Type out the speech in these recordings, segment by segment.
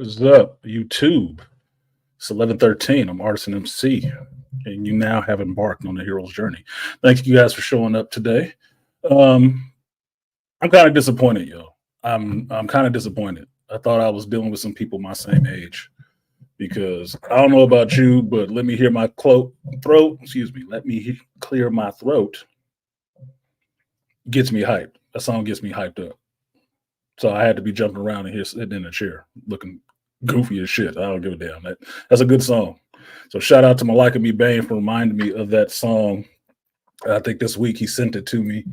What's up, YouTube? It's 11:13. I'm artisanmc, and you now have embarked on the hero's journey. Thank you guys for showing up today. Um, I'm kind of disappointed, yo. I'm kind of disappointed. I thought I was dealing with some people my same age because I don't know about you, but let me hear my throat. Excuse me. Let me clear my throat. Gets me hyped. That song gets me hyped up. So I had to be jumping around and here sitting in a chair looking goofy as shit. I don't give a damn. That's a good song. So shout out to Malika Me Bain for reminding me of that song. I think this week he sent it to me.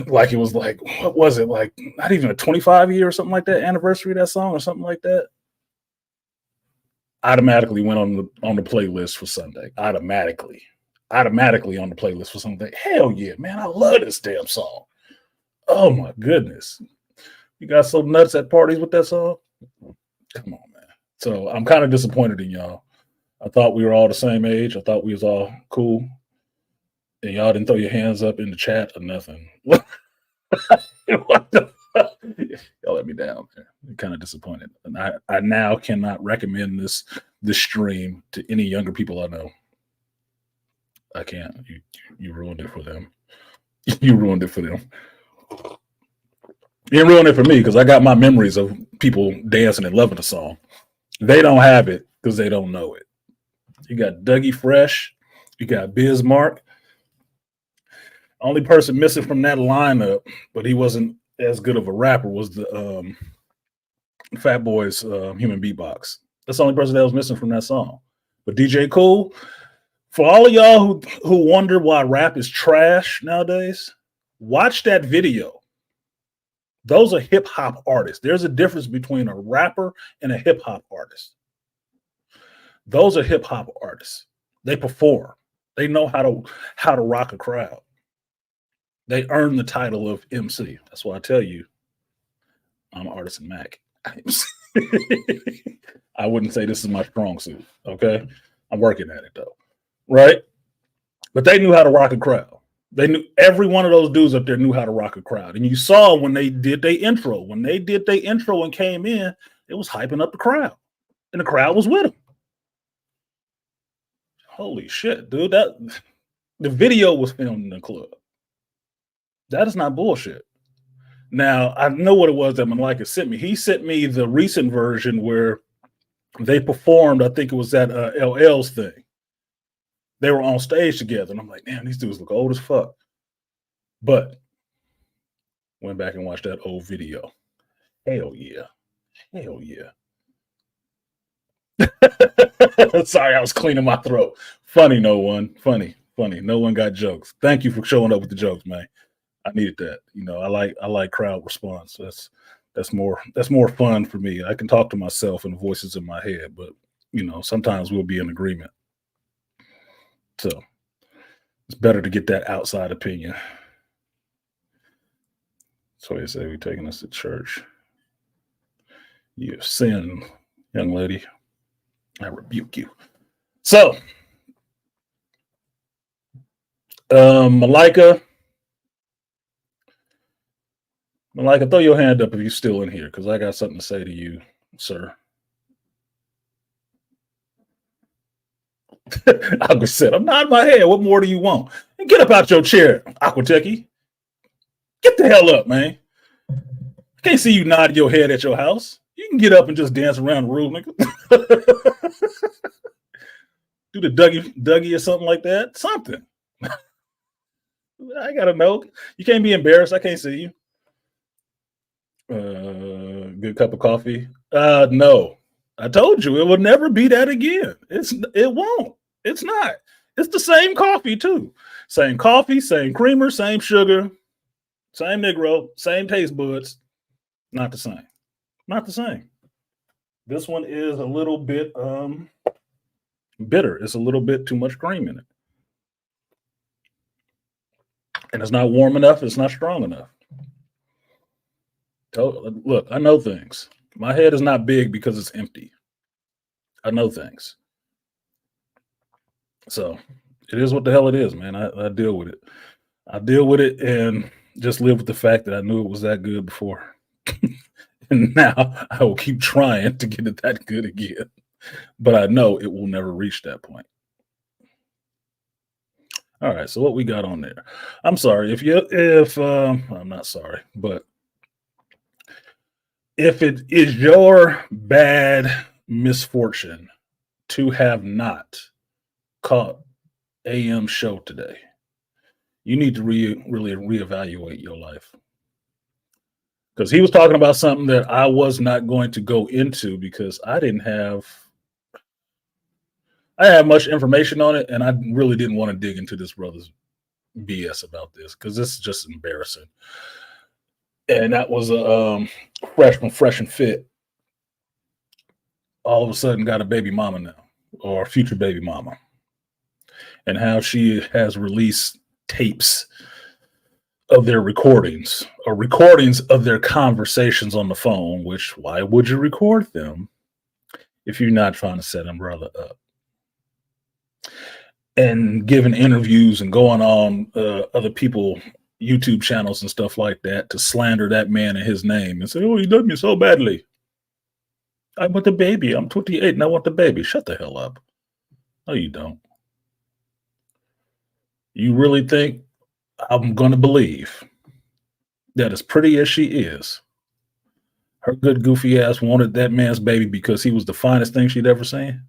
Like it was like, what was it? Like not even a 25-year or something like that anniversary of that song or something like that. Automatically went on the playlist for Sunday. Automatically on the playlist for Sunday. Hell yeah, man. I love this damn song. Oh my goodness. You got so nuts at parties with that song? Come on, man. So I'm kind of disappointed in y'all. I thought we were all the same age. I thought we was all cool. And y'all didn't throw your hands up in the chat or nothing. What the fuck? Y'all let me down, man. I'm kind of disappointed. And I now cannot recommend this stream to any younger people I know. I can't. You ruined it for them. You ruined it for them. You didn't ruin it for me because I got my memories of people dancing and loving the song. They don't have it because they don't know it. You got Dougie Fresh. You got Bismarck. Only person missing from that lineup, but he wasn't as good of a rapper, was the Fat Boy's Human Beatbox. That's the only person that was missing from that song. But DJ Cool, for all of y'all who wonder why rap is trash nowadays, watch that video. Those are hip hop artists. There's a difference between a rapper and a hip hop artist. Those are hip hop artists. They perform. They know how to rock a crowd. They earn the title of MC. That's why I tell you, I'm Artisan Mac. I wouldn't say this is my strong suit. Okay, I'm working at it though, right? But they knew how to rock a crowd. They knew every one of those dudes up there knew how to rock a crowd. And you saw when they did their intro. When they did their intro and came in, it was hyping up the crowd. And the crowd was with them. Holy shit, dude. The video was filmed in the club. That is not bullshit. Now, I know what it was that Malika sent me. He sent me the recent version where they performed, I think it was at LL's thing. They were on stage together, and I'm like, damn, these dudes look old as fuck. But went back and watched that old video. Hell yeah. Hell yeah. Sorry, I was cleaning my throat. Funny, no one. Funny. No one got jokes. Thank you for showing up with the jokes, man. I needed that. You know, I like crowd response. That's more fun for me. I can talk to myself and the voices in my head, but you know, sometimes we'll be in agreement. So it's better to get that outside opinion. So they say we're taking us to church. You have sinned, young lady. I rebuke you. So, Malika, throw your hand up if you're still in here, because I got something to say to you, sir. Aqua said, I'm nodding my head. What more do you want? And get up out your chair, Aqua Techie. Get the hell up, man. I can't see you nodding your head at your house. You can get up and just dance around the room, nigga. Do the Dougie or something like that. Something. I gotta know. You can't be embarrassed. I can't see you. Good cup of coffee. No. I told you it will never be that again. It won't. It's not. It's the same coffee too. Same coffee, same creamer, same sugar, same Negro, same taste buds. Not the same. Not the same. This one is a little bit bitter. It's a little bit too much cream in it. And it's not warm enough. It's not strong enough. Look, I know things. My head is not big because it's empty. I know things. So it is what the hell it is, man. I deal with it. I deal with it and just live with the fact that I knew it was that good before. And now I will keep trying to get it that good again. But I know it will never reach that point. All right, so what we got on there? I'm sorry if I'm not sorry, but if it is your bad misfortune to have not caught AM show today, you need to really reevaluate your life. Because he was talking about something that I was not going to go into because I had much information on it, and I really didn't want to dig into this brother's BS about this because this is just embarrassing. And that was a freshman, fresh and fit. All of a sudden, got a baby mama now, or future baby mama, and how she has released tapes of their recordings or recordings of their conversations on the phone. Which, why would you record them if you're not trying to set a brother up? And giving interviews and going on other people YouTube channels and stuff like that to slander that man and his name and say, "Oh, he done me so badly. I want the baby. I'm 28 and I want the baby." Shut the hell up. No, you don't. You really think I'm going to believe that as pretty as she is, her good goofy ass wanted that man's baby because he was the finest thing she'd ever seen?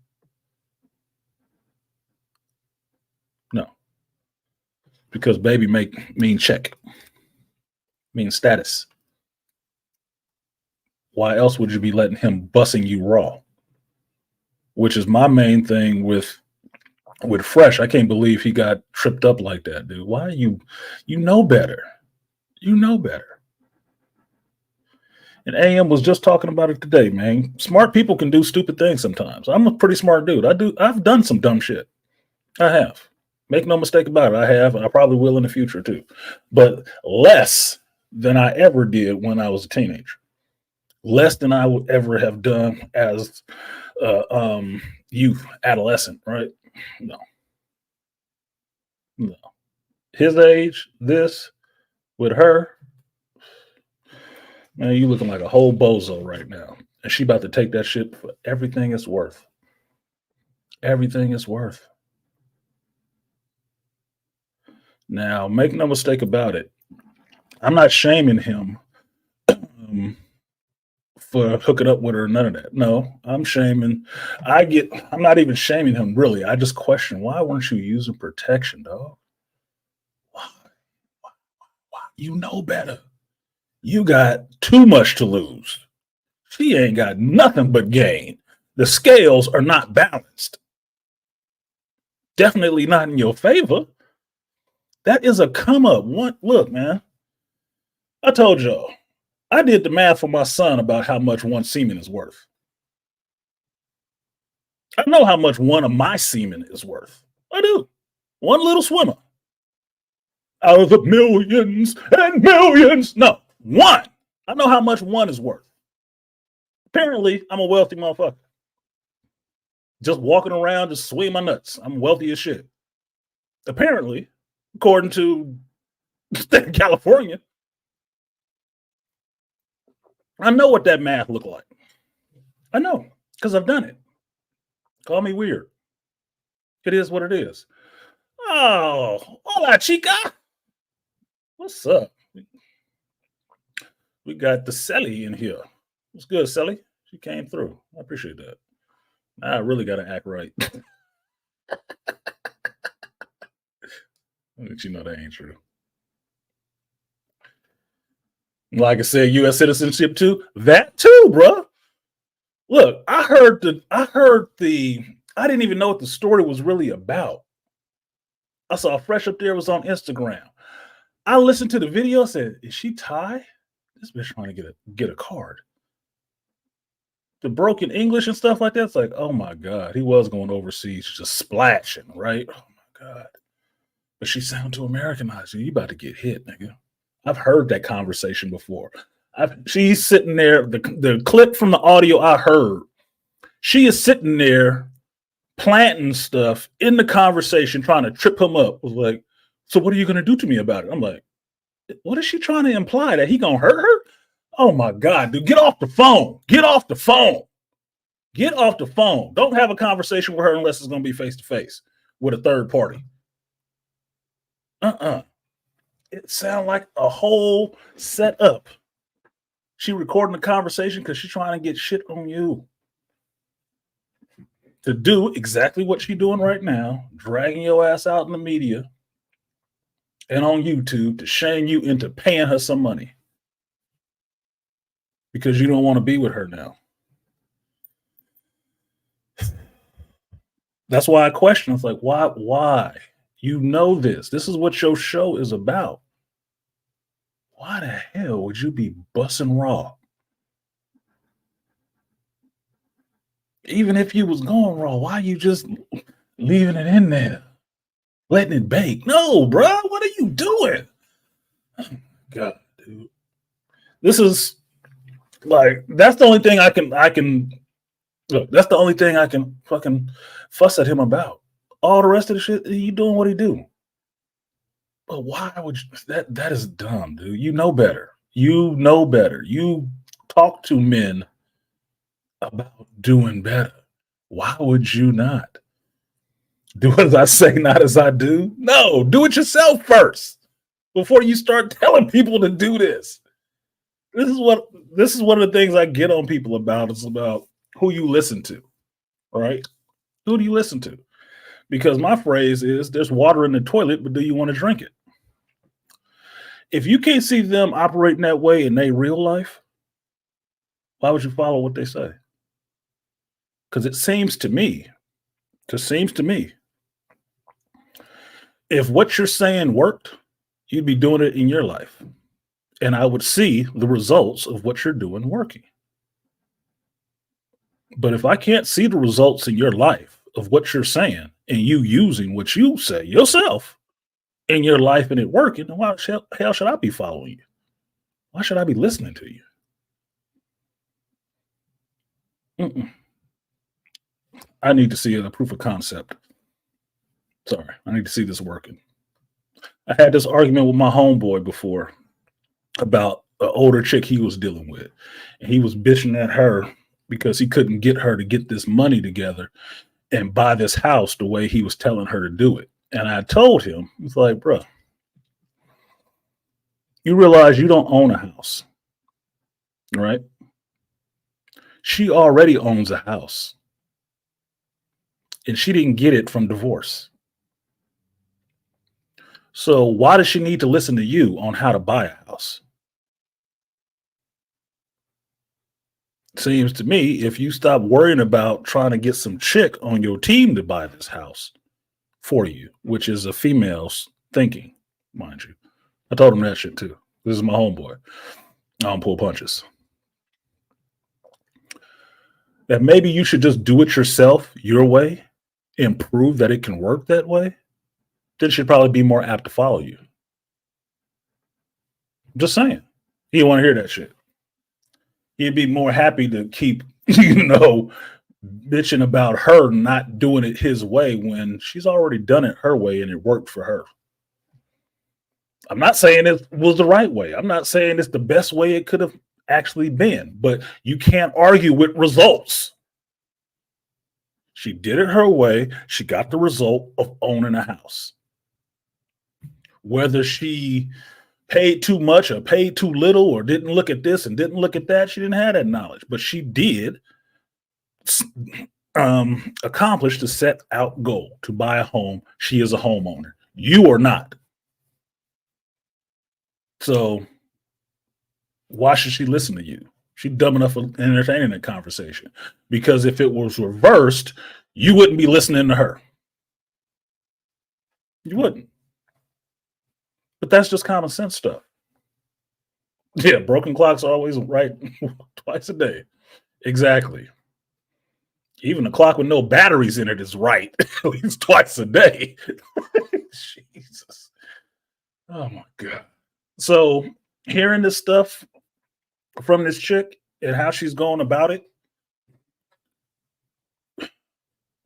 No. Because baby mean check, mean status. Why else would you be letting him bussing you raw? Which is my main thing with Fresh. I can't believe he got tripped up like that, dude. Why are you know better. You know better. And AM was just talking about it today, man. Smart people can do stupid things sometimes. I'm a pretty smart dude. I've done some dumb shit. I have. Make no mistake about it. I have, and I probably will in the future too. But less than I ever did when I was a teenager. Less than I would ever have done as youth, adolescent, right? No. His age, this, with her, man, you looking like a whole bozo right now. And she about to take that shit for everything it's worth. Everything it's worth. Now, make no mistake about it. I'm not shaming him for hooking up with her, none of that. No, I'm not even shaming him, really. I just question, why weren't you using protection, dog? Why? You know better. You got too much to lose. She ain't got nothing but gain. The scales are not balanced. Definitely not in your favor. That is a come up. Look, man. I told y'all. I did the math for my son about how much one semen is worth. I know how much one of my semen is worth. I do. One little swimmer. Out of the millions and millions. No, one. I know how much one is worth. Apparently, I'm a wealthy motherfucker. Just walking around, just swinging my nuts. I'm wealthy as shit. Apparently, according to the state of California, I know what that math looked like. I know, because I've done it. Call me weird. It is what it is. Oh, hola, chica. What's up? We got the Sally in here. What's good, Sally? She came through. I appreciate that. I really got to act right. But you know that ain't true. Like I said, U.S. citizenship too. That too, bro. Look, I didn't even know what the story was really about. I saw Fresh up there, was on Instagram. I listened to the video, said, "Is she Thai? This bitch trying to get a card." The broken English and stuff like that. It's like, oh my God, he was going overseas, just splashing, right? Oh my God. But she sound too Americanized. You about to get hit, nigga. I've heard that conversation before. She's sitting there, the clip from the audio I heard, she is sitting there planting stuff in the conversation, trying to trip him up. Was like, so what are you going to do to me about it? I'm like, what is she trying to imply? That he going to hurt her? Oh my God, dude, get off the phone. Get off the phone. Get off the phone. Don't have a conversation with her unless it's going to be face to face with a third party. Uh-uh. It sounds like a whole setup. She recording the conversation because she's trying to get shit on you. To do exactly what she's doing right now, dragging your ass out in the media and on YouTube to shame you into paying her some money because you don't want to be with her now. That's why I question. It's like, why? Why? You know this. This is what your show is about. Why the hell would you be bussing raw? Even if you was going raw, why you just leaving it in there? Letting it bake? No, bro. What are you doing? God, dude. This is like that's the only thing I can look, that's the only thing I can fucking fuss at him about. All the rest of the shit, you doing what he do. But why would you, that is dumb, dude. You know better. You know better. You talk to men about doing better. Why would you not? Do as I say, not as I do? No, do it yourself first before you start telling people to do this. This is one of the things I get on people about. It's about who you listen to, right? Who do you listen to? Because my phrase is there's water in the toilet, but do you want to drink it? If you can't see them operating that way in their real life, why would you follow what they say? Because it seems to me, if what you're saying worked, you'd be doing it in your life. And I would see the results of what you're doing working. But if I can't see the results in your life of what you're saying and you using what you say yourself in your life and it working, then why the hell should I be following you? Why should I be listening to you? Mm-mm. I need to see a proof of concept. Sorry, I need to see this working. I had this argument with my homeboy before about an older chick he was dealing with. And he was bitching at her because he couldn't get her to get this money together and buy this house the way he was telling her to do it. And I told him, it's like, bro, you realize you don't own a house, right? She already owns a house and she didn't get it from divorce. So why does she need to listen to you on how to buy a house? Seems to me if you stop worrying about trying to get some chick on your team to buy this house for you, which is a female's thinking, mind you. I told him that shit too. This is my homeboy. I don't pull punches. That maybe you should just do it yourself your way and prove that it can work that way. Then she'd probably be more apt to follow you. Just saying. He want to hear that shit. He'd be more happy to keep, bitching about her not doing it his way when she's already done it her way and it worked for her. I'm not saying it was the right way. I'm not saying it's the best way it could have actually been, but you can't argue with results. She did it her way. She got the result of owning a house. Whether she paid too much or paid too little or didn't look at this and didn't look at that, she didn't have that knowledge, but she did accomplish the set out goal to buy a home. She is a homeowner. You are not. So why should she listen to you? She's dumb enough for entertaining that conversation. Because if it was reversed, you wouldn't be listening to her. You wouldn't. But that's just common sense stuff. Yeah, broken clocks are always right twice a day. Exactly. Even a clock with no batteries in it is right at least twice a day. Jesus. Oh my God. So hearing this stuff from this chick and how she's going about it,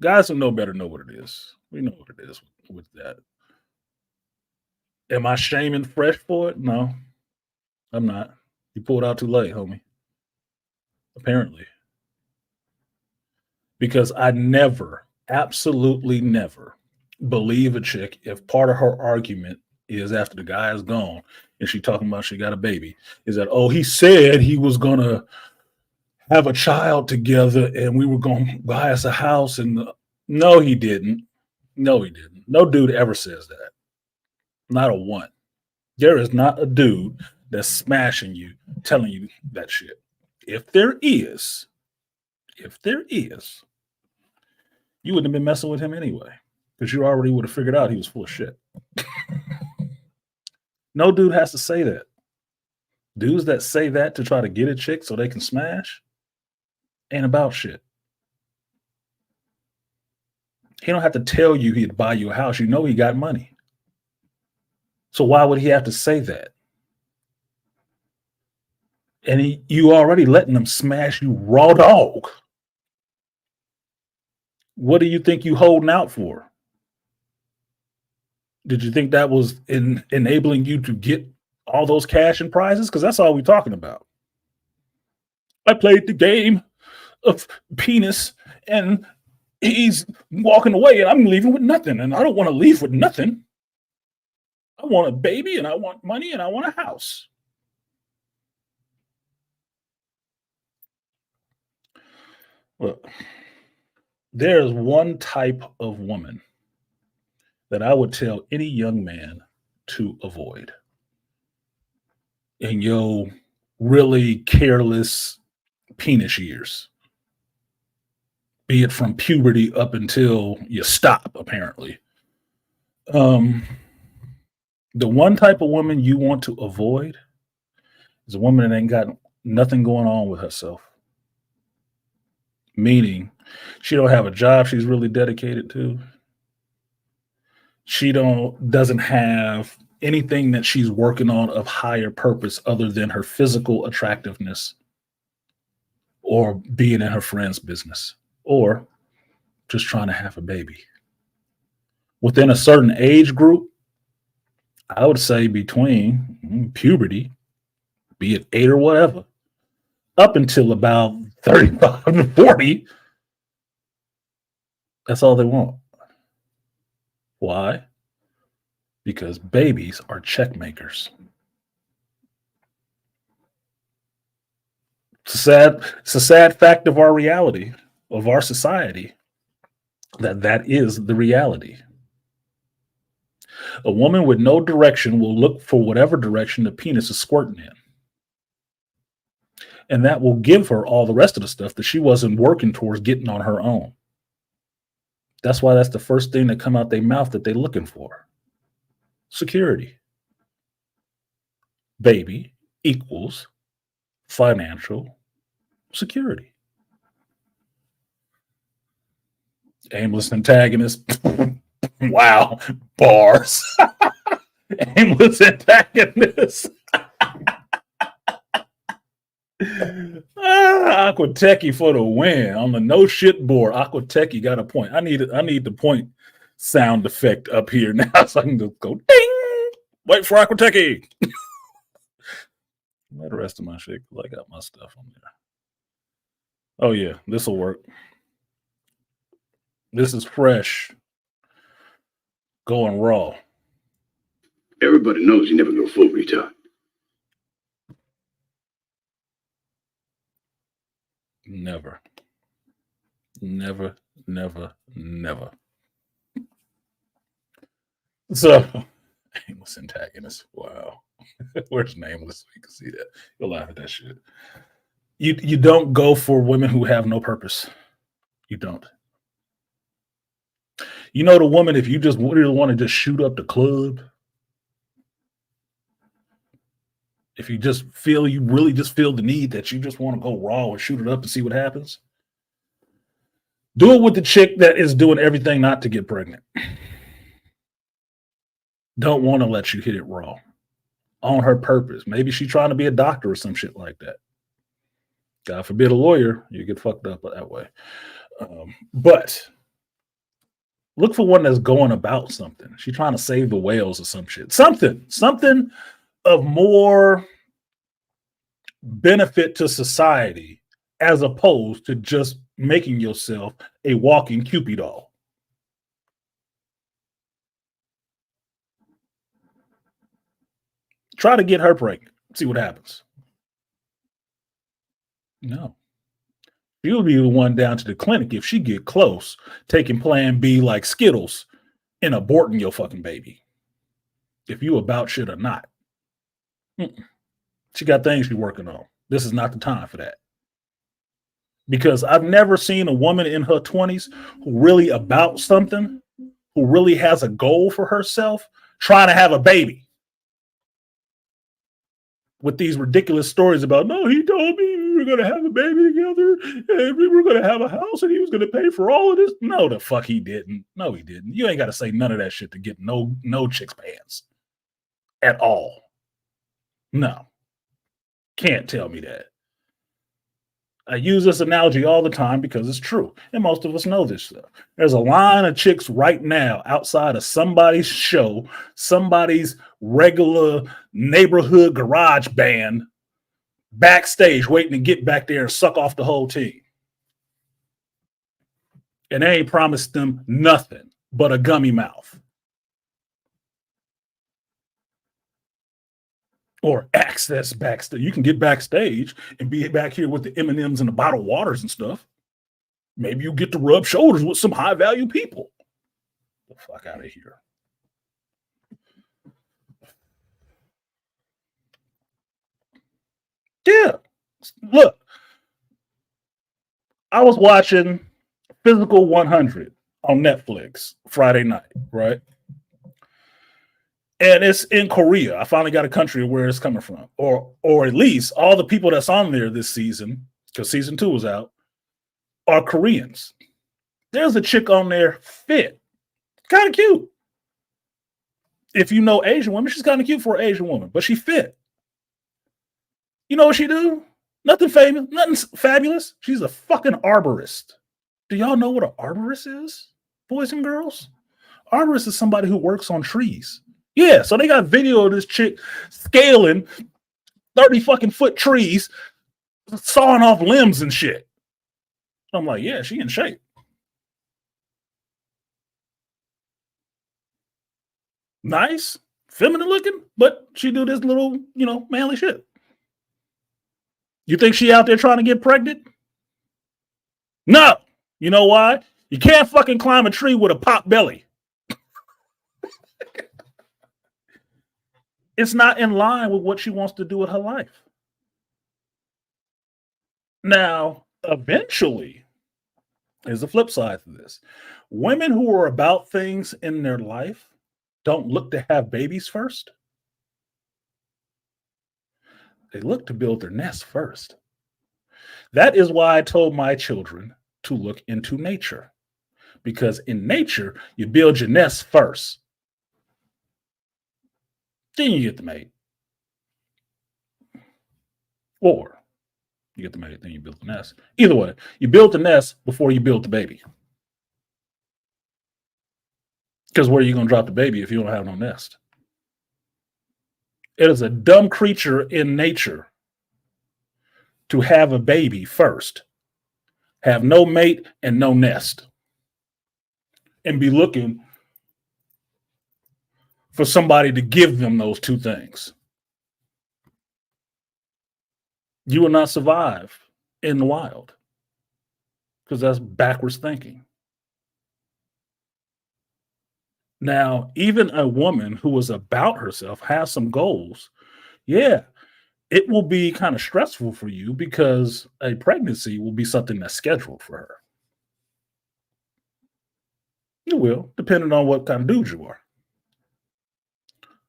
guys who know better know what it is. We know what it is with that. Am I shaming Fresh for it? No, I'm not. You pulled out too late, homie. Apparently. Because I never, absolutely never believe a chick if part of her argument is after the guy is gone and she talking about she got a baby, is that, oh, he said he was going to have a child together and we were going to buy us a house. And no, he didn't. No, he didn't. No dude ever says that. Not a one. There is not a dude that's smashing you, telling you that shit. If there is, you wouldn't have been messing with him anyway, because you already would have figured out he was full of shit. No dude has to say that. Dudes that say that to try to get a chick so they can smash ain't about shit. He don't have to tell you he'd buy you a house. You know he got money. So why would he have to say that? And you already letting them smash you raw dog. What do you think you holding out for? Did you think that was enabling you to get all those cash and prizes? Because that's all we're talking about. I played the game of penis and he's walking away and I'm leaving with nothing. And I don't want to leave with nothing. I want a baby and I want money and I want a house. Look, there's one type of woman that I would tell any young man to avoid in your really careless penis years, be it from puberty up until you stop, apparently. The one type of woman you want to avoid is a woman that ain't got nothing going on with herself. Meaning, she don't have a job she's really dedicated to. She doesn't have anything that she's working on of higher purpose other than her physical attractiveness or being in her friend's business or just trying to have a baby. Within a certain age group, I would say between puberty, be it 8 or whatever, up until about 35 to 40, that's all they want. Why? Because babies are check makers. It's a sad fact of our reality, of our society, that is the reality. A woman with no direction will look for whatever direction the penis is squirting in. And that will give her all the rest of the stuff that she wasn't working towards getting on her own. That's why that's the first thing that come out their mouth that they're looking for. Security. Baby equals financial security. Aimless antagonist. Wow. Bars. Aimless antagonist. Aquatechy for the win on the no shit board. Aquatechy got a point. I need the point sound effect up here now so I can just go ding. Wait for Aquatechy. The rest of my shit, because I got my stuff on there. Oh yeah, this will work. This is fresh. Going raw. Everybody knows you never go full retard. Never. Never, never, never. So, Nameless antagonist. Wow. Where's Nameless? You can see that. You'll laugh at that shit. You don't go for women who have no purpose. You don't. You know the woman, if you just really want to just shoot up the club, if you just feel, you really just feel the need that you just want to go raw and shoot it up and see what happens, do it with the chick that is doing everything not to get pregnant. Don't want to let you hit it raw on her purpose. Maybe she's trying to be a doctor or some shit like that. God forbid a lawyer, you get fucked up that way. But look for one that's going about something. She's trying to save the whales or some shit. Something of more benefit to society as opposed to just making yourself a walking Cupid doll. Try to get her pregnant. See what happens. No. You'll be the one down to the clinic if she get close, taking Plan B like Skittles and aborting your fucking baby. If you about shit or not. She got things she's working on. This is not the time for that. Because I've never seen a woman in her 20s who really about something, who really has a goal for herself, trying to have a baby. With these ridiculous stories about, no, he told me we were going to have a baby together and we were going to have a house and he was going to pay for all of this. No, the fuck he didn't. No, he didn't. You ain't got to say none of that shit to get no chick's pants at all. No. Can't tell me that. I use this analogy all the time because it's true. And most of us know this stuff. There's a line of chicks right now outside of somebody's show, somebody's regular neighborhood garage band, backstage waiting to get back there and suck off the whole team. And they ain't promised them nothing but a gummy mouth. Or access backstage. You can get backstage and be back here with the M&Ms and the bottled waters and stuff. Maybe you get to rub shoulders with some high-value people. Get the fuck out of here. Yeah. Look, I was watching Physical 100 on Netflix Friday night, right? And it's in Korea. I finally got a country where it's coming from. Or at least all the people that's on there this season, because season 2 was out, are Koreans. There's a chick on there fit. Kind of cute. If you know Asian women, she's kind of cute for an Asian woman, but she fit. You know what she do? Nothing famous, nothing fabulous. She's a fucking arborist. Do y'all know what an arborist is, boys and girls? Arborist is somebody who works on trees. Yeah, so they got video of this chick scaling 30 fucking foot trees, sawing off limbs and shit. I'm like, yeah, she in shape. Nice, feminine looking, but she do this little, manly shit. You think she out there trying to get pregnant? No. You know why? You can't fucking climb a tree with a pop belly. It's not in line with what she wants to do with her life. Now, eventually, there's a flip side to this. Women who are about things in their life don't look to have babies first. They look to build their nest first. That is why I told my children to look into nature. Because in nature, you build your nest first. Then you get the mate. Or you get the mate, then you build the nest. Either way, you build the nest before you build the baby. Because where are you going to drop the baby if you don't have no nest? It is a dumb creature in nature to have a baby first, have no mate and no nest, and be looking for somebody to give them those two things. You will not survive in the wild because that's backwards thinking. Now, even a woman who is about herself has some goals. Yeah, it will be kind of stressful for you because a pregnancy will be something that's scheduled for her. It will, depending on what kind of dude you are.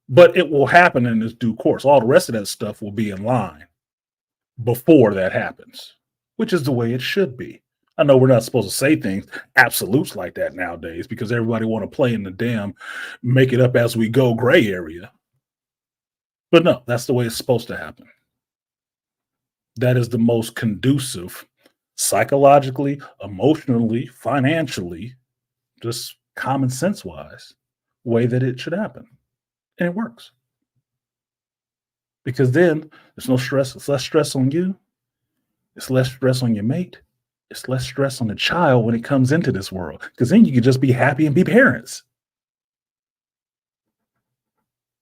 But it will happen in its due course. All the rest of that stuff will be in line before that happens, which is the way it should be. I know we're not supposed to say things absolutes like that nowadays because everybody want to play in the damn make it up as we go gray area. But no, that's the way it's supposed to happen. That is the most conducive psychologically, emotionally, financially, just common sense wise way that it should happen. And it works. because then there's no stress. It's less stress on you. It's less stress on your mate. It's less stress on the child when it comes into this world, because then you can just be happy and be parents.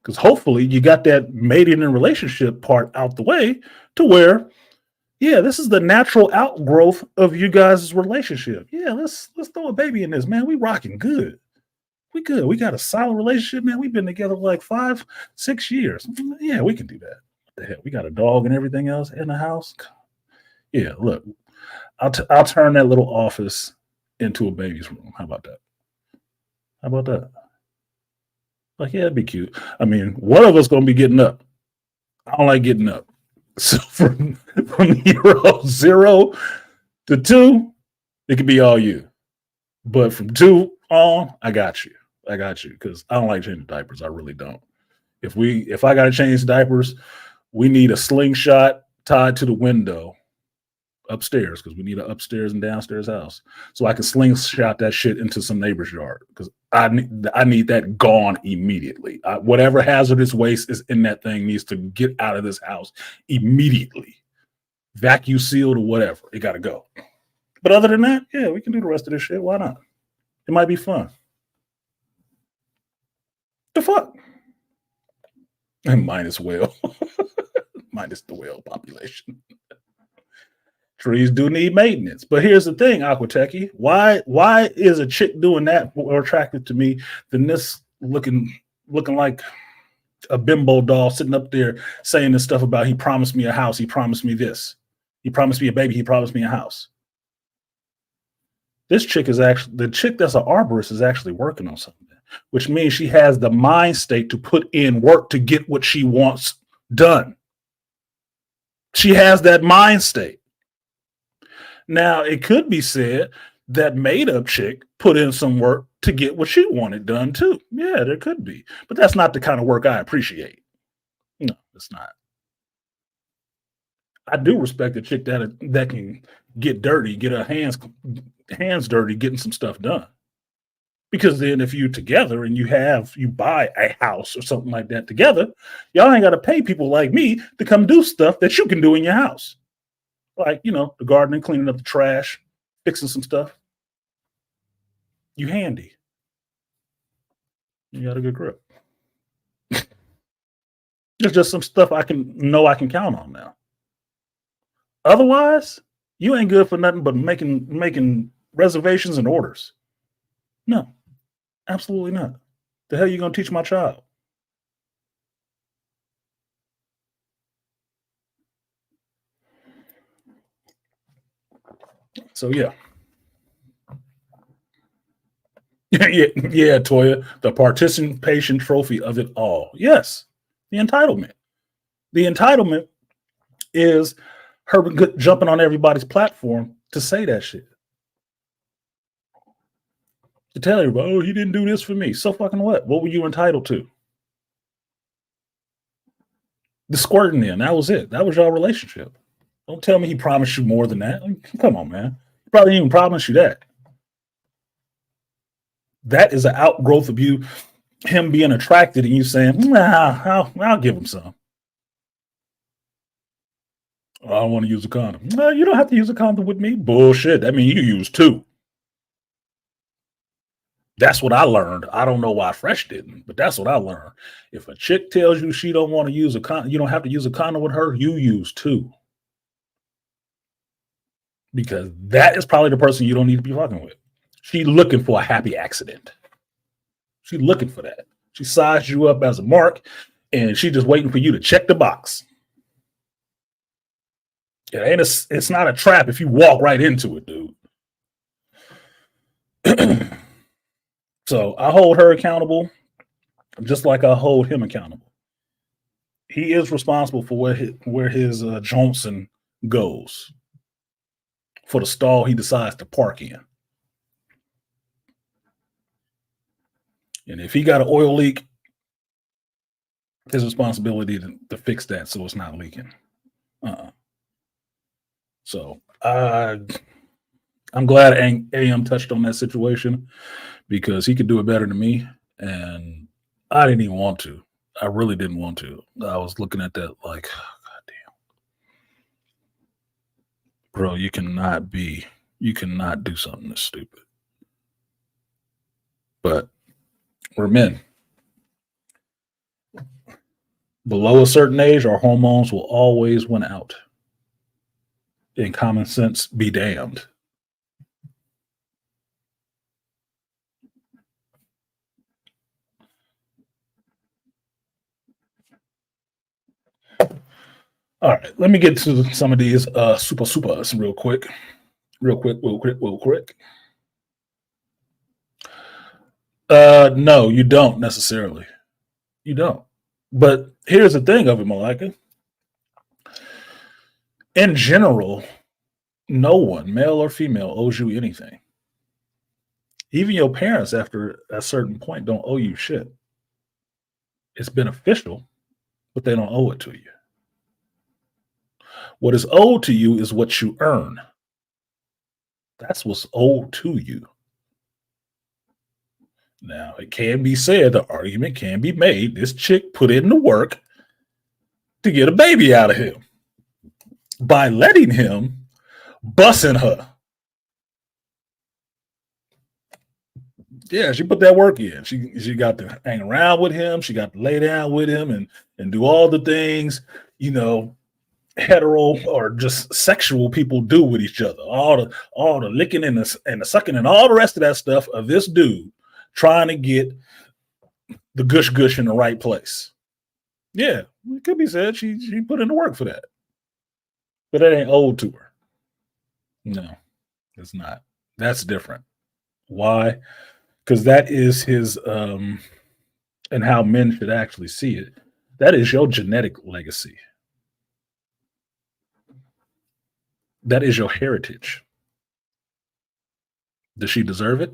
Because hopefully you got that mating and relationship part out the way to where, yeah, this is the natural outgrowth of you guys' relationship. Yeah, let's throw a baby in this, man. We rocking good. We good. We got a solid relationship, man. We've been together like 5-6 years. Yeah, we can do that. What the hell? We got a dog and everything else in the house. Yeah, look, I'll turn that little office into a baby's room. How about that? How about that? Like, yeah, it'd be cute. I mean, one of us gonna be getting up. I don't like getting up. So from year 0 to 2, it could be all you. But from 2 on, I got you. I got you, because I don't like changing diapers. I really don't. If I gotta change diapers, we need a slingshot tied to the window upstairs, because we need an upstairs and downstairs house, so I can slingshot that shit into some neighbor's yard, because I need that gone immediately. Whatever hazardous waste is in that thing needs to get out of this house immediately, vacuum sealed or whatever. It got to go. But other than that, yeah, we can do the rest of this shit. Why not? It might be fun. The fuck? And minus whale, minus the whale population. Trees do need maintenance. But here's the thing, Aquatechy. Why is a chick doing that more attractive to me than this looking like a bimbo doll sitting up there saying this stuff about he promised me a house, he promised me this, he promised me a baby, he promised me a house? This chick is actually, the chick that's an arborist is actually working on something, which means she has the mind state to put in work to get what she wants done. She has that mind state. Now, it could be said that made-up chick put in some work to get what she wanted done too. Yeah, there could be. But that's not the kind of work I appreciate. No, it's not. I do respect a chick that can get dirty, get her hands dirty, getting some stuff done. Because then if you're together and you buy a house or something like that together, y'all ain't got to pay people like me to come do stuff that you can do in your house. Like, the gardening, cleaning up the trash, fixing some stuff. You handy. You got a good grip. There's just some stuff I can count on now. Otherwise, you ain't good for nothing but making reservations and orders. No, absolutely not. The hell you gonna teach my child? So yeah. yeah, Toya, the participation trophy of it all. Yes, the entitlement. The entitlement is her jumping on everybody's platform to say that shit. To tell everybody, oh, he didn't do this for me. So fucking what? What were you entitled to? The squirting in. That was it. That was your relationship. Don't tell me he promised you more than that. Come on, man. He probably didn't even promise you that. That is an outgrowth of him being attracted and you saying, nah, I'll give him some. I don't want to use a condom. No, you don't have to use a condom with me. Bullshit. That means you use 2. That's what I learned. I don't know why Fresh didn't, but that's what I learned. If a chick tells you she don't want to use a condom, you don't have to use a condom with her, you use 2. Because that is probably the person you don't need to be fucking with. She's looking for a happy accident. She's looking for that. She sized you up as a mark, and she's just waiting for you to check the box. It's not a trap if you walk right into it, dude. So I hold her accountable just like I hold him accountable. He is responsible for where his Johnson goes, for the stall he decides to park in. And if he got an oil leak, his responsibility to fix that so it's not leaking. So I'm glad AM touched on that situation, because he could do it better than me, and I didn't even want to. I really didn't want to. I was looking at that like, God damn, bro, you cannot do something this stupid. But we're men. Below a certain age, our hormones will always win out. In common sense, be damned. All right, let me get to some of these supers real quick. Real quick. No, you don't necessarily. You don't. But here's the thing of it, Malika. In general, no one, male or female, owes you anything. Even your parents, after a certain point, don't owe you shit. It's beneficial, but they don't owe it to you. What is owed to you is what you earn. That's what's owed to you. Now, it can be said, the argument can be made, this chick put in the work to get a baby out of him by letting him bussing her. Yeah, she put that work in. She got to hang around with him. She got to lay down with him and do all the things, hetero or just sexual people do with each other. All the licking and the sucking and all the rest of that stuff of this dude trying to get the gush in the right place. Yeah, it could be said she put in the work for that. But that ain't owed to her. No, it's not. That's different. Why? Because that is his and how men should actually see it. That is your genetic legacy. That is your heritage. Does she deserve it?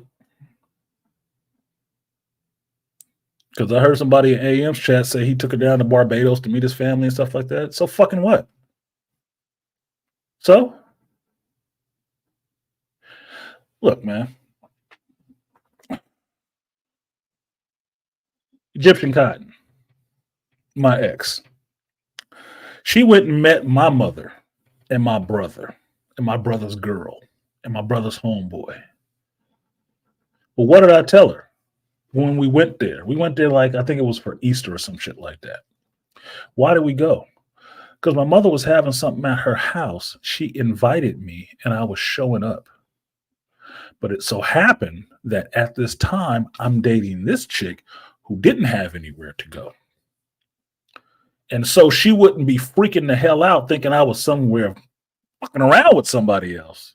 Because I heard somebody in AM's chat say he took her down to Barbados to meet his family and stuff like that. So fucking what? So? Look, man. Egyptian Cotton, my ex. She went and met my mother and my brother's girl and my brother's homeboy. Well, what did I tell her when we went there? We went there like, I think it was for Easter or some shit like that. Why did we go? Because my mother was having something at her house. She invited me and I was showing up. But it so happened that at this time, I'm dating this chick who didn't have anywhere to go. And so she wouldn't be freaking the hell out thinking I was somewhere fucking around with somebody else.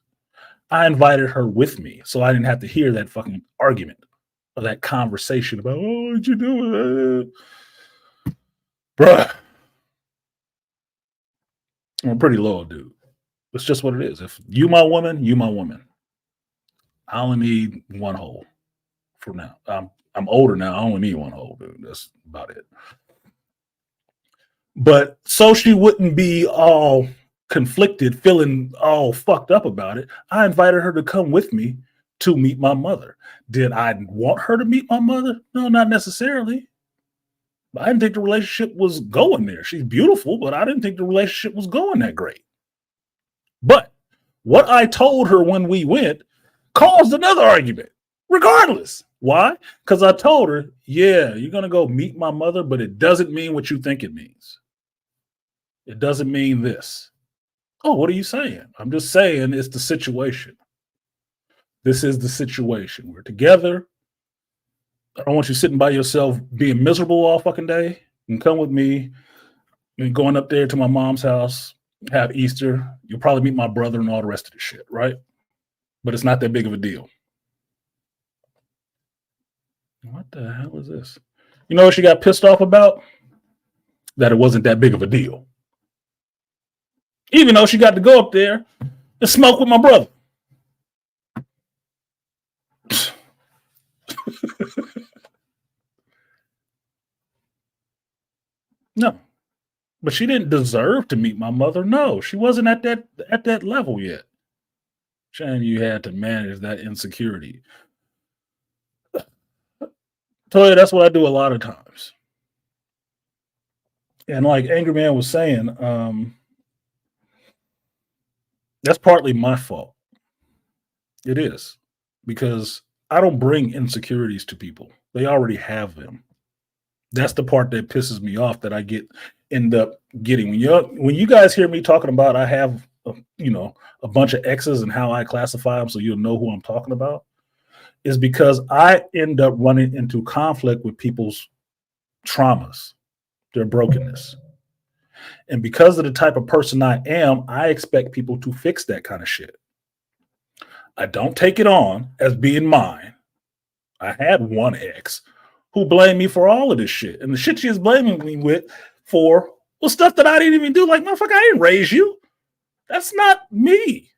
I invited her with me so I didn't have to hear that fucking argument or that conversation about, oh, what'd you do? Bruh. I'm a pretty loyal dude. It's just what it is. If you my woman, you my woman. I only need one hole for now. I'm older now. I only need one hole, dude. That's about it. But so she wouldn't be all conflicted, feeling all fucked up about it, I invited her to come with me to meet my mother. Did I want her to meet my mother? No, not necessarily. I didn't think the relationship was going there. She's beautiful, but I didn't think the relationship was going that great. But what I told her when we went caused another argument, regardless. Why? Because I told her, yeah, you're going to go meet my mother, but it doesn't mean what you think it means. It doesn't mean this. Oh, what are you saying? I'm just saying it's the situation. This is the situation. We're together. I don't want you sitting by yourself being miserable all fucking day. You can come with me. We're going up there to my mom's house, have Easter. You'll probably meet my brother and all the rest of the shit, right? But it's not that big of a deal. What the hell is this? You know what she got pissed off about? That it wasn't that big of a deal. Even though she got to go up there and smoke with my brother. No. But she didn't deserve to meet my mother. No, she wasn't at that level yet. Shame you had to manage that insecurity. So that's what I do a lot of times. And like Angry Man was saying, that's partly my fault. It is, because I don't bring insecurities to people. They already have them. That's the part that pisses me off, that I end up getting when you guys hear me talking about I have a bunch of X's and how I classify them, so you'll know who I'm talking about, is because I end up running into conflict with people's traumas, their brokenness. And because of the type of person I am, I expect people to fix that kind of shit. I don't take it on as being mine. I had one ex who blamed me for all of this shit. And the shit she is blaming me with for was stuff that I didn't even do. Like, motherfucker, I didn't raise you. That's not me.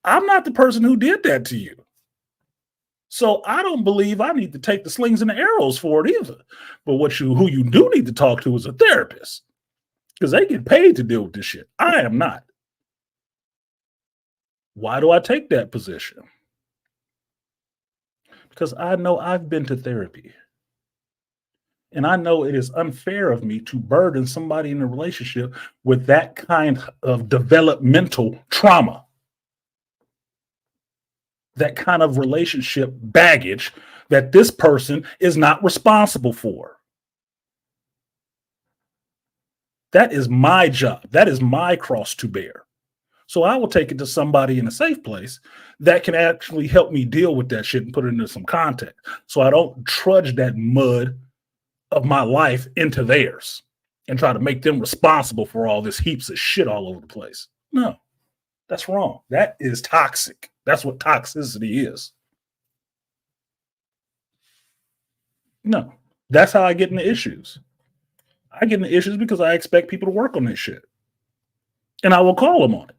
I'm not the person who did that to you. So I don't believe I need to take the slings and the arrows for it either. But who you do need to talk to is a therapist, because they get paid to deal with this shit. I am not. Why do I take that position? Because I know I've been to therapy. And I know it is unfair of me to burden somebody in a relationship with that kind of developmental trauma, that kind of relationship baggage that this person is not responsible for. That is my job. That is my cross to bear. So I will take it to somebody in a safe place that can actually help me deal with that shit and put it into some context, so I don't trudge that mud of my life into theirs and try to make them responsible for all this heaps of shit all over the place. No, that's wrong. That is toxic. That's what toxicity is. No, that's how I get into issues. I get into issues because I expect people to work on this shit, and I will call them on it.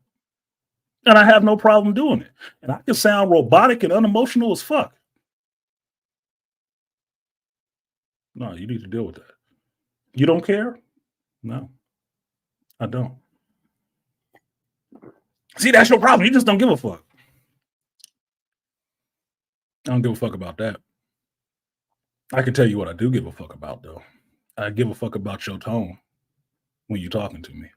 And I have no problem doing it. And I can sound robotic and unemotional as fuck. No, you need to deal with that. You don't care? No, I don't. See, that's your problem. You just don't give a fuck. I don't give a fuck about that. I can tell you what I do give a fuck about, though. I give a fuck about your tone when you're talking to me.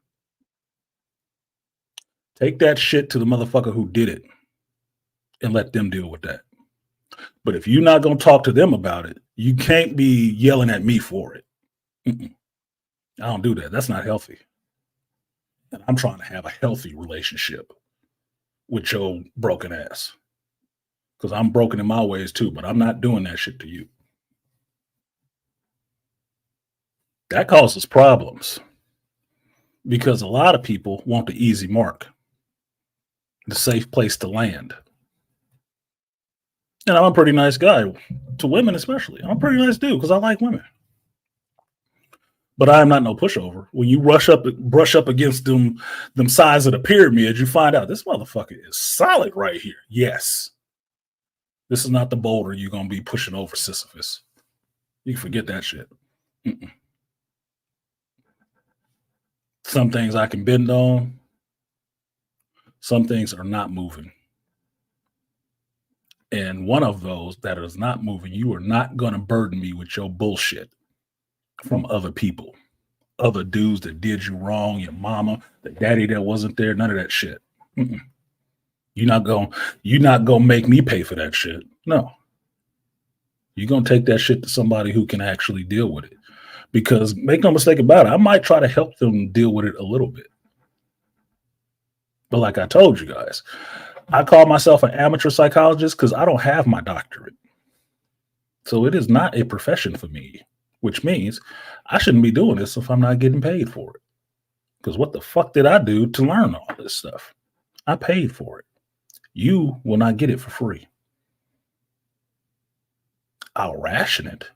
Take that shit to the motherfucker who did it and let them deal with that. But if you're not going to talk to them about it, you can't be yelling at me for it. Mm-mm. I don't do that. That's not healthy. And I'm trying to have a healthy relationship with your broken ass, because I'm broken in my ways too, but I'm not doing that shit to you. That causes problems because a lot of people want the easy mark, the safe place to land. And I'm a pretty nice guy to women, especially. I'm a pretty nice dude because I like women. But I am not no pushover. When you brush up against them sides of the pyramid, you find out this motherfucker is solid right here. Yes. This is not the boulder you're going to be pushing over Sisyphus. You can forget that shit. Mm-mm. Some things I can bend on. Some things are not moving. And one of those that is not moving, you are not going to burden me with your bullshit from other people, other dudes that did you wrong, your mama, the daddy that wasn't there, none of that shit. Mm-mm. You're not gonna make me pay for that shit. No. You're gonna take that shit to somebody who can actually deal with it. Because make no mistake about it, I might try to help them deal with it a little bit. But like I told you guys, I call myself an amateur psychologist because I don't have my doctorate. So it is not a profession for me, which means I shouldn't be doing this if I'm not getting paid for it. Because what the fuck did I do to learn all this stuff? I paid for it. You will not get it for free. I'll ration it,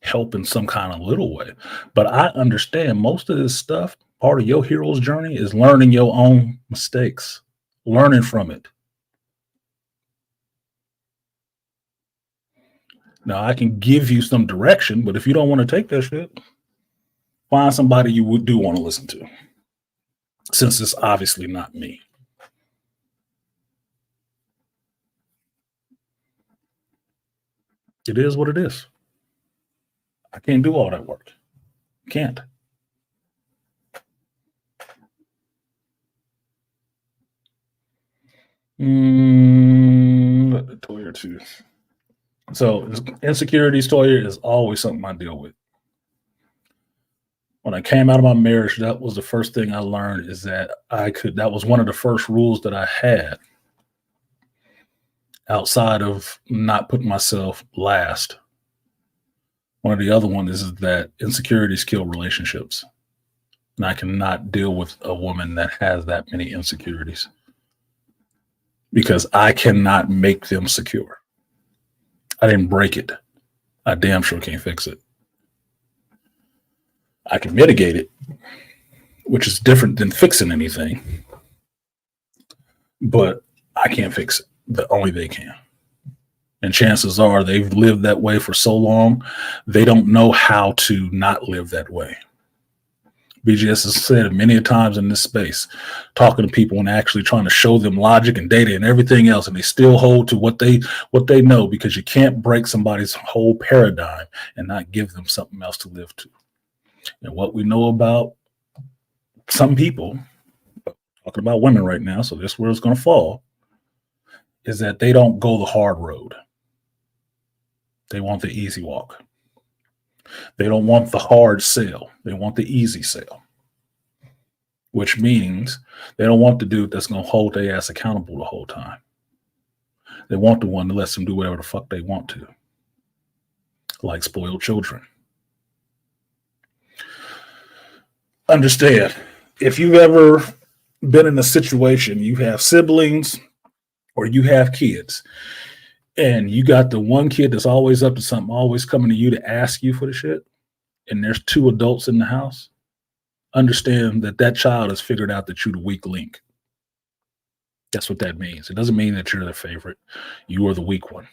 help in some kind of little way. But I understand most of this stuff, part of your hero's journey is learning your own mistakes, learning from it. Now, I can give you some direction, but if you don't want to take that shit, find somebody you do want to listen to, since it's obviously not me. It is what it is. I can't do all that work. Can't. Toya too. So insecurities, Toya, is always something I deal with. When I came out of my marriage, that was the first thing I learned is that that was one of the first rules that I had outside of not putting myself last. One of the other ones is that insecurities kill relationships. And I cannot deal with a woman that has that many insecurities because I cannot make them secure. I didn't break it. I damn sure can't fix it. I can mitigate it, which is different than fixing anything, but I can't fix it. Only they can. And chances are they've lived that way for so long, they don't know how to not live that way. BGS has said many times in this space, talking to people and actually trying to show them logic and data and everything else, and they still hold to what they know, because you can't break somebody's whole paradigm and not give them something else to live to. And what we know about some people, talking about women right now, so this is where it's going to fall, is that they don't go the hard road. They want the easy walk. They don't want the hard sell. They want the easy sell, which means they don't want the dude that's going to hold their ass accountable the whole time. They want the one that lets them do whatever the fuck they want to, like spoiled children. Understand, if you've ever been in a situation, you have siblings or you have kids, and you got the one kid that's always up to something, always coming to you to ask you for the shit, and there's two adults in the house, understand that that child has figured out that you're the weak link. That's what that means. It doesn't mean that you're their favorite. You are the weak one.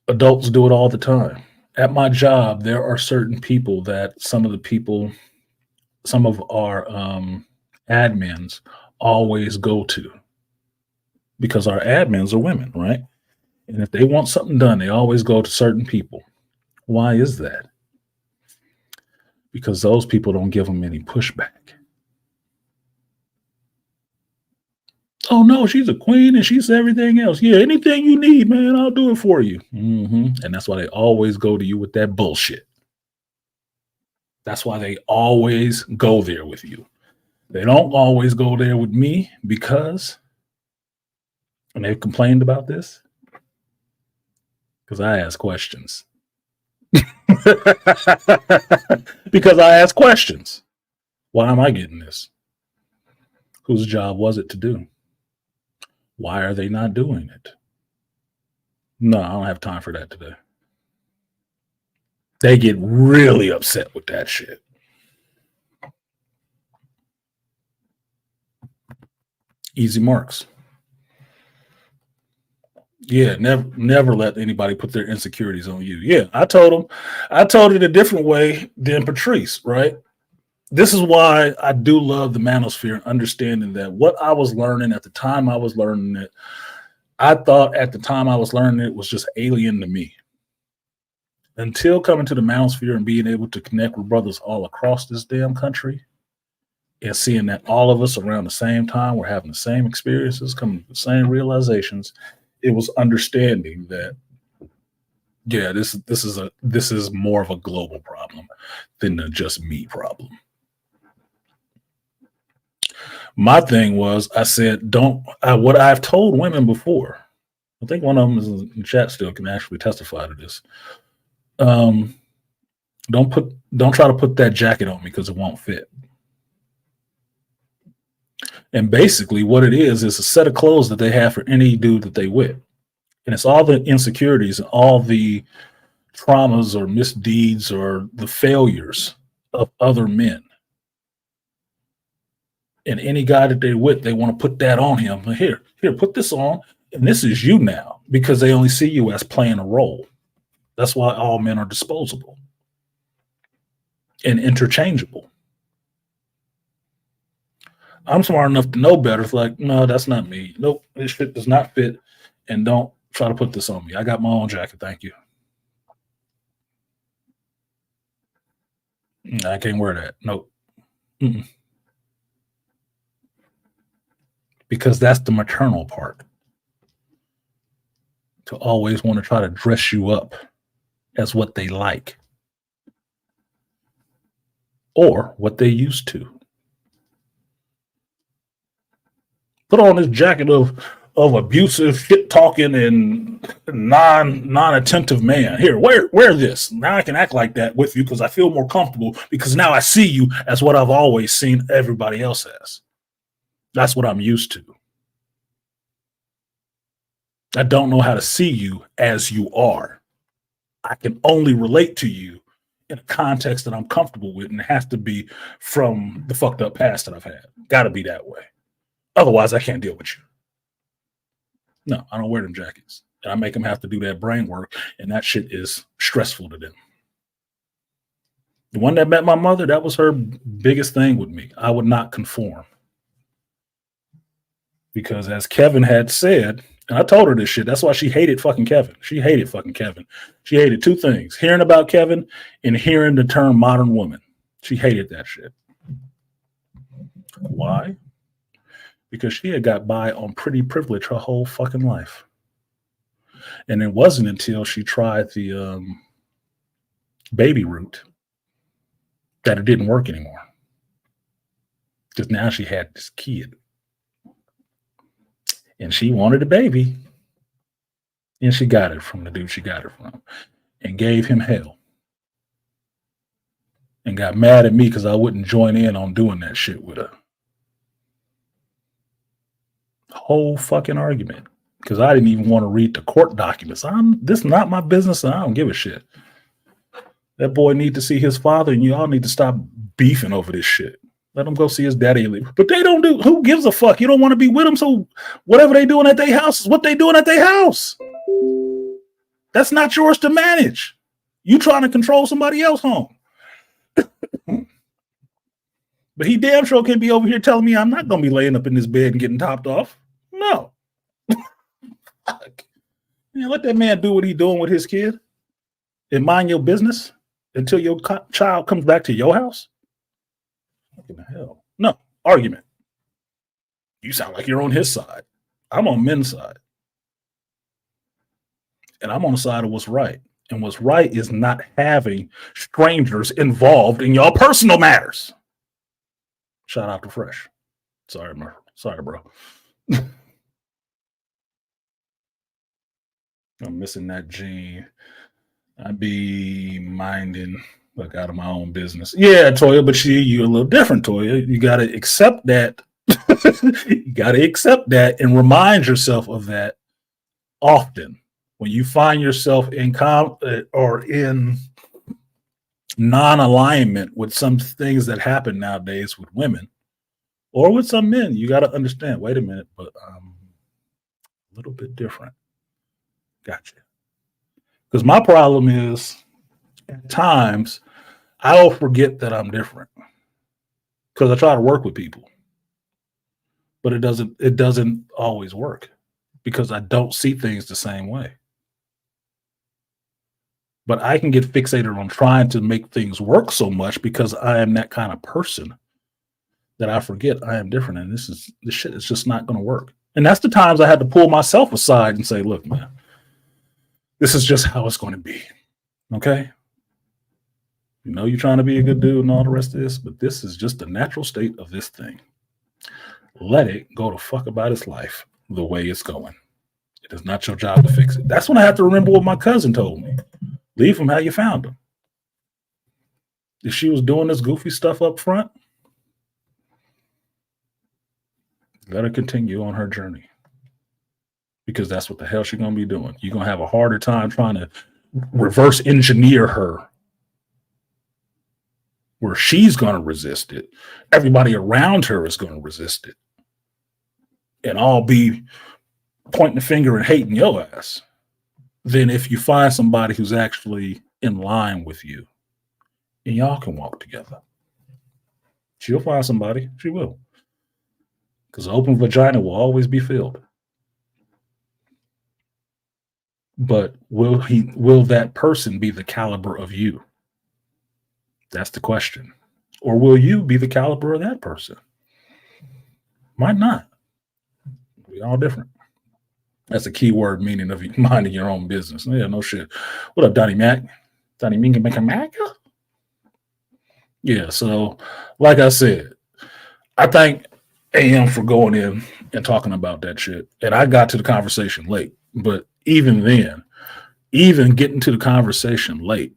Adults do it all the time. At my job, there are certain people that some of our admins always go to, because our admins are women, right? And if they want something done, they always go to certain people. Why is that? Because those people don't give them any pushback. Oh no, she's a queen and she's everything else. Yeah, anything you need, man, I'll do it for you. And that's why they always go to you with that bullshit. That's why they always go there with you. They don't always go there with me, because, and they've complained about this, because I ask questions. Because I ask questions. Why am I getting this? Whose job was it to do? Why are they not doing it? No, I don't have time for that today. They get really upset with that shit. Easy marks. Yeah, never let anybody put their insecurities on you. Yeah, I told it a different way than Patrice, right? This is why I do love the manosphere, understanding that what I was learning at the time I was learning it, I thought at the time I was learning it was just alien to me. Until coming to the manosphere and being able to connect with brothers all across this damn country, and seeing that all of us around the same time were having the same experiences, coming to the same realizations, it was understanding that, yeah, this is more of a global problem than a just me problem. My thing was, I said, what I've told women before, I think one of them is in chat still, can actually testify to this. Don't try to put that jacket on me because it won't fit. And basically what it is a set of clothes that they have for any dude that they with. And it's all the insecurities and all the traumas or misdeeds or the failures of other men. And any guy that they're with, they want to put that on him. Here, put this on. And this is you now, because they only see you as playing a role. That's why all men are disposable and interchangeable. I'm smart enough to know better. It's like, no, that's not me. Nope, this shit does not fit. And don't try to put this on me. I got my own jacket. Thank you. I can't wear that. Nope. Mm-mm. because that's the maternal part. To always want to try to dress you up as what they like or what they used to. Put on this jacket of abusive, shit talking, and non-attentive man. Here, wear this. Now I can act like that with you because I feel more comfortable because now I see you as what I've always seen everybody else as. That's what I'm used to. I don't know how to see you as you are. I can only relate to you in a context that I'm comfortable with, and it has to be from the fucked up past that I've had. Got to be that way. Otherwise, I can't deal with you. No, I don't wear them jackets. And I make them have to do that brain work, and that shit is stressful to them. The one that met my mother, that was her biggest thing with me. I would not conform. Because as Kevin had said, and I told her this shit, that's why she hated fucking Kevin. She hated fucking Kevin. She hated two things, hearing about Kevin and hearing the term modern woman. She hated that shit. Why? Because she had got by on pretty privilege her whole fucking life. And it wasn't until she tried the baby route that it didn't work anymore. Because now she had this kid. And she wanted a baby. And she got it from the dude she got it from. And gave him hell. And got mad at me because I wouldn't join in on doing that shit with her. Whole fucking argument. Because I didn't even want to read the court documents. This is not my business, and I don't give a shit. That boy need to see his father, and you all need to stop beefing over this shit. Let him go see his daddy. But they don't do, who gives a fuck? You don't want to be with them, so whatever they doing at their house is what they doing at their house. That's not yours to manage. You trying to control somebody else's home. But he damn sure can't be over here telling me I'm not going to be laying up in this bed and getting topped off. No. Man, let that man do what he's doing with his kid and mind your business until your child comes back to your house. What the hell? No, argument. You sound like you're on his side. I'm on men's side. And I'm on the side of what's right. And what's right is not having strangers involved in your personal matters. Shout out to Fresh. Sorry, bro. I'm missing that gene. I be minding like out of my own business. Yeah, Toya, but you're a little different, Toya. You got to accept that. You got to accept that and remind yourself of that often. When you find yourself in in non-alignment with some things that happen nowadays with women or with some men, you got to understand, wait a minute, but I'm a little bit different. Gotcha. Because my problem is at times I'll forget that I'm different because I try to work with people, but it doesn't always work because I don't see things the same way. But I can get fixated on trying to make things work so much because I am that kind of person that I forget I am different. And this shit is just not going to work. And that's the times I had to pull myself aside and say, look, man, this is just how it's going to be. Okay? You know, you're trying to be a good dude and all the rest of this, but this is just the natural state of this thing. Let it go to fuck about its life the way it's going. It is not your job to fix it. That's when I have to remember what my cousin told me. Leave him how you found him. If she was doing this goofy stuff up front, let her continue on her journey. Because that's what the hell she's going to be doing. You're going to have a harder time trying to reverse engineer her where she's going to resist it. Everybody around her is going to resist it. And all be pointing the finger and hating your ass. Than if you find somebody who's actually in line with you and y'all can walk together. She'll find somebody. She will. Because an open vagina will always be filled. But will that person be the caliber of you? That's the question. Or will you be the caliber of that person? Might not. We all different. That's a key word meaning of minding your own business. Yeah, no shit. What up, Donnie Mac? Donnie Ming make a Mac? Yeah, so like I said, I thank AM for going in and talking about that shit. And I got to the conversation late. But even then, even getting to the conversation late,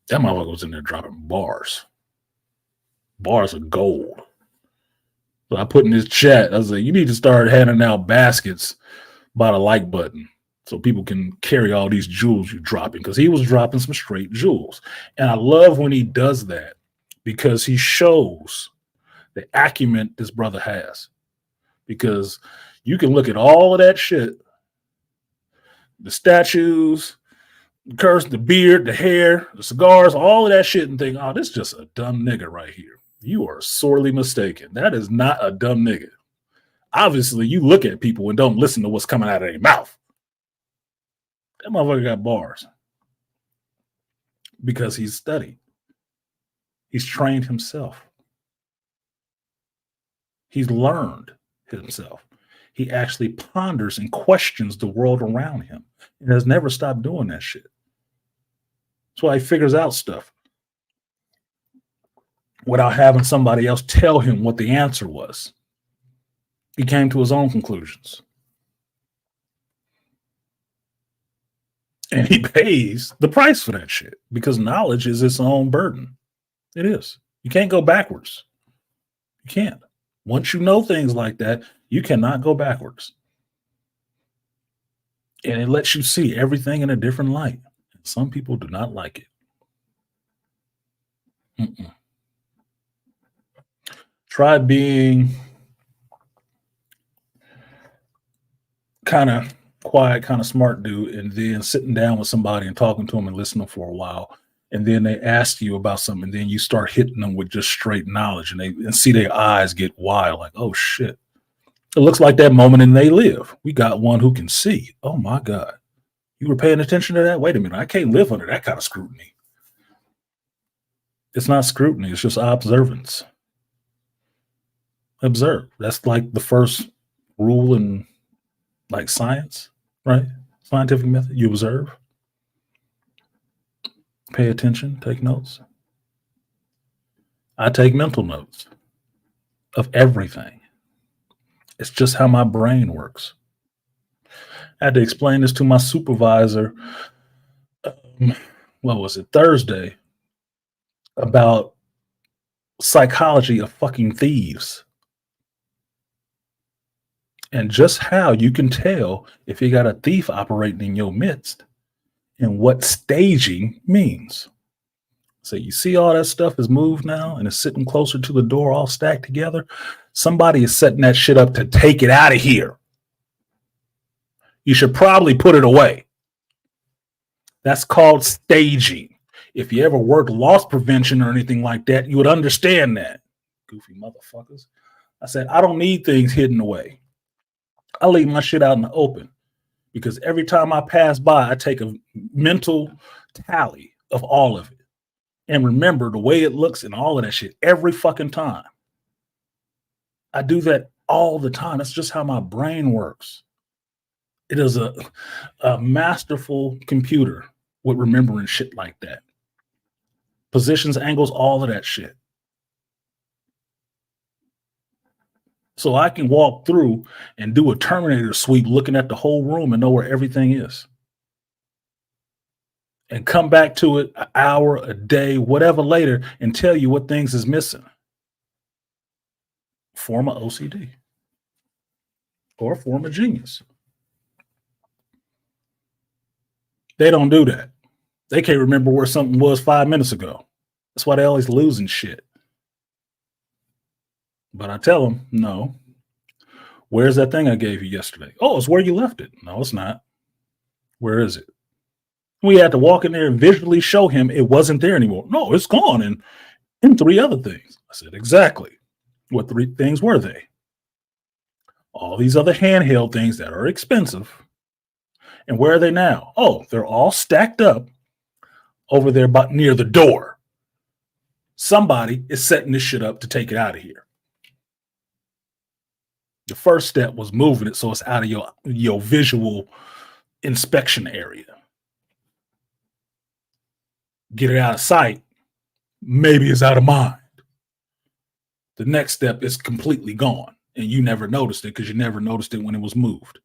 that motherfucker was in there dropping bars. Bars of gold. So I put in his chat, I was like, you need to start handing out baskets by the like button so people can carry all these jewels you're dropping, because he was dropping some straight jewels. And I love when he does that because he shows the acumen this brother has. Because you can look at all of that shit, the statues, the curse, the beard, the hair, the cigars, all of that shit, and think, oh, this is just a dumb nigga right here. You are sorely mistaken. That is not a dumb nigga. Obviously, you look at people and don't listen to what's coming out of their mouth. That motherfucker got bars because he's studied. He's trained himself. He's learned himself. He actually ponders and questions the world around him and has never stopped doing that shit. That's why he figures out stuff without having somebody else tell him what the answer was. He came to his own conclusions. And he pays the price for that shit because knowledge is its own burden. It is. You can't go backwards. You can't. Once you know things like that, you cannot go backwards. And it lets you see everything in a different light. Some people do not like it. Try being kind of quiet, kind of smart dude, and then sitting down with somebody and talking to them and listening for a while. And then they ask you about something, and then you start hitting them with just straight knowledge, and they see their eyes get wild, like, oh shit. It looks like that moment in They Live. We got one who can see. Oh my God. You were paying attention to that? Wait a minute. I can't live under that kind of scrutiny. It's not scrutiny, it's just observance. Observe. That's like the first rule in like science, right? Scientific method. You observe. Pay attention, take notes. I take mental notes of everything. It's just how my brain works. I had to explain this to my supervisor, what was it, Thursday, about psychology of fucking thieves. And just how you can tell if you got a thief operating in your midst and what staging means. So you see all that stuff is moved now and it's sitting closer to the door, all stacked together. Somebody is setting that shit up to take it out of here. You should probably put it away. That's called staging. If you ever worked loss prevention or anything like that, you would understand that. Goofy motherfuckers. I said, I don't need things hidden away. I leave my shit out in the open because every time I pass by, I take a mental tally of all of it and remember the way it looks and all of that shit every fucking time. I do that all the time. That's just how my brain works. It is a masterful computer with remembering shit like that. Positions, angles, all of that shit. So I can walk through and do a Terminator sweep looking at the whole room and know where everything is. And come back to it an hour, a day, whatever later and tell you what things is missing. Form of OCD or form of genius. They don't do that. They can't remember where something was 5 minutes ago. That's why they're always losing shit. But I tell them, no. Where's that thing I gave you yesterday? Oh, it's where you left it. No, it's not. Where is it? We had to walk in there and visually show him it wasn't there anymore. No, it's gone. And in 3 other things. I said, exactly. What 3 things were they? All these other handheld things that are expensive. And where are they now? Oh, they're all stacked up over there near the door. Somebody is setting this shit up to take it out of here. The first step was moving it so it's out of your visual inspection area. Get it out of sight, maybe it's out of mind. The next step is completely gone, and you never noticed it because you never noticed it when it was moved.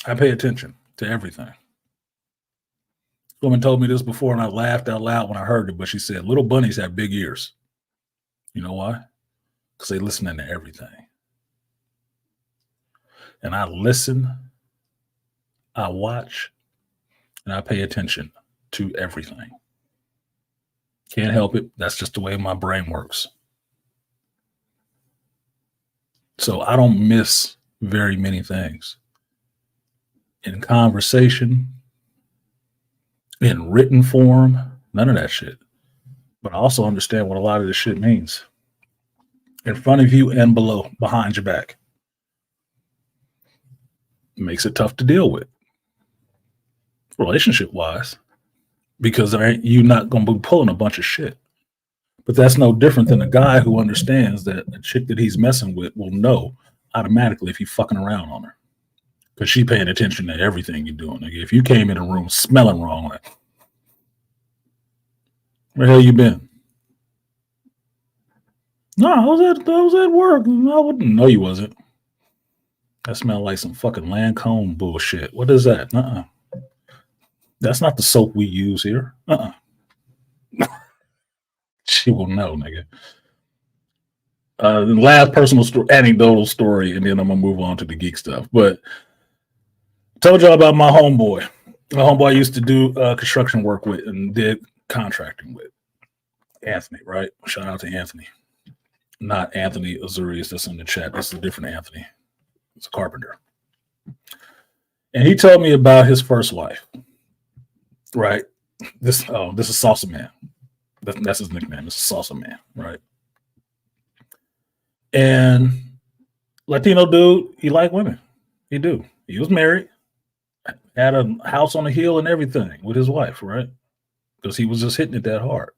I pay attention to everything. Woman told me this before, and I laughed out loud when I heard it, but she said, little bunnies have big ears. You know why? Because they listen to everything. And I listen, I watch, and I pay attention to everything. Can't help it. That's just the way my brain works. So I don't miss very many things. In conversation, in written form, none of that shit. But I also understand what a lot of this shit means. In front of you and below, behind your back. It makes it tough to deal with. Relationship-wise. Because you're not going to be pulling a bunch of shit. But that's no different than a guy who understands that a chick that he's messing with will know automatically if he's fucking around on her. Because she's paying attention to everything you're doing. Like if you came in a room smelling wrong, like, where the hell you been? No, I was at work. I wouldn't know you wasn't. That smelled like some fucking Lancome bullshit. What is that? That's not the soap we use here. She will know, nigga. The last personal anecdotal story, and then I'm gonna move on to the geek stuff. But I told y'all about my homeboy. My homeboy I used to do construction work with and did contracting with. Anthony, right? Shout out to Anthony. Not Anthony Azurius that's in the chat. That's a different Anthony. It's a carpenter. And he told me about his first wife. Right? This is Salsa Man. That's his nickname. It's Salsa Man, right? And Latino dude, he liked women. He do. He was married, had a house on a hill and everything with his wife, right? Because he was just hitting it that hard.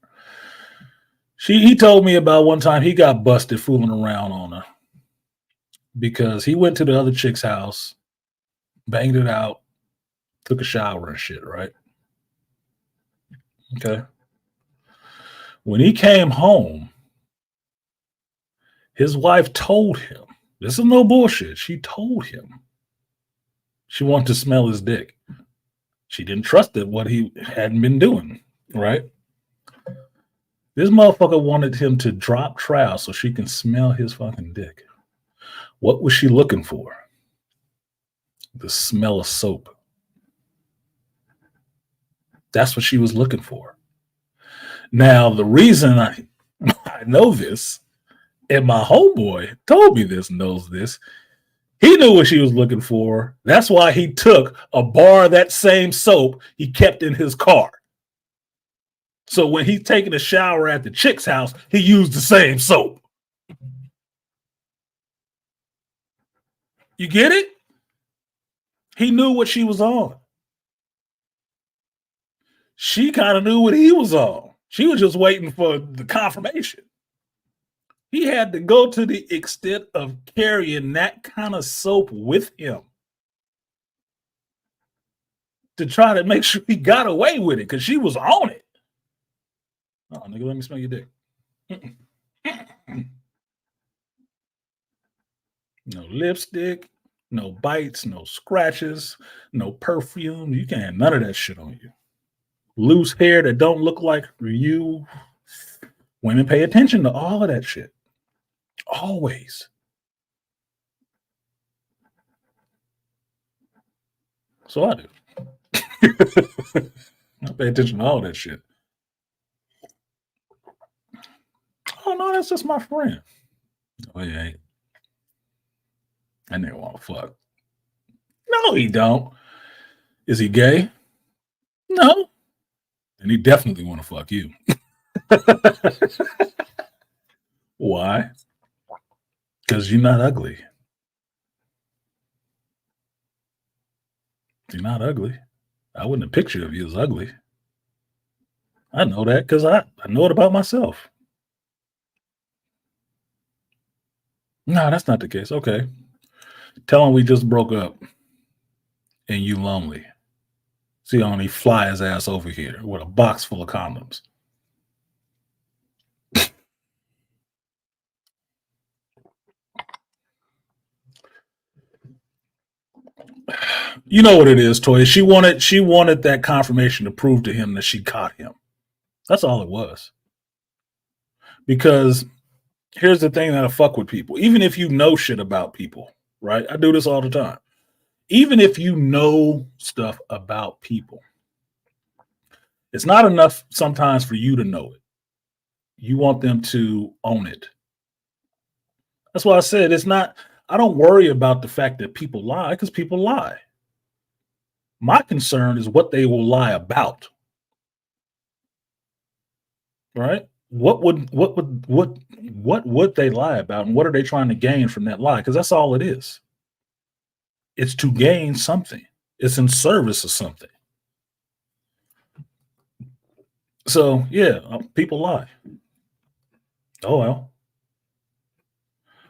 He told me about one time he got busted fooling around on her because he went to the other chick's house, banged it out, took a shower and shit, right? Okay. When he came home, his wife told him, this is no bullshit, she told him she wanted to smell his dick. She didn't trust it, what he hadn't been doing, right? This motherfucker wanted him to drop trowel so she can smell his fucking dick. What was she looking for? The smell of soap. That's what she was looking for. Now, the reason I know this, and my homeboy told me this, knows this, he knew what she was looking for. That's why he took a bar of that same soap he kept in his car. So when he's taking a shower at the chick's house, he used the same soap. You get it? He knew what she was on. She kind of knew what he was on. She was just waiting for the confirmation. He had to go to the extent of carrying that kind of soap with him to try to make sure he got away with it because she was on it. Oh, nigga, let me smell your dick. No lipstick, no bites, no scratches, no perfume. You can't have none of that shit on you. Loose hair that don't look like you. Women pay attention to all of that shit. Always. So I do. I pay attention to all that shit. Oh no, that's just my friend. Oh yeah. That nigga want to fuck. No, he don't. Is he gay? No. And he definitely want to fuck you. Why? Because you're not ugly. You're not ugly. I wouldn't have pictured of you as ugly. I know that because I know it about myself. No, that's not the case. Okay. Tell him we just broke up and you lonely. See, only fly his ass over here with a box full of condoms. You know what it is, Toya. She wanted that confirmation to prove to him that she caught him. That's all it was. Because here's the thing that I fuck with people. Even if you know shit about people, right? I do this all the time. Even if you know stuff about people, it's not enough sometimes for you to know it. You want them to own it. That's why I said it's not, I don't worry about the fact that people lie because people lie. My concern is what they will lie about. Right? What would they lie about and what are they trying to gain from that lie? Because that's all it is. It's to gain something. It's in service of something. So yeah, people lie. Oh well.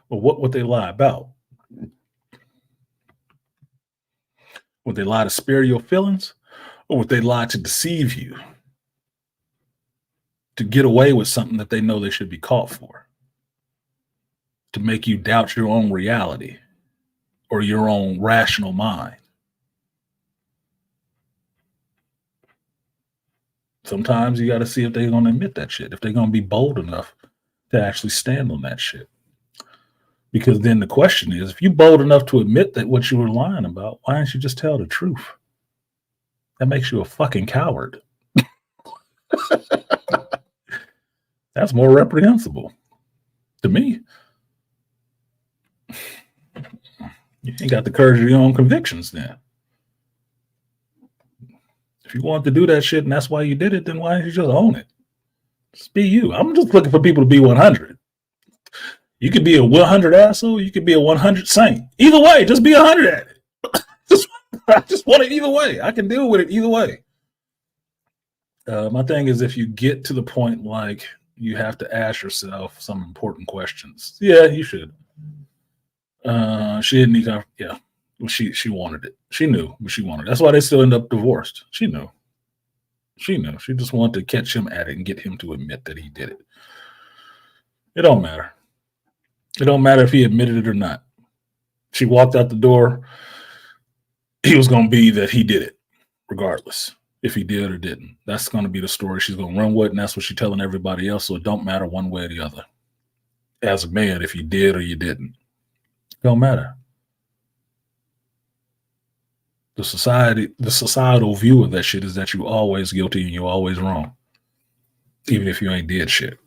Well, what would they lie about? Would they lie to spare your feelings? Or would they lie to deceive you? To get away with something that they know they should be caught for? To make you doubt your own reality or your own rational mind? Sometimes you got to see if they're going to admit that shit, if they're going to be bold enough to actually stand on that shit. Because then the question is, if you're bold enough to admit that what you were lying about, why didn't you just tell the truth? That makes you a fucking coward. That's more reprehensible to me. You ain't got the courage of your own convictions then. If you want to do that shit and that's why you did it, then why didn't you just own it? Just be you. I'm just looking for people to be 100. You could be a 100 asshole. You could be a 100 saint. Either way, just be 100 at it. I just want it either way. I can deal with it either way. My thing is, if you get to the point like you have to ask yourself some important questions, yeah, you should. She didn't even, yeah. She wanted it. She knew what she wanted. That's why they still end up divorced. She knew. She knew. She just wanted to catch him at it and get him to admit that he did it. It don't matter. It don't matter if he admitted it or not. She walked out the door. He was going to be that he did it, regardless if he did or didn't. That's going to be the story she's going to run with, and that's what she's telling everybody else. So it don't matter one way or the other. As a man, if you did or you didn't, it don't matter. The societal view of that shit is that you always guilty and you're always wrong, even if you ain't did shit.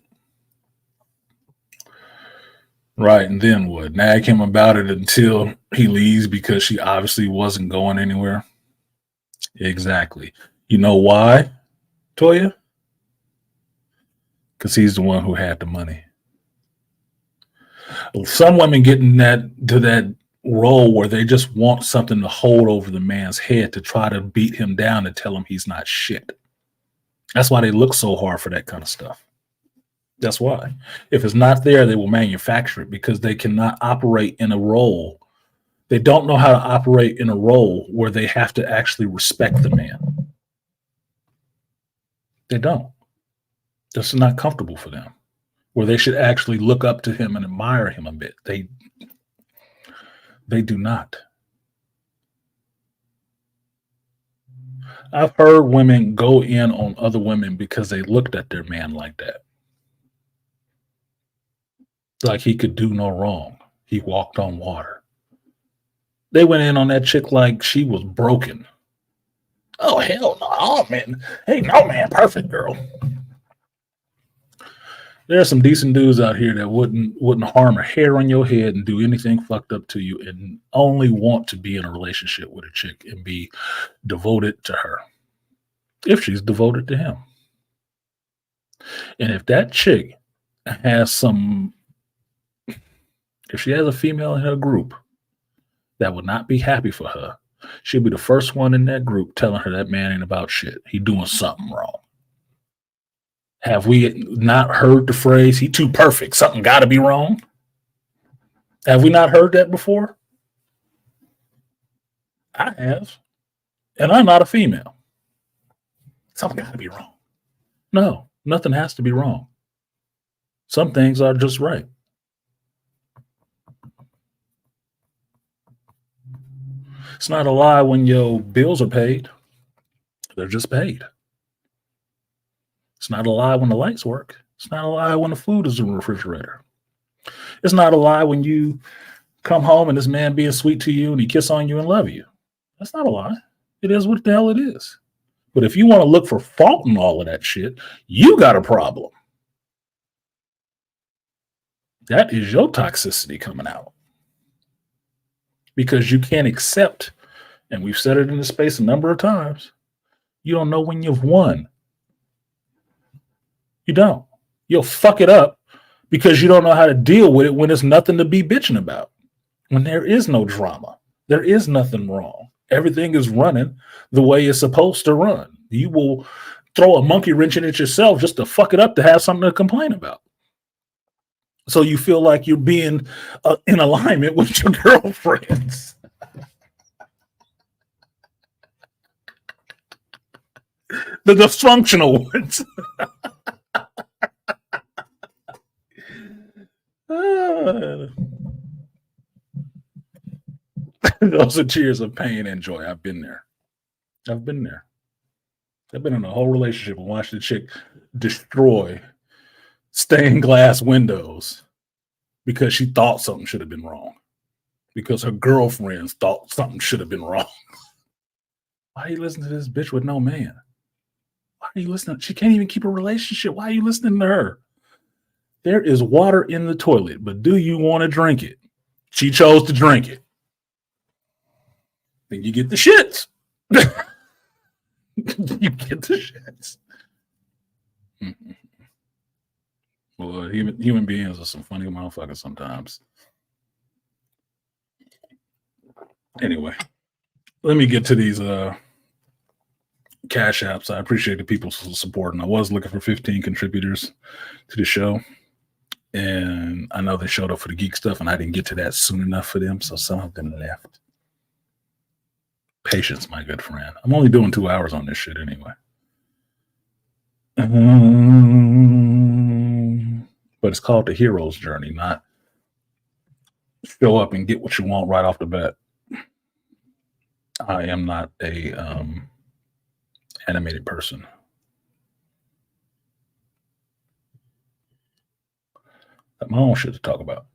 Right, and then what? Nag him about it until he leaves because she obviously wasn't going anywhere. Exactly. You know why, Toya? Because he's the one who had the money. Some women get in that role where they just want something to hold over the man's head to try to beat him down and tell him he's not shit. That's why they look so hard for that kind of stuff. That's why. If it's not there, they will manufacture it because they cannot operate in a role. They don't know how to operate in a role where they have to actually respect the man. They don't. That's not comfortable for them. Where they should actually look up to him and admire him a bit. They do not. I've heard women go in on other women because they looked at their man like that. Like he could do no wrong. He walked on water. They went in on that chick like she was broken. Oh, hell no. Oh, man. Hey, no, man. Perfect, girl. There are some decent dudes out here that wouldn't harm a hair on your head and do anything fucked up to you and only want to be in a relationship with a chick and be devoted to her if she's devoted to him. And if that chick has if she has a female in her group that would not be happy for her, she'll be the first one in that group telling her that man ain't about shit. He doing something wrong. Have we not heard the phrase, he too perfect, something got to be wrong? Have we not heard that before? I have. And I'm not a female. Something got to be wrong. No, nothing has to be wrong. Some things are just right. It's not a lie when your bills are paid. They're just paid. It's not a lie when the lights work. It's not a lie when the food is in the refrigerator. It's not a lie when you come home and this man being sweet to you and he kiss on you and love you. That's not a lie. It is what the hell it is. But if you want to look for fault in all of that shit, you got a problem. That is your toxicity coming out. Because you can't accept, and we've said it in the space a number of times, you don't know when you've won. You don't. You'll fuck it up because you don't know how to deal with it when there's nothing to be bitching about. When there is no drama, there is nothing wrong. Everything is running the way it's supposed to run. You will throw a monkey wrench in it yourself just to fuck it up to have something to complain about. So you feel like you're being in alignment with your girlfriends. The dysfunctional ones. Those are tears of pain and joy. I've been there. I've been there. I've been in a whole relationship and watched the chick destroy stained glass windows because she thought something should have been wrong. Because her girlfriends thought something should have been wrong. Why are you listening to this bitch with no man? Why are you listening? She can't even keep a relationship. Why are you listening to her? There is water in the toilet, but do you want to drink it? She chose to drink it. Then you get the shits. You get the shits. Mm-hmm. Well, human beings are some funny motherfuckers sometimes. Anyway, let me get to these cash apps. I appreciate the people's support, and I was looking for 15 contributors to the show. And I know they showed up for the geek stuff, and I didn't get to that soon enough for them, so some of them left. Patience, my good friend. I'm only doing 2 hours on this shit anyway. But it's called the hero's journey, not show up and get what you want right off the bat. I am not a animated person. Got my own shit to talk about.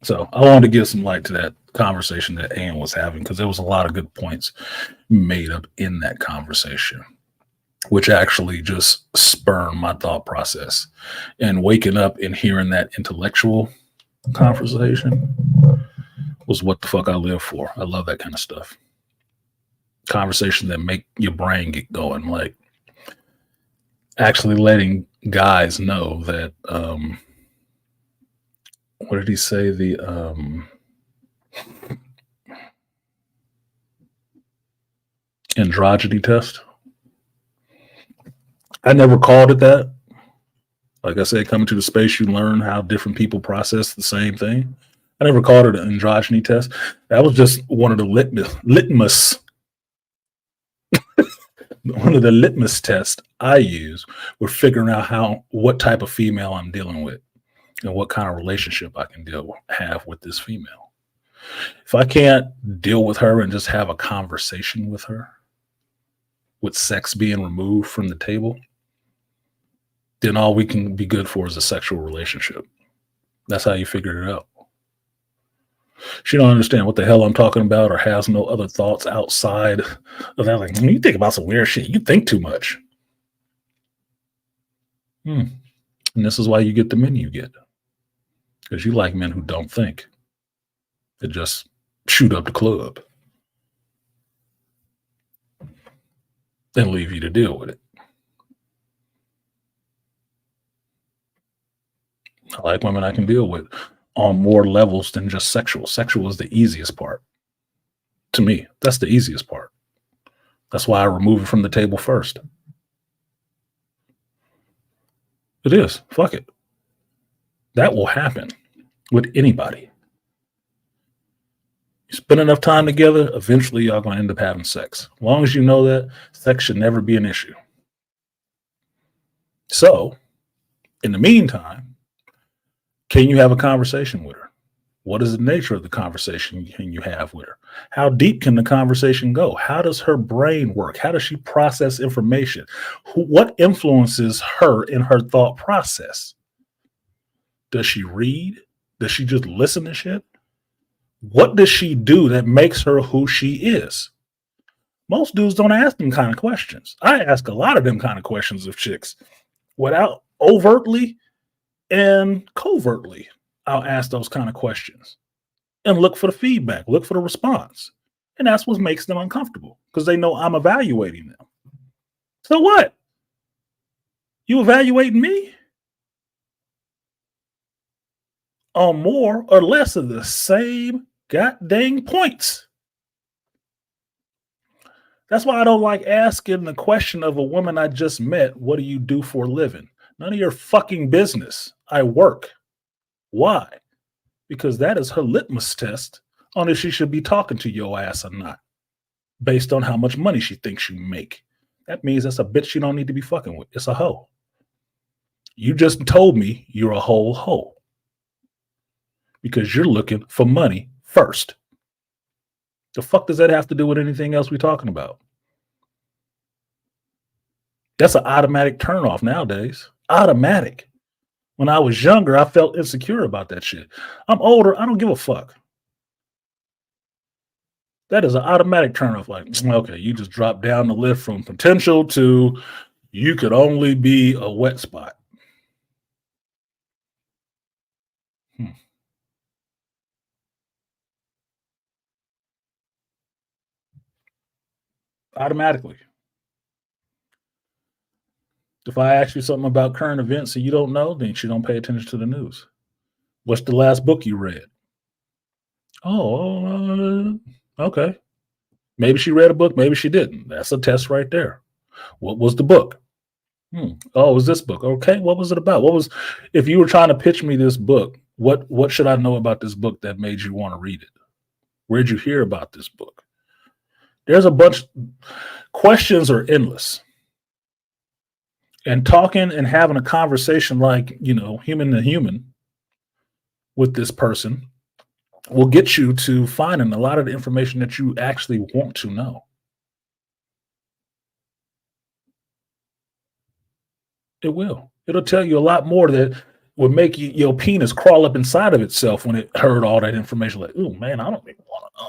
So I wanted to give some light to that conversation that Ann was having, because there was a lot of good points made up in that conversation, which actually just spurred my thought process. And waking up and hearing that intellectual conversation was what the fuck I live for. I love that kind of stuff. Conversation that make your brain get going, like actually letting guys know that what did he say? The androgyny test. I never called it that. Like I said, coming to the space, you learn how different people process the same thing. I never called it an androgyny test. That was just one of the litmus one of the litmus tests I use with figuring out what type of female I'm dealing with and what kind of relationship I can have with this female. If I can't deal with her and just have a conversation with her, with sex being removed from the table, then all we can be good for is a sexual relationship. That's how you figure it out. She don't understand what the hell I'm talking about or has no other thoughts outside of that. Like, you think about some weird shit. You think too much. And this is why you get the men you get. Because you like men who don't think. They just shoot up the club and leave you to deal with it. I like women I can deal with on more levels than just sexual. Sexual is the easiest part. To me, that's the easiest part. That's why I remove it from the table first. It is. Fuck it. That will happen with anybody. You spend enough time together, eventually y'all going to end up having sex. As long as you know that, sex should never be an issue. So, in the meantime, can you have a conversation with her? What is the nature of the conversation can you have with her? How deep can the conversation go? How does her brain work? How does she process information? What influences her in her thought process? Does she read? Does she just listen to shit? What does she do that makes her who she is? Most dudes don't ask them kind of questions. I ask a lot of them kind of questions of chicks without overtly and covertly. I'll ask those kind of questions and look for the feedback, look for the response. And that's what makes them uncomfortable because they know I'm evaluating them. So what? You evaluating me on more or less of the same goddamn points? That's why I don't like asking the question of a woman I just met, what do you do for a living? None of your fucking business. I work. Why? Because that is her litmus test on if she should be talking to your ass or not, based on how much money she thinks you make. That means that's a bitch you don't need to be fucking with. It's a hoe. You just told me you're a whole hoe because you're looking for money first. The fuck does that have to do with anything else we're talking about? That's an automatic turnoff nowadays. Automatic. When I was younger, I felt insecure about that shit. I'm older. I don't give a fuck. That is an automatic turnoff. Like, okay, you just dropped down the list from potential to you could only be a wet spot. Automatically. If I ask you something about current events and you don't know, then you don't pay attention to the news. What's the last book you read? Oh, okay. Maybe she read a book, maybe she didn't. That's a test right there. What was the book? Oh, it was this book. Okay, what was it about? If you were trying to pitch me this book, what should I know about this book that made you want to read it? Where'd you hear about this book? There's a bunch. Questions are endless. And talking and having a conversation like, human to human with this person will get you to finding a lot of the information that you actually want to know. It will. It'll tell you a lot more that would make your penis crawl up inside of itself when it heard all that information. Like, oh man, I don't even want to.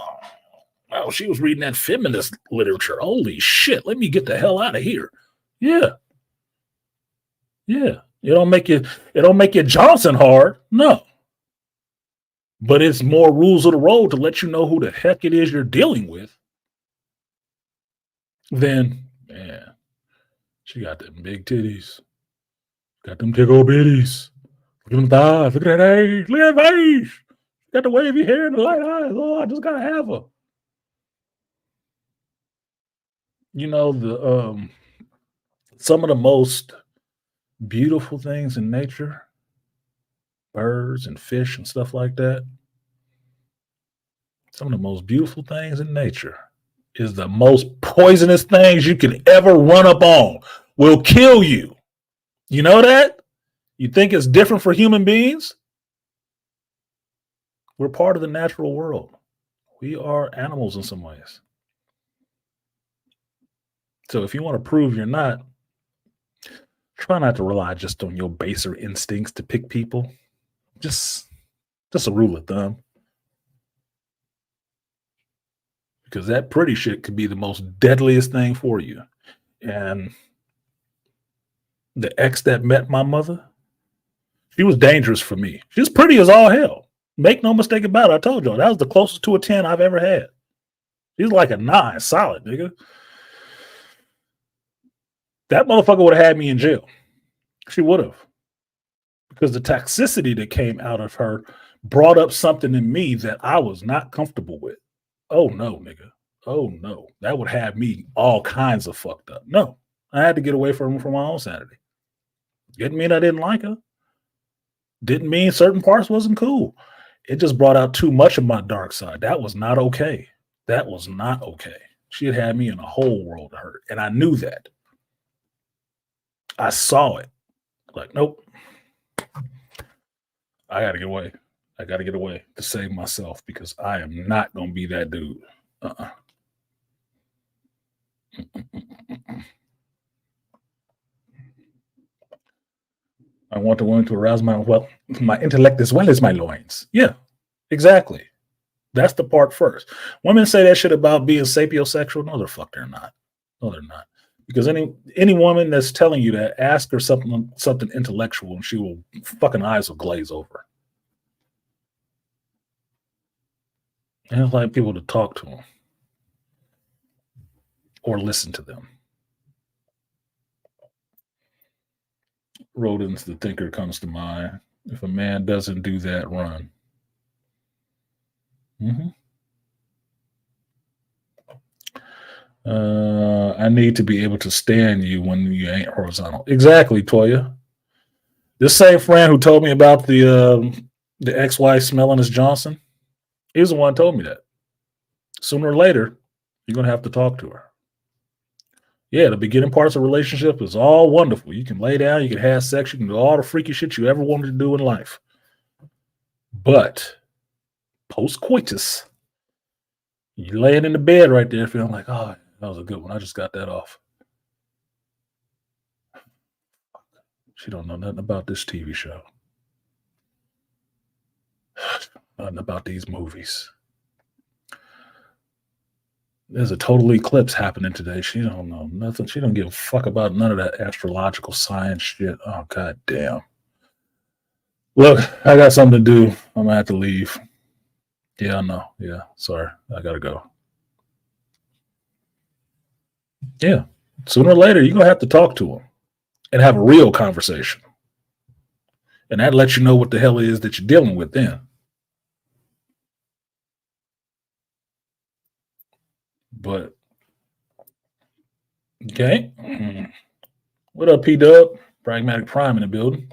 Oh, she was reading that feminist literature. Holy shit! Let me get the hell out of here. Yeah. It don't make you Johnson hard. No. But it's more rules of the road to let you know who the heck it is you're dealing with. Then, man, she got them big titties. Got them big old bitties. Look at them thighs. Look at that age. Look at that face. Got the wavy hair and the light eyes. Oh, I just gotta have her. Some of the most beautiful things in nature, birds and fish and stuff like that. Some of the most beautiful things in nature is the most poisonous things you can ever run up on. Will kill you. You know that? You think it's different for human beings? We're part of the natural world. We are animals in some ways. So if you want to prove you're not, try not to rely just on your baser instincts to pick people. Just a rule of thumb. Because that pretty shit could be the most deadliest thing for you. And the ex that met my mother, she was dangerous for me. She was pretty as all hell. Make no mistake about it. I told y'all, that was the closest to a 10 I've ever had. She's like a 9, solid, nigga. That motherfucker would have had me in jail. She would have. Because the toxicity that came out of her brought up something in me that I was not comfortable with. Oh, no, nigga. Oh, no. That would have me all kinds of fucked up. No. I had to get away from my own sanity. Didn't mean I didn't like her. Didn't mean certain parts wasn't cool. It just brought out too much of my dark side. That was not okay. That was not okay. She had me in a whole world of hurt. And I knew that. I saw it. Like, nope. I got to get away. I got to get away to save myself because I am not going to be that dude. I want the woman to arouse my intellect as well as my loins. Yeah, exactly. That's the part first. Women say that shit about being sapiosexual. No, the fuck they're not. No, they're not. Because any woman that's telling you that, ask her something intellectual, and she will fucking eyes will glaze over. And it's like people to talk to them or listen to them. Rodin's the thinker comes to mind. If a man doesn't do that, run. I need to be able to stand you when you ain't horizontal. Exactly, Toya. This same friend who told me about the ex-wife smelling as Johnson, he was the one who told me that. Sooner or later, you're going to have to talk to her. Yeah, the beginning parts of a relationship is all wonderful. You can lay down, you can have sex, you can do all the freaky shit you ever wanted to do in life. But post-coitus, you're laying in the bed right there feeling like, oh, that was a good one. I just got that off. She don't know nothing about this TV show. Nothing about these movies. There's a total eclipse happening today. She don't know nothing. She don't give a fuck about none of that astrological science shit. Oh, god damn. Look, I got something to do. I'm going to have to leave. Yeah, I know. Yeah, sorry. I got to go. Yeah. Sooner or later, you're going to have to talk to him and have a real conversation. And that lets you know what the hell it is that you're dealing with then. But, okay. What up, P-Dub? Pragmatic Prime in the building.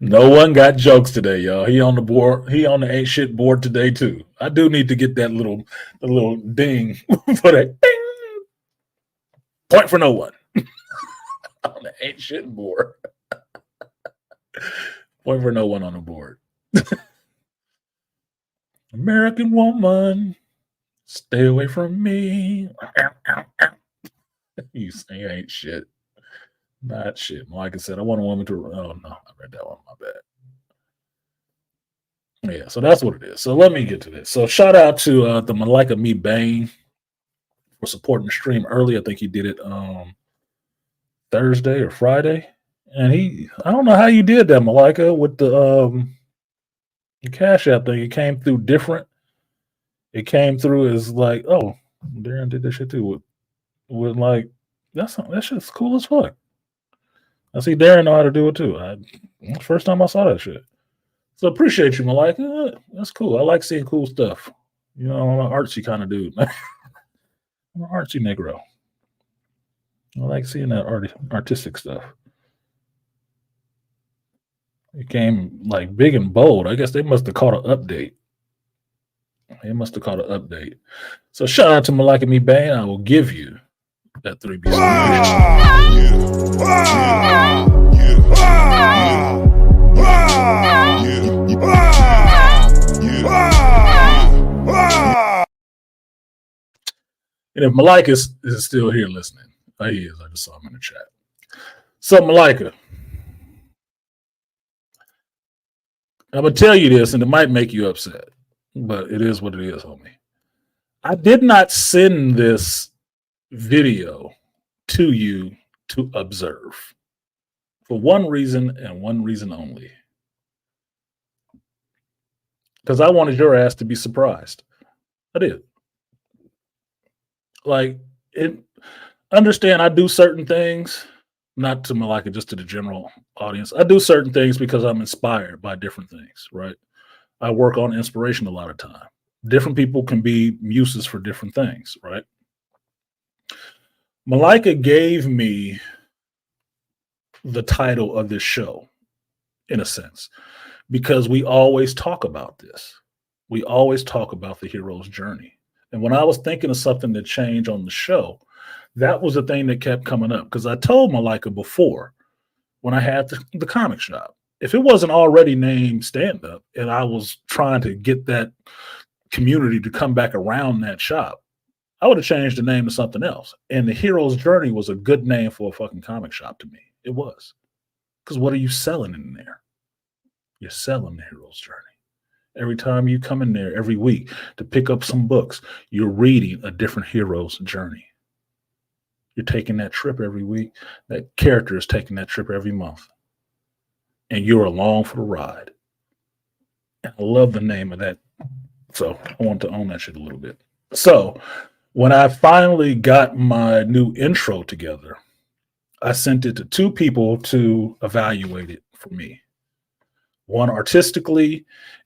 No one got jokes today, y'all. He on the board. He on the ain't shit board today, too. I do need to get that little ding for that. Ding. Point for no one. On the ain't shit board. Point for no one on the board. American woman, stay away from me. You ain't shit. Not shit. Like I said, I want a woman to. Oh no, I read that one. My bad. Yeah, so that's what it is. So let me get to this. So shout out to the Malika Me Bane for supporting the stream early. I think he did it Thursday or Friday, and I don't know how you did that, Malika, with the Cash App thing. It came through different. It came through as like, oh, Darren did that shit too. With like, that shit's cool as fuck. I see Darren know how to do it too. First time I saw that shit. So appreciate you, Malika. That's cool. I like seeing cool stuff. You know, I'm an artsy kind of dude. I'm an artsy Negro. I like seeing that artistic stuff. It came like big and bold. I guess they must have caught an update. So shout out to Malika Me Bane. I will give you that 3B. And if Malika is still here listening, he is. I just saw him in the chat. So Malika, I'm gonna tell you this, and it might make you upset, but it is what it is, homie. I did not send this video to you to observe for one reason and one reason only. Because I wanted your ass to be surprised. I did. Like, understand I do certain things, not to Malika, just to the general audience. I do certain things because I'm inspired by different things, right? I work on inspiration a lot of time. Different people can be muses for different things, right? Malika gave me the title of this show, in a sense, because we always talk about this. We always talk about the hero's journey. And when I was thinking of something to change on the show, that was the thing that kept coming up. Because I told Malika before, when I had the comic shop, if it wasn't already named stand up and I was trying to get that community to come back around that shop, I would have changed the name to something else. And the hero's journey was a good name for a fucking comic shop to me. It was. Because what are you selling in there? You're selling the hero's journey. Every time you come in there every week to pick up some books, you're reading a different hero's journey. You're taking that trip every week. That character is taking that trip every month. And you're along for the ride. And I love the name of that. So I want to own that shit a little bit. So when I finally got my new intro together, I sent it to two people to evaluate it for me. One artistically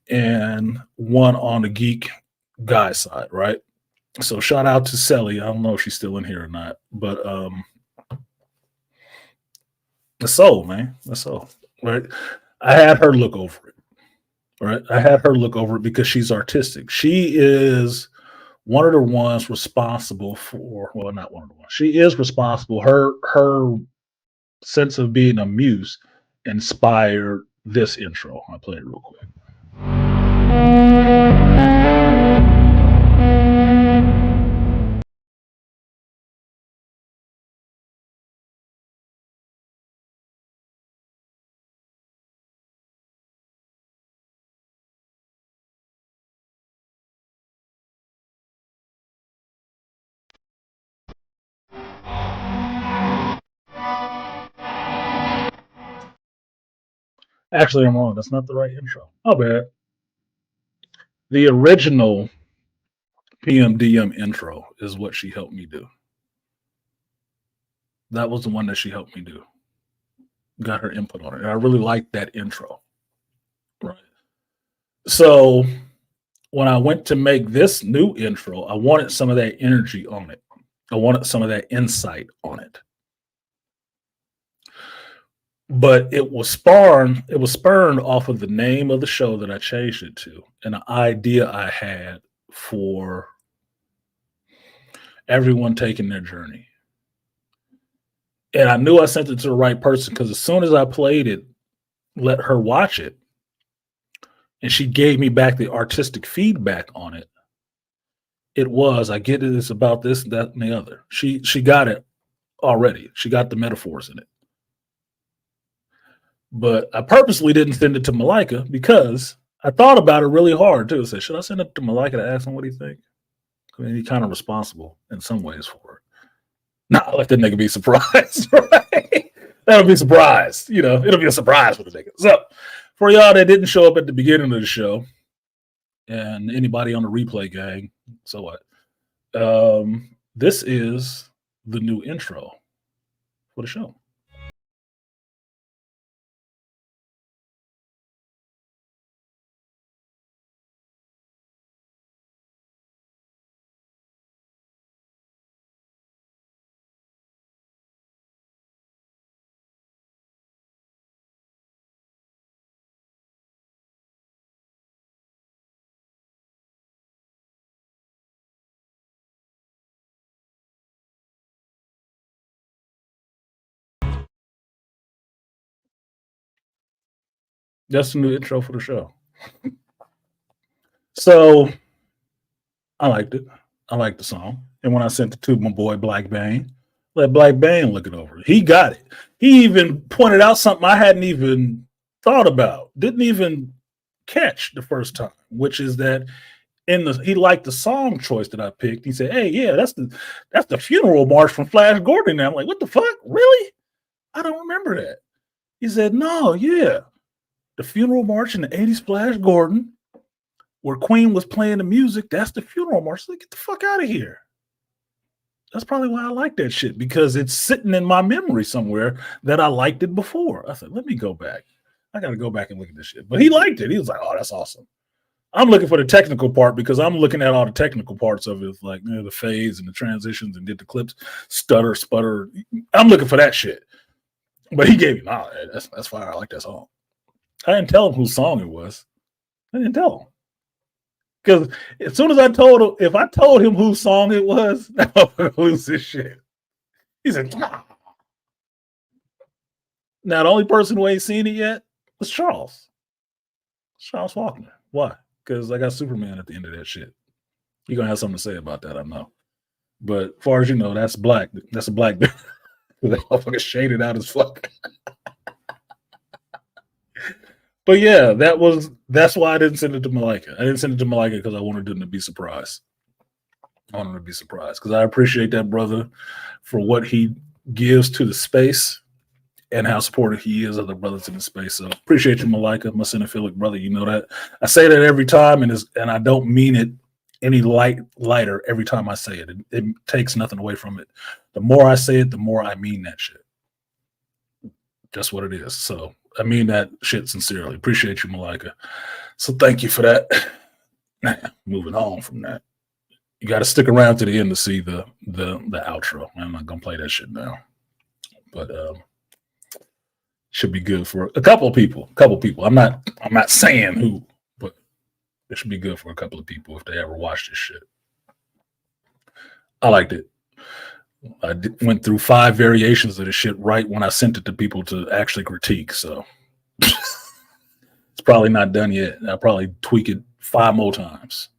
and one on the geek guy side, right? So shout out to Sally. I don't know if she's still in here or not, but that's so, man. That's so, right? I had her look over it, right? I had her look over it because she's artistic. She is one of the ones responsible for, well, not one of the ones. She is responsible. Her sense of being a muse inspired this intro. I'll play it real quick. Actually, I'm wrong. That's not the right intro. Oh, bad. The original PMDM intro is what she helped me do. That was the one that she helped me do. Got her input on it. And I really liked that intro. Right. So when I went to make this new intro, I wanted some of that energy on it. I wanted some of that insight on it. But it was spurned off of the name of the show that I changed it to, and an idea I had for everyone taking their journey. And I knew I sent it to the right person because as soon as I played it, let her watch it, and she gave me back the artistic feedback on it. It was, I get it, it's about this, that, and the other. She got it already. She got the metaphors in it. But I purposely didn't send it to Malika because I thought about it really hard too. I said, should I send it to Malika to ask him what he thinks? I mean, he's kind of responsible in some ways for it. Nah, let that nigga be surprised, right? That'll be surprised. You know, it'll be a surprise for the nigga. So, for y'all that didn't show up at the beginning of the show, and anybody on the replay gang, so what? This is the new intro for the show. That's the new intro for the show. So I liked it. I liked the song. And when I sent it to my boy Black Bane, let Black Bane look it over. He got it. He even pointed out something I hadn't even thought about, didn't even catch the first time, which is that he liked the song choice that I picked. He said, "Hey, yeah, that's the funeral march from Flash Gordon." And I'm like, "What the fuck? Really? I don't remember that." He said, "No, yeah, the funeral march in the '80s Flash Gordon, where Queen was playing the music. That's the funeral march." So get the fuck out of here. That's probably why I like that shit, because it's sitting in my memory somewhere that I liked it before. I said, let me go back. I got to go back and look at this shit. But he liked it. He was like, "Oh, that's awesome." I'm looking for the technical part because I'm looking at all the technical parts of it, like the fades and the transitions and did the clips, stutter, sputter. I'm looking for that shit. But he gave me, nah, that's fire. I like that song. I didn't tell him whose song it was. I didn't tell him. Because as soon as I told him, if I told him whose song it was, that motherfucker lose his shit. He said, nah. Now, the only person who ain't seen it yet was Charles. Charles Faulkner. Why? Because I got Superman at the end of that shit. You're going to have something to say about that, I know. But as far as you know, that's black. That's a black dude. That motherfucker shaded out as fuck. But yeah, that's why I didn't send it to Malika. I didn't send it to Malika because I wanted them to be surprised. I wanted them to be surprised because I appreciate that brother for what he gives to the space and how supportive he is of the brothers in the space. So appreciate you, Malika, my cinephilic brother. You know that. I say that every time, and I don't mean it any lighter every time I say it. It takes nothing away from it. The more I say it, the more I mean that shit. Just what it is. So I mean that shit sincerely. Appreciate you, Malika. So thank you for that. Now, moving on from that. You got to stick around to the end to see the outro. I'm not gonna play that shit now, but should be good for a couple of people. I'm not saying who, but it should be good for a couple of people if they ever watch this shit. I liked it. I went through 5 variations of the shit right when I sent it to people to actually critique. So it's probably not done yet. I'll probably tweak it 5 more times.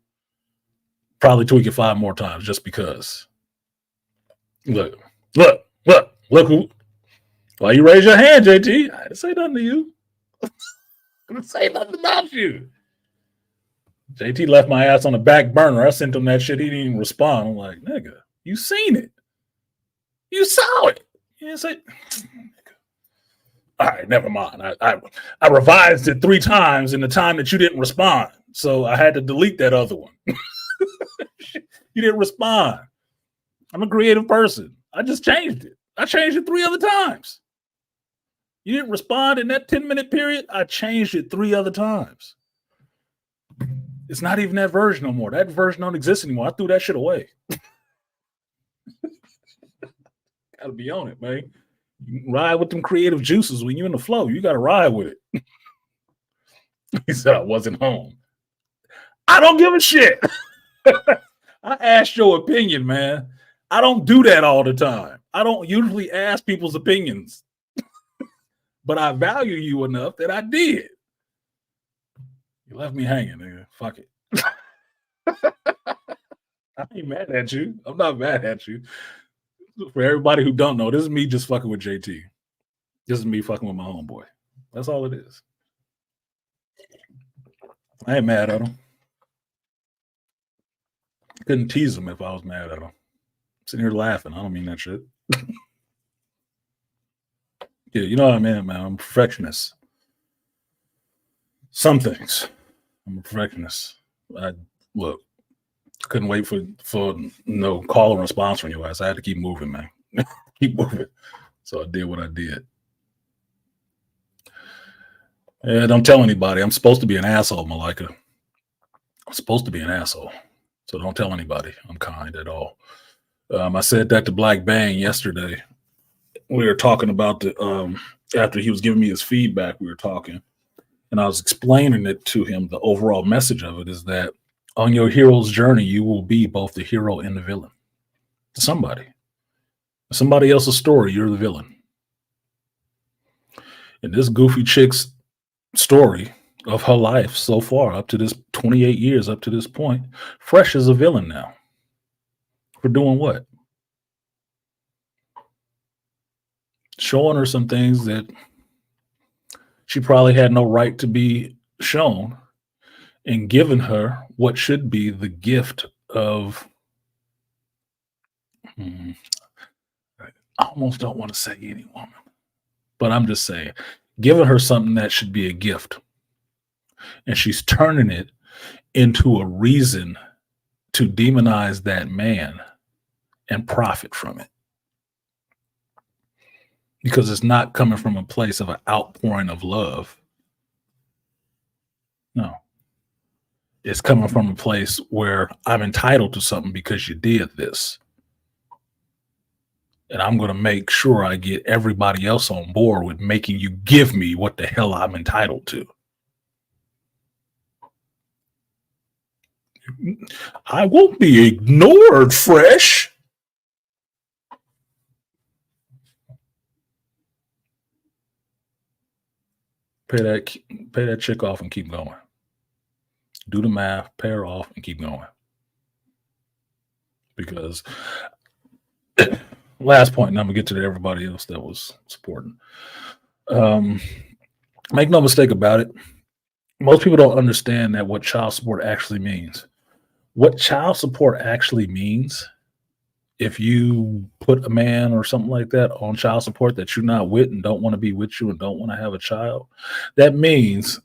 Probably tweak it 5 more times just because. Look who. Why you raise your hand, JT? I didn't say nothing to you. I didn't say nothing about you. JT left my ass on the back burner. I sent him that shit. He didn't even respond. I'm like, nigga, you seen it. You saw it. You didn't say. All right, never mind. I revised it 3 times in the time that you didn't respond. So I had to delete that other one. You didn't respond. I'm a creative person. I just changed it. I changed it 3 other times. You didn't respond in that 10-minute period. I changed it 3 other times. It's not even that version no more. That version don't exist anymore. I threw that shit away. Gotta be on it, man. You ride with them creative juices when you're in the flow. You gotta ride with it. He said I wasn't home. I don't give a shit. I asked your opinion, man. I don't do that all the time. I don't usually ask people's opinions. But I value you enough that I did. You left me hanging, nigga. Fuck it. I ain't mad at you. I'm not mad at you. For everybody who don't know, this is me just fucking with JT. This is me fucking with my homeboy. That's all it is. I ain't mad at him. Couldn't tease him if I was mad at him. I'm sitting here laughing. I don't mean that shit. Yeah, you know what I mean, man. I'm a perfectionist. Some things. I'm a perfectionist. I couldn't wait for no call and response from your ass. I had to keep moving, man. Keep moving. So I did what I did. Yeah, don't tell anybody. I'm supposed to be an asshole, Malika. I'm supposed to be an asshole. So don't tell anybody I'm kind at all. I said that to Black Bang yesterday. We were talking about the after he was giving me his feedback, we were talking, and I was explaining it to him. The overall message of it is that on your hero's journey, you will be both the hero and the villain. To somebody else's story, you're the villain. And this goofy chick's story of her life so far, up to this 28 years, up to this point, Fresh is a villain now. For doing what? Showing her some things that she probably had no right to be shown, and giving her what should be the gift of, I almost don't want to say any woman, but I'm just saying, giving her something that should be a gift. And she's turning it into a reason to demonize that man and profit from it. Because it's not coming from a place of an outpouring of love. No. It's coming from a place where I'm entitled to something because you did this. And I'm going to make sure I get everybody else on board with making you give me what the hell I'm entitled to. I won't be ignored, Fresh. Pay that chick off and keep going. Do the math, pay her off, and keep going. Because last point, and I'm gonna get to everybody else that was supporting. Make no mistake about it. Most people don't understand that what child support actually means. What child support actually means, if you put a man or something like that on child support that you're not with and don't want to be with you and don't want to have a child, that means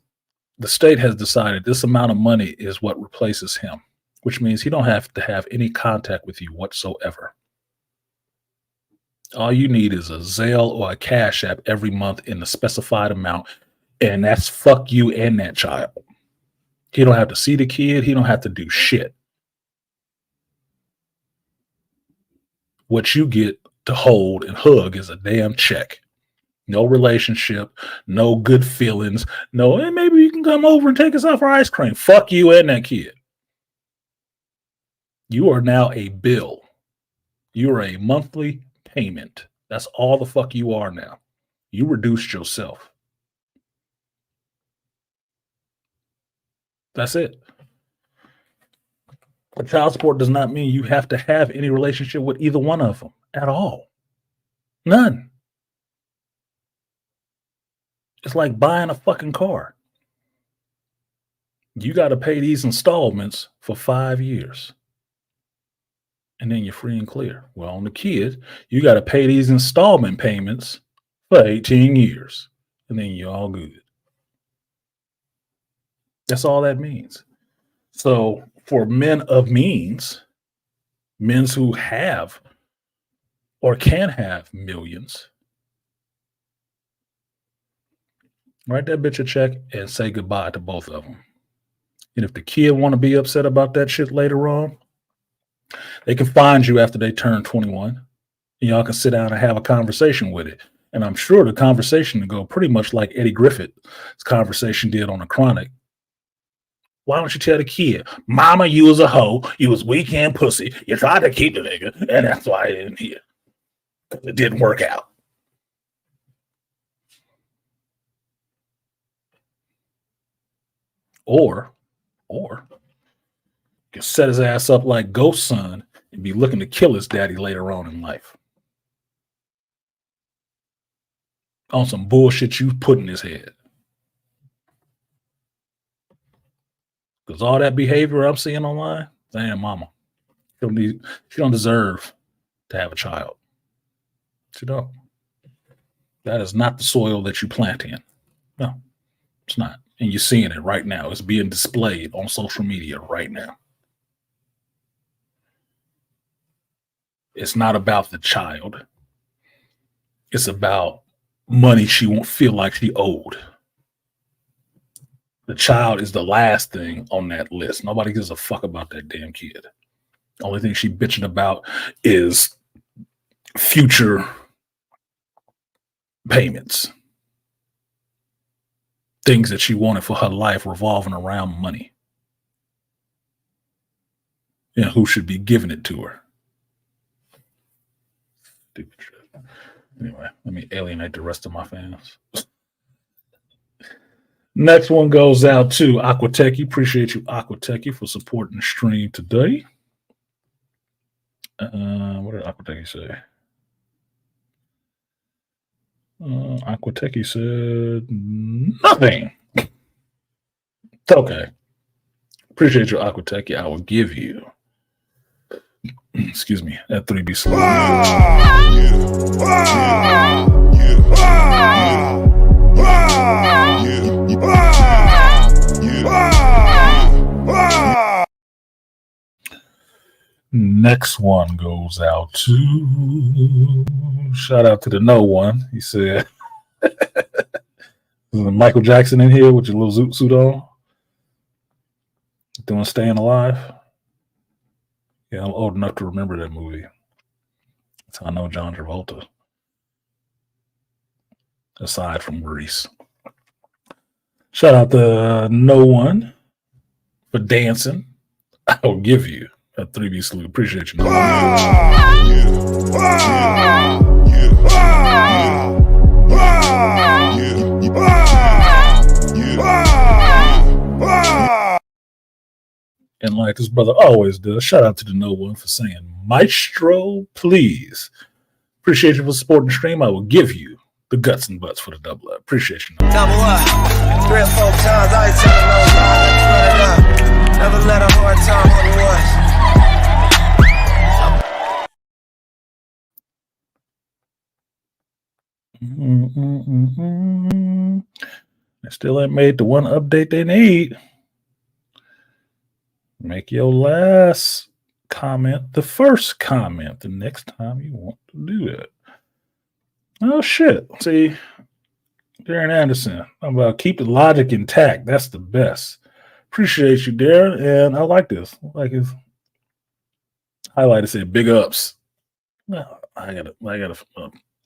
the state has decided this amount of money is what replaces him, which means he don't have to have any contact with you whatsoever. All you need is a Zelle or a Cash App every month in the specified amount, and that's fuck you and that child. He don't have to see the kid. He don't have to do shit. What you get to hold and hug is a damn check. No relationship, no good feelings, no, hey, maybe you can come over and take us out for ice cream. Fuck you and that kid. You are now a bill. You are a monthly payment. That's all the fuck you are now. You reduced yourself. That's it. But child support does not mean you have to have any relationship with either one of them at all. None. It's like buying a fucking car. You got to pay these installments for 5 years. And then you're free and clear. Well, on the kid, you got to pay these installment payments for 18 years. And then you're all good. That's all that means. So for men of means, men who have or can have millions, write that bitch a check and say goodbye to both of them. And if the kid want to be upset about that shit later on, they can find you after they turn 21. And y'all can sit down and have a conversation with it. And I'm sure the conversation will go pretty much like Eddie Griffith's conversation did on The Chronic. Why don't you tell the kid, mama, you was a hoe, you was weekend pussy, you tried to keep the nigga, and that's why I didn't hear. It didn't work out. Or can set his ass up like Ghost Son and be looking to kill his daddy later on in life. On some bullshit you put in his head. Because all that behavior I'm seeing online, damn mama. She don't deserve to have a child. She don't. That is not the soil that you plant in. No, it's not. And you're seeing it right now. It's being displayed on social media right now. It's not about the child. It's about money she won't feel like she owed. The child is the last thing on that list. Nobody gives a fuck about that damn kid. The only thing she bitching about is future payments. Things that she wanted for her life revolving around money. And who should be giving it to her. Anyway, let me alienate the rest of my fans. Next one goes out to Aquatechy. Appreciate you, Aquatechy, for supporting the stream today. What did Aquatechy say? Aquatechy said nothing. It's okay. Appreciate you, Aquatechy. I will give you, excuse me, that 3B slow. Next one goes out to, shout out to the no one. He said, Michael Jackson in here with your little zoot suit on. doing Staying Alive. Yeah, I'm old enough to remember that movie. That's how I know John Travolta. Aside from Grease. Shout out to No One for dancing. I will give you a 3B salute. Appreciate you. No And like this brother always does, shout out to the No One for saying, Maestro, please. Appreciate you for supporting the stream. I will give you the guts and butts for the double up. Appreciate you. Double up. 3 or 4 times, I ain't telling no lies. Run it up. Never let a hard time on the was. They still ain't made the one update they need. Make your last comment the first comment the next time you want to do it. Oh, shit. See, Darren Anderson, I'm about keep the logic intact. That's the best. Appreciate you, Darren. And I like this. Like his highlighter said, big ups. Well, I gotta,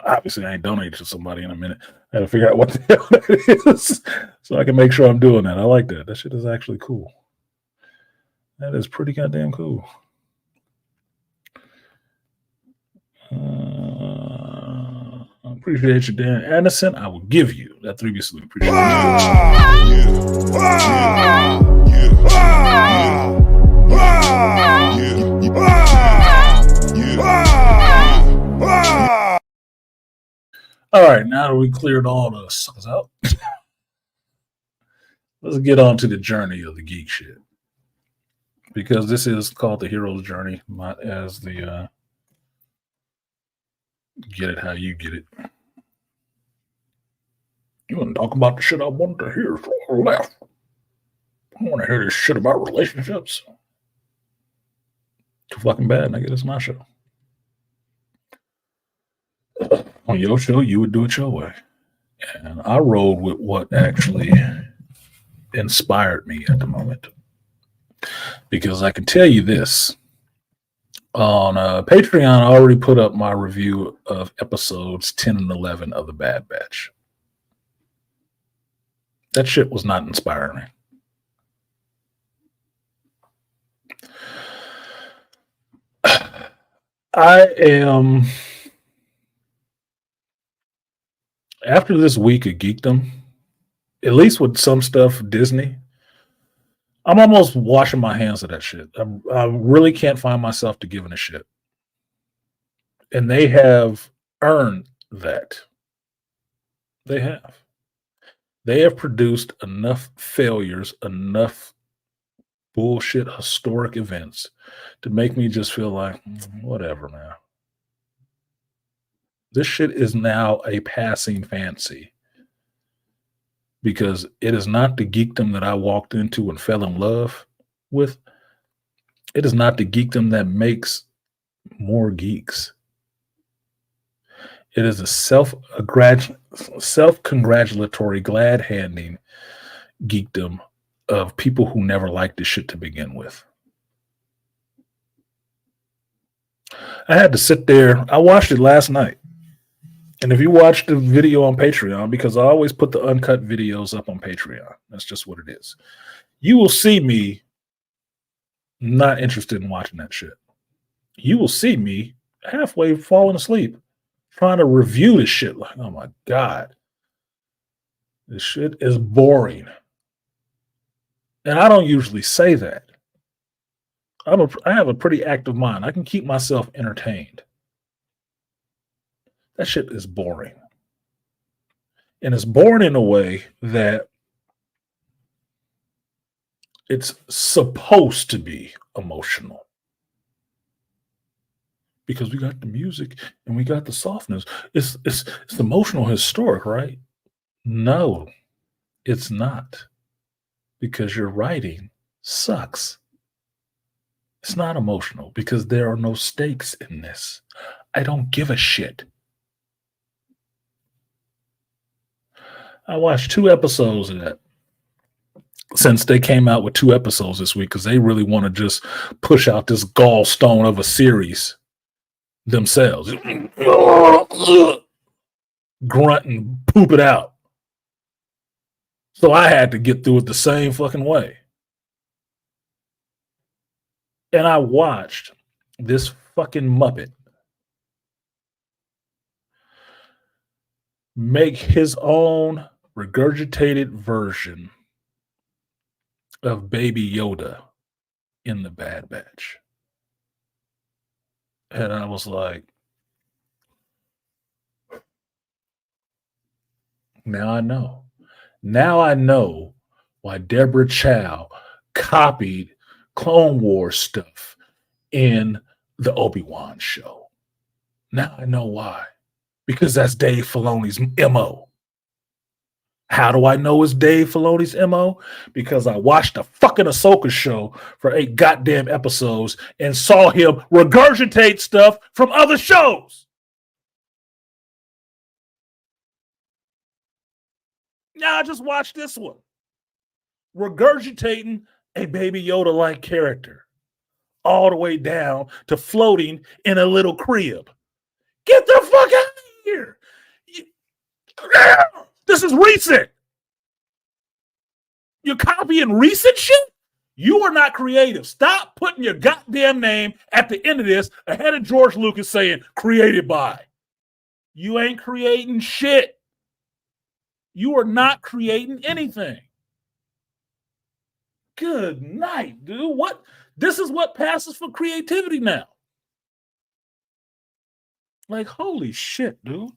obviously I ain't donated to somebody in a minute. I gotta figure out what the hell that is so I can make sure I'm doing that. I like that. That shit is actually cool. That is pretty goddamn cool. Appreciate you, Dan Anderson. I will give you that 3B salute. Appreciate All right, now that we cleared all the suckers out, let's get on to the journey of the geek shit. Because this is called the hero's journey, not as the get it how you get it. You want to talk about the shit I wanted to hear, so I left. I want to hear this shit about relationships. Too fucking bad, and I get it's my show. On your show, you would do it your way. And I rolled with what actually inspired me at the moment. Because I can tell you this. On Patreon, I already put up my review of episodes 10 and 11 of The Bad Batch. That shit was not inspiring. I am, after this week of geekdom, at least with some stuff, Disney, I'm almost washing my hands of that shit. I really can't find myself to giving a shit. And they have earned that. They have. They have produced enough failures, enough bullshit historic events to make me just feel like, whatever, man. This shit is now a passing fancy. Because it is not the geekdom that I walked into and fell in love with. It is not the geekdom that makes more geeks. It is a self-congratulatory, glad-handing geekdom of people who never liked this shit to begin with. I had to sit there. I watched it last night. And if you watch the video on Patreon, because I always put the uncut videos up on Patreon, that's just what it is. You will see me not interested in watching that shit. You will see me halfway falling asleep trying to review this shit. Like, oh my God, this shit is boring. And I don't usually say that. I have a pretty active mind. I can keep myself entertained. That shit is boring. And it's boring in a way that it's supposed to be emotional. Because we got the music and we got the softness. It's emotional, historic, right? No, it's not. Because your writing sucks. It's not emotional because there are no stakes in this. I don't give a shit. I watched 2 episodes of that. since they came out with 2 episodes this week because they really want to just push out this gallstone of a series themselves. Grunt and poop it out. So I had to get through it the same fucking way. And I watched this fucking Muppet make his own regurgitated version of Baby Yoda in the Bad Batch. And I was like, now I know. Now I know why Deborah Chow copied Clone Wars stuff in the Obi-Wan show. Now I know why. Because that's Dave Filoni's MO. How do I know it's Dave Filoni's MO? Because I watched the fucking Ahsoka show for 8 goddamn episodes and saw him regurgitate stuff from other shows. Now I just watched this one. Regurgitating a Baby Yoda-like character all the way down to floating in a little crib. Get the fuck out of here. This is recent. You're copying recent shit? You are not creative. Stop putting your goddamn name at the end of this ahead of George Lucas saying created by. You ain't creating shit. You are not creating anything. Good night, dude. What? This is what passes for creativity now. Like, holy shit, dude.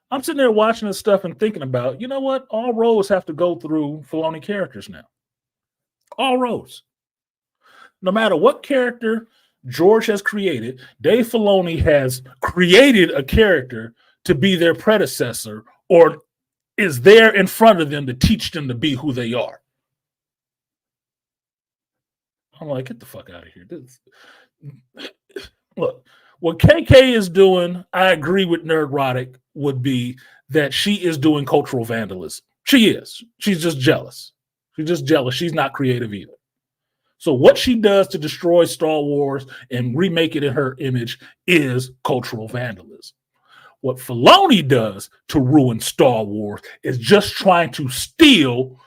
I'm sitting there watching this stuff and thinking about, you know what? All roads have to go through Filoni characters now. All roads. No matter what character George has created, Dave Filoni has created a character to be their predecessor or is there in front of them to teach them to be who they are. I'm like, get the fuck out of here. Look, what KK is doing, I agree with Nerdrotic, would be that she is doing cultural vandalism. She is. She's just jealous. She's just jealous. She's not creative either. So what she does to destroy Star Wars and remake it in her image is cultural vandalism. What Filoni does to ruin Star Wars is just trying to steal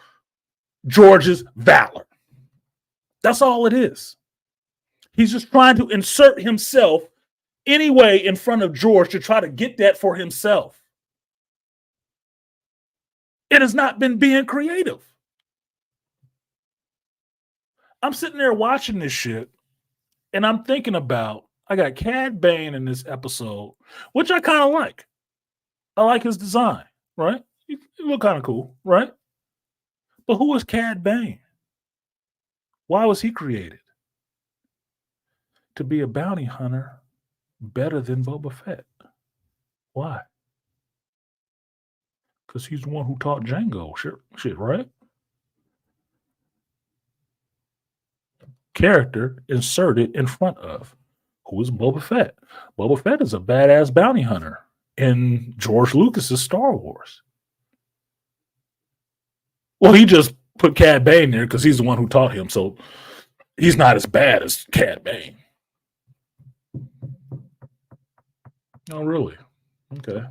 George's valor. That's all it is. He's just trying to insert himself anyway in front of George to try to get that for himself. It has not been being creative. I'm sitting there watching this shit and I'm thinking about, I got Cad Bane in this episode, which I kind of like. I like his design, right? He look kind of cool, right? But who is Cad Bane? Why was he created? To be a bounty hunter better than Boba Fett. Why? Because he's the one who taught Django shit, right? Character inserted in front of. Who is Boba Fett? Boba Fett is a badass bounty hunter in George Lucas's Star Wars. Well, he just put Cad Bane there because he's the one who taught him, so he's not as bad as Cad Bane. Oh, really? Okay.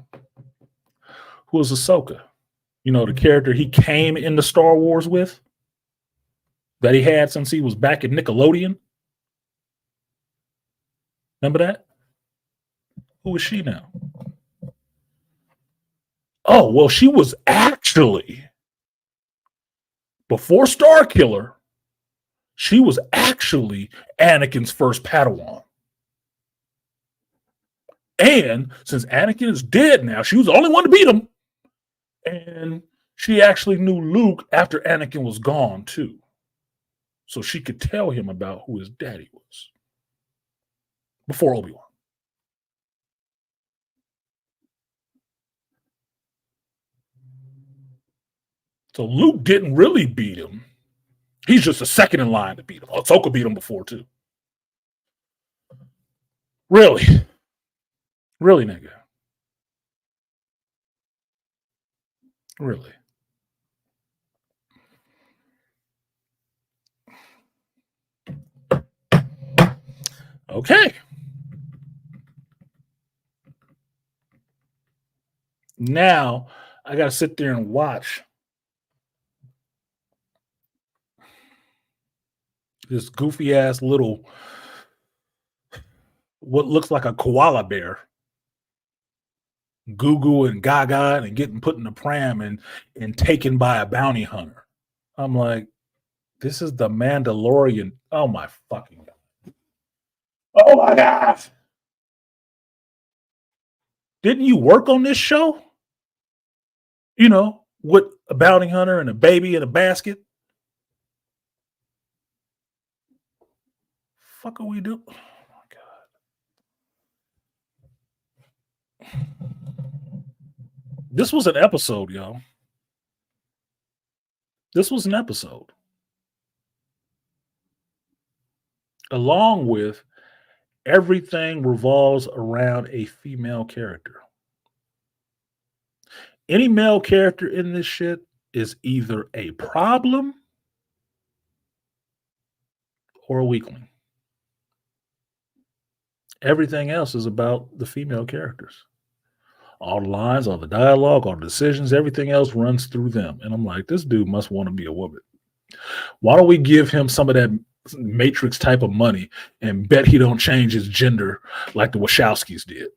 Who is Ahsoka? You know, the character he came into Star Wars with? That he had since he was back at Nickelodeon? Remember that? Who is she now? Oh, well, she was actually, before Starkiller, she was actually Anakin's first Padawan. And since Anakin is dead now, she was the only one to beat him. And she actually knew Luke after Anakin was gone, too. So she could tell him about who his daddy was before Obi-Wan. So Luke didn't really beat him. He's just a second in line to beat him. Ahsoka beat him before, too. Really? Really, nigga? Really? Okay. Now I got to sit there and watch this goofy ass little, what looks like a koala bear, goo goo and gaga and getting put in the pram and taken by a bounty hunter. I'm like, this is the Mandalorian. Oh my fucking God. Oh my God. Didn't you work on this show? You know, with a bounty hunter and a baby in a basket? Fuck are we doing? Oh my God. This was an episode, y'all. This was an episode. Along with everything revolves around a female character. Any male character in this shit is either a problem or a weakling. Everything else is about the female characters. All the lines, all the dialogue, all the decisions, everything else runs through them. And I'm like, this dude must want to be a woman. Why don't we give him some of that Matrix type of money and bet he don't change his gender like the Wachowskis did?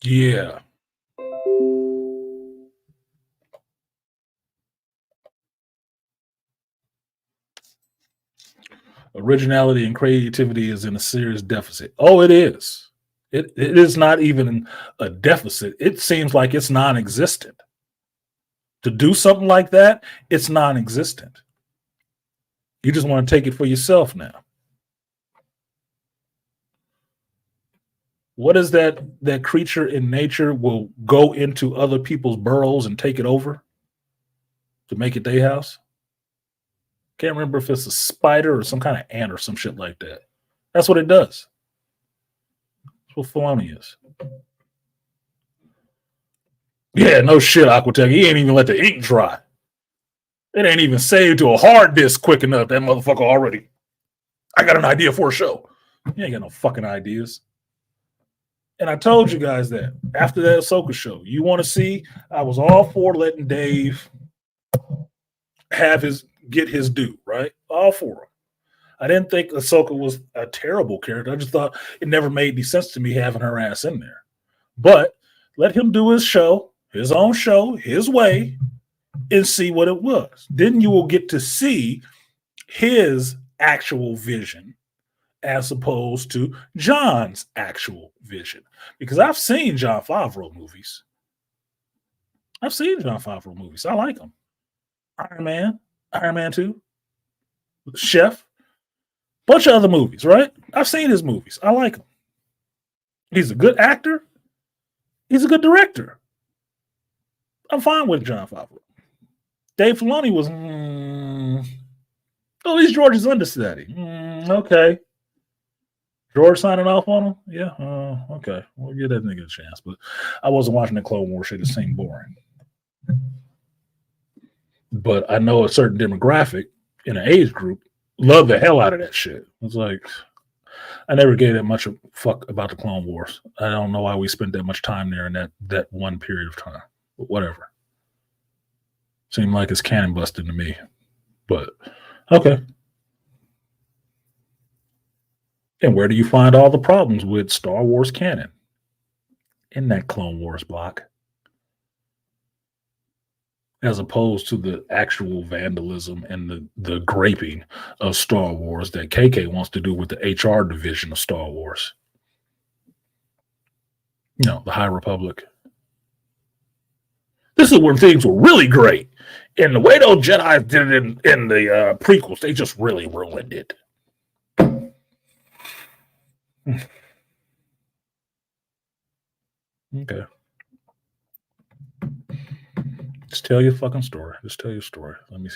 Yeah. Originality and creativity is in a serious deficit. Oh, it is. It is not even a deficit. It seems like it's non-existent. To do something like that, it's non-existent. You just want to take it for yourself now. What is that creature in nature will go into other people's burrows and take it over to make it their house? Can't remember if it's a spider or some kind of ant or some shit like that. That's what it does. That's what Filoni is. Yeah, no shit, Aquatech. He ain't even let the ink dry. It ain't even saved to a hard disk quick enough. That motherfucker already. I got an idea for a show. You ain't got no fucking ideas. And I told you guys that after that Ahsoka show, you want to see, I was all for letting Dave get his due, right? All for him. I didn't think Ahsoka was a terrible character. I just thought it never made any sense to me having her ass in there. But let him do his show, his own show, his way, and see what it was. Then you will get to see his actual vision as opposed to John's actual vision. Because I've seen Jon Favreau movies. I like them. Iron Man 2, Chef, bunch of other movies, right? I've seen his movies. I like him. He's a good actor. He's a good director. I'm fine with Jon Favreau. Dave Filoni was, he's George's understudy. Okay. George signing off on him? Yeah. Okay. We'll give that nigga a chance. But I wasn't watching the Clone Wars shit. It seemed boring. But I know a certain demographic in an age group love the hell out of that shit. It's like, I never gave that much a fuck about the Clone Wars. I don't know why we spent that much time there in that one period of time. But whatever. Seemed like it's cannon busting to me. But, okay. And where do you find all the problems with Star Wars canon? In that Clone Wars block. As opposed to the actual vandalism and the graping of Star Wars that KK wants to do with the HR division of Star Wars. You know, the High Republic. This is when things were really great. And the way those Jedi did it in the prequels, they just really ruined it. Okay. Just tell your fucking story. Just tell your story. Let me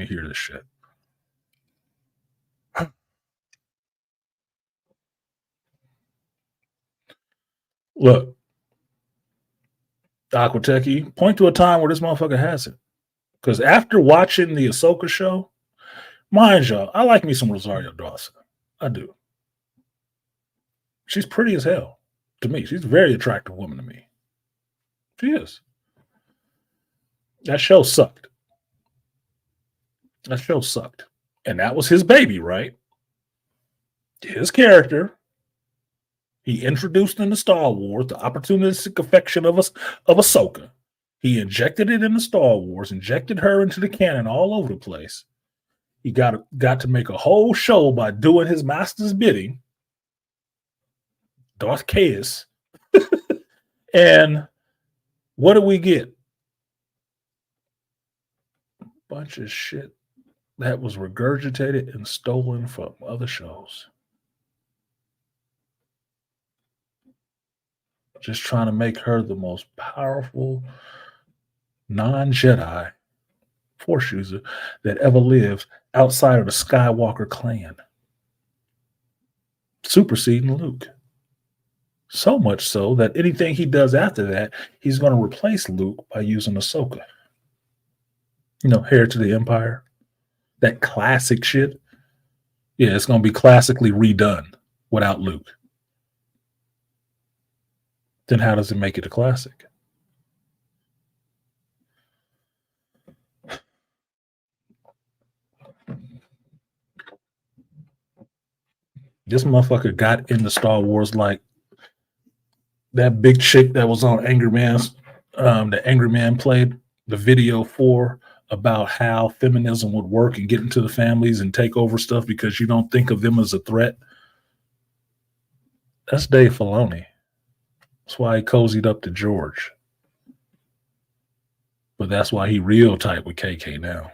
hear this shit. Look, Aquatechie, point to a time where this motherfucker has it. Because after watching the Ahsoka show, mind y'all, I like me some Rosario Dawson. I do. She's pretty as hell to me. She's a very attractive woman to me. She is. That show sucked. That show sucked. And that was his baby, right? His character. He introduced in the Star Wars the opportunistic affection of Ahsoka. He injected it in the Star Wars, injected her into the canon all over the place. He got to make a whole show by doing his master's bidding, Darth Chaos. And what do we get? Bunch of shit that was regurgitated and stolen from other shows. Just trying to make her the most powerful non-Jedi Force user that ever lived outside of the Skywalker clan. Superseding Luke. So much so that anything he does after that, he's going to replace Luke by using Ahsoka. You know, Heir to the Empire. That classic shit. Yeah, it's going to be classically redone without Luke. Then how does it make it a classic? This motherfucker got into Star Wars like that big chick that was on Angry Man's, that Angry Man played the video for about how feminism would work and get into the families and take over stuff because you don't think of them as a threat. That's Dave Filoni. That's why he cozied up to George. But that's why he real tight with KK now.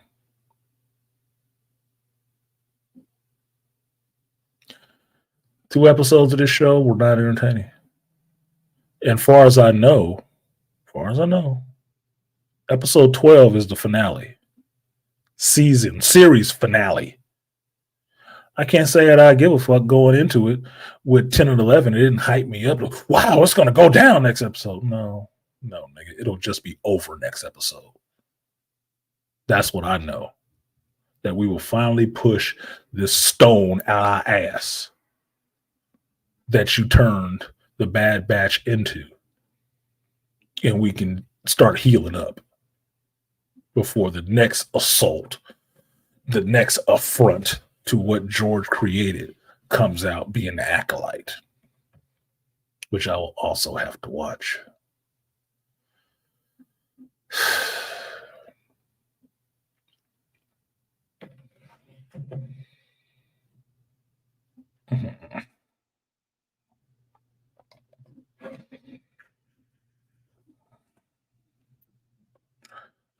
Two episodes of this show were not entertaining. And far as I know, episode 12 is the finale. Series finale. I can't say that I give a fuck going into it with 10 and 11. It didn't hype me up. Wow, it's going to go down next episode. No, nigga. It'll just be over next episode. That's what I know. That we will finally push this stone out our ass that you turned the Bad Batch into. And we can start healing up before the next assault, the next affront to what George created comes out being the Acolyte, which I will also have to watch.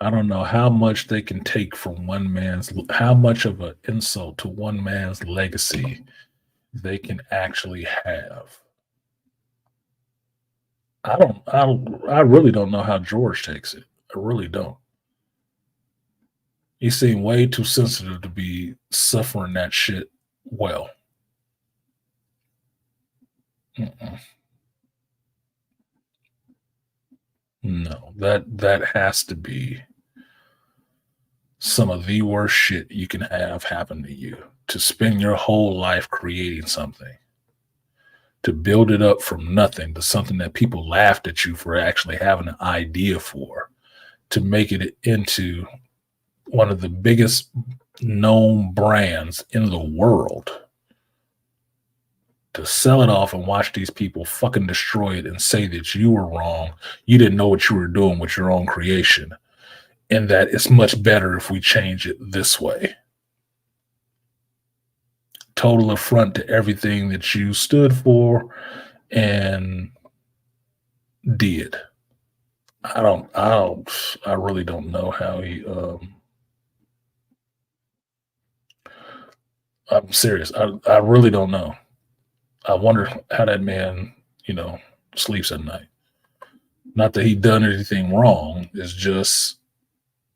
I don't know how much they can take from how much of an insult to one man's legacy they can actually have. I really don't know how George takes it. I really don't. He seemed way too sensitive to be suffering that shit well. No, that has to be some of the worst shit you can have happen to you. To spend your whole life creating something, to build it up from nothing to something that people laughed at you for actually having an idea for, to make it into one of the biggest known brands in the world, to sell it off and watch these people fucking destroy it and say that you were wrong, you didn't know what you were doing with your own creation, and that it's much better if we change it this way. Total affront to everything that you stood for and did. I really don't know how he I'm serious. I really don't know. I wonder how that man, sleeps at night. Not that he done anything wrong. It's just,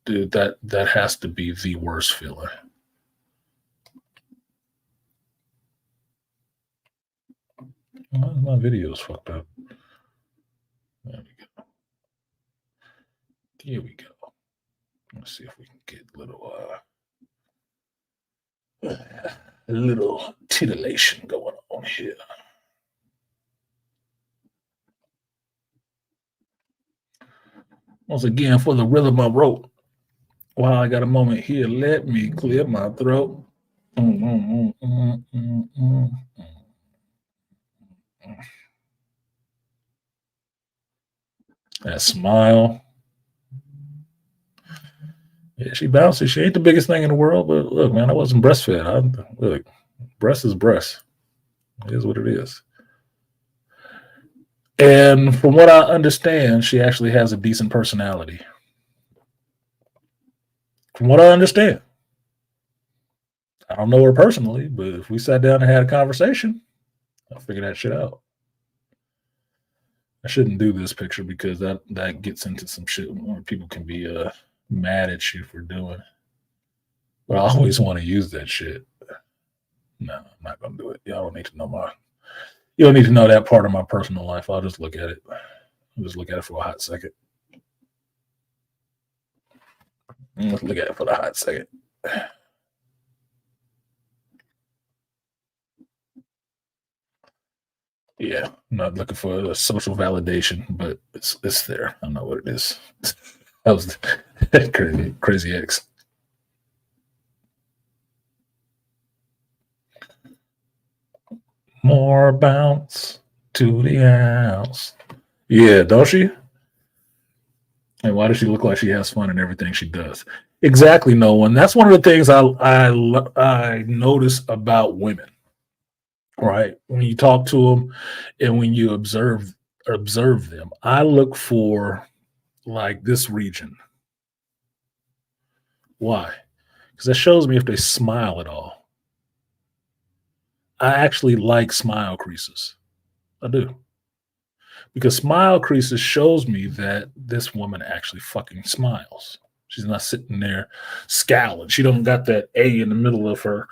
dude, that has to be the worst feeling. My video's fucked up. Here we go. Let's see if we can get a little titillation going on here. Once again, for the rhythm I wrote, while I got a moment here, let me clear my throat. That smile. Yeah, she bounces. She ain't the biggest thing in the world, but look, man, I wasn't breastfed. Look, breast is breast. It is what it is. And from what I understand, she actually has a decent personality. From what I understand. I don't know her personally, but if we sat down and had a conversation, I'll figure that shit out. I shouldn't do this picture because that gets into some shit where people can be mad at you for doing. But I always want to use that shit. No, I'm not gonna do it. Y'all don't need to know you don't need to know that part of my personal life. I'll just look at it. I'll just look at it for a hot second. Let's look at it for the hot second. Yeah, I'm not looking for a social validation, but it's there. I know what it is. That was crazy X. More bounce to the house. Yeah, don't she? And why does she look like she has fun in everything she does? Exactly, no one. That's one of the things I notice about women. Right, when you talk to them and when you observe them, I look for like this region. Why? Because that shows me if they smile at all. I actually like smile creases. I do. Because smile creases shows me that this woman actually fucking smiles. She's not sitting there scowling. She don't got that A in the middle of her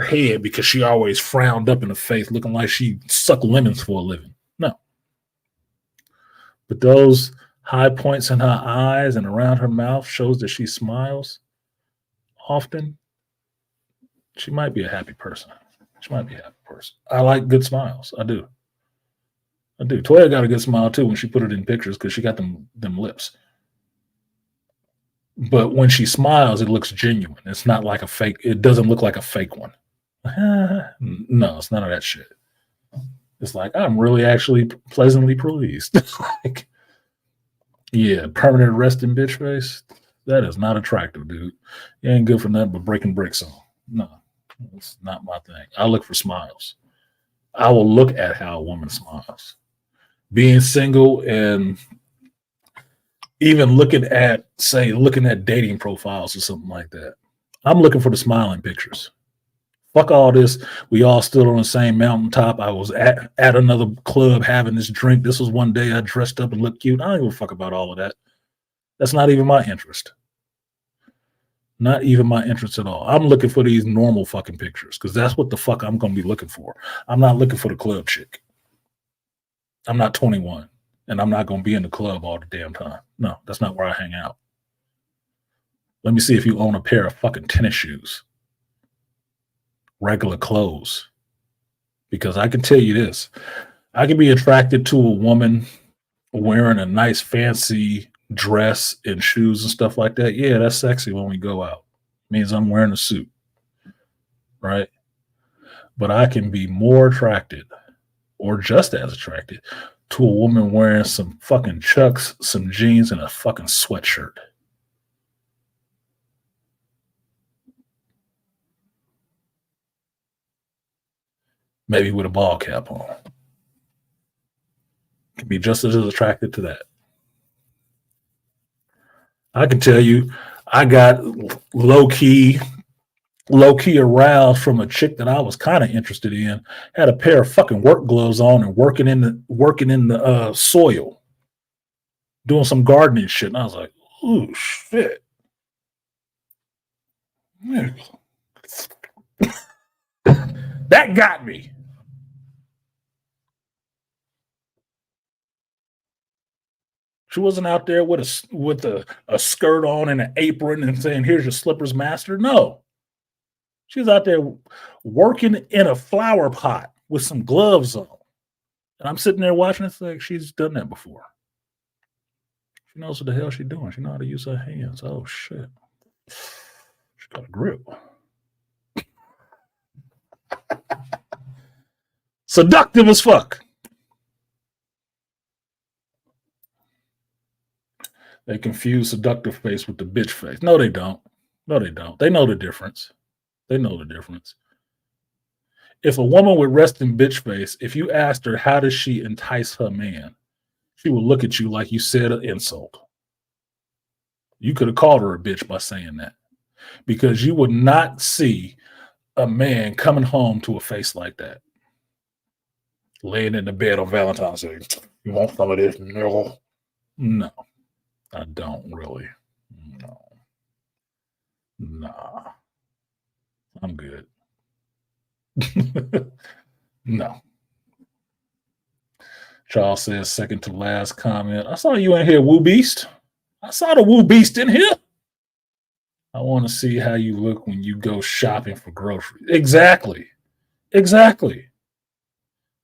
head because she always frowned up in the face, looking like she sucked lemons for a living. No. But those high points in her eyes and around her mouth shows that she smiles often. She might be a happy person. She might be a happy person. I like good smiles. I do. Toya got a good smile too when she put it in pictures because she got them lips. But when she smiles, it looks genuine. It's not like a fake. It doesn't look like a fake one. No, it's none of that shit. It's like I'm really actually pleasantly pleased. Like, yeah, permanent resting bitch face. That is not attractive, dude. You ain't good for nothing but breaking bricks on. No, it's not my thing. I look for smiles. I will look at how a woman smiles. Being single and even looking at dating profiles or something like that. I'm looking for the smiling pictures. Fuck all this. We all stood on the same mountaintop. I was at another club having this drink. This was one day I dressed up and looked cute. I don't give a fuck about all of that. That's not even my interest. Not even my interest at all. I'm looking for these normal fucking pictures because that's what the fuck I'm going to be looking for. I'm not looking for the club chick. I'm not 21 and I'm not going to be in the club all the damn time. No, that's not where I hang out. Let me see if you own a pair of fucking tennis shoes. Regular clothes. Because I can tell you this. I can be attracted to a woman wearing a nice fancy dress and shoes and stuff like that. Yeah, that's sexy when we go out. It means I'm wearing a suit. Right? But I can be more attracted or just as attracted to a woman wearing some fucking Chucks, some jeans, and a fucking sweatshirt. Maybe with a ball cap on. Can be just as attracted to that. I can tell you, I got low key aroused from a chick that I was kind of interested in. Had a pair of fucking work gloves on and working in the soil, doing some gardening shit. And I was like, "Ooh, shit." That got me. She wasn't out there with a skirt on and an apron and saying, "Here's your slippers, master." No, she was out there working in a flower pot with some gloves on. And I'm sitting there watching. It's like she's done that before. She knows what the hell she's doing. She knows how to use her hands. Oh shit, she got a grip. Seductive as fuck. They confuse seductive face with the bitch face. No, they don't. No, they don't. They know the difference. They know the difference. If a woman with resting bitch face, if you asked her how does she entice her man, she will look at you like you said an insult. You could have called her a bitch by saying that, because you would not see a man coming home to a face like that, laying in the bed on Valentine's Day. You want some of this? No. No, I don't really. No. Nah. I'm good. No. Charles says, second to last comment. I saw you in here, Woo Beast. I saw the Woo Beast in here. I want to see how you look when you go shopping for groceries. Exactly. Exactly.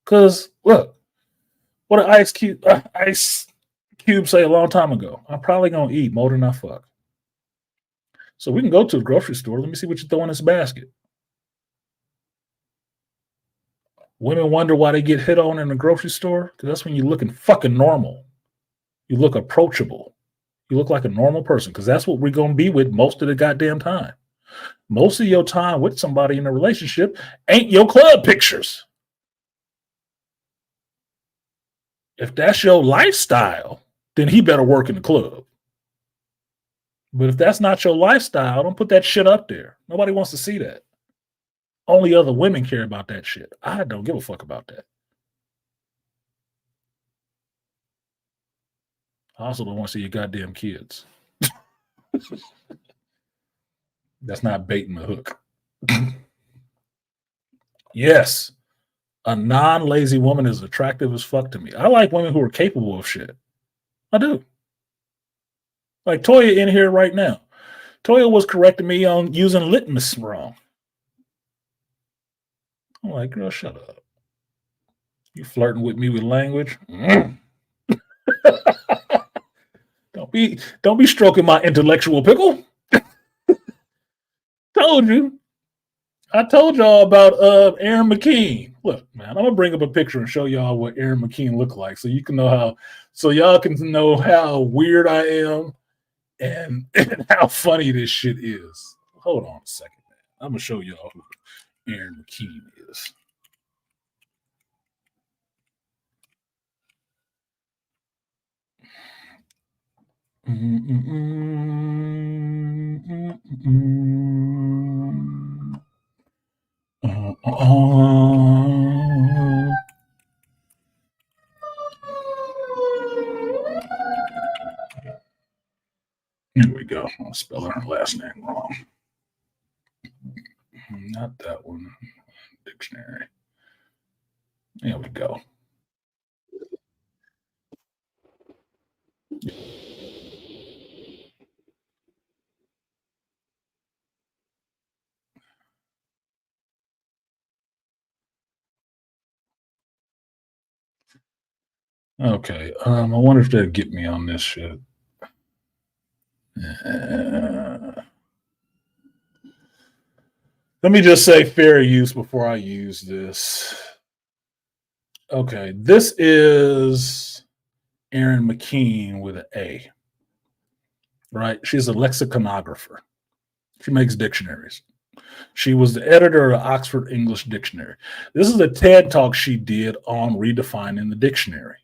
Because, look, what did Ice Cube say a long time ago? I'm probably going to eat more than I fuck. So we can go to the grocery store. Let me see what you throw in this basket. Women wonder why they get hit on in the grocery store, because that's when you're looking fucking normal. You look approachable. You look like a normal person, because that's what we're going to be with most of the goddamn time. Most of your time with somebody in a relationship ain't your club pictures. If that's your lifestyle, then he better work in the club. But if that's not your lifestyle, don't put that shit up there. Nobody wants to see that. Only other women care about that shit. I don't give a fuck about that. I also don't want to see your goddamn kids. That's not baiting the hook. Yes, a non-lazy woman is attractive as fuck to me. I like women who are capable of shit. I do. Like Toya in here right now. Toya was correcting me on using litmus wrong. I'm like, girl, shut up. You flirting with me with language? Don't be stroking my intellectual pickle. Told you. I told y'all about Aaron McKean. Look, man, I'm gonna bring up a picture and show y'all what Aaron McKean looked like, so you can know how weird I am and how funny this shit is. Hold on a second, man. I'm gonna show y'all who Aaron McKean is. Here we go. I'll spell her last name wrong. Not that one. Dictionary. There we go. Okay. I wonder if they'll get me on this shit. Let me just say fair use before I use this. Okay, this is Aaron McKean with an A. Right? She's a lexiconographer. She makes dictionaries. She was the editor of the Oxford English Dictionary. This is a TED Talk she did on redefining the dictionary.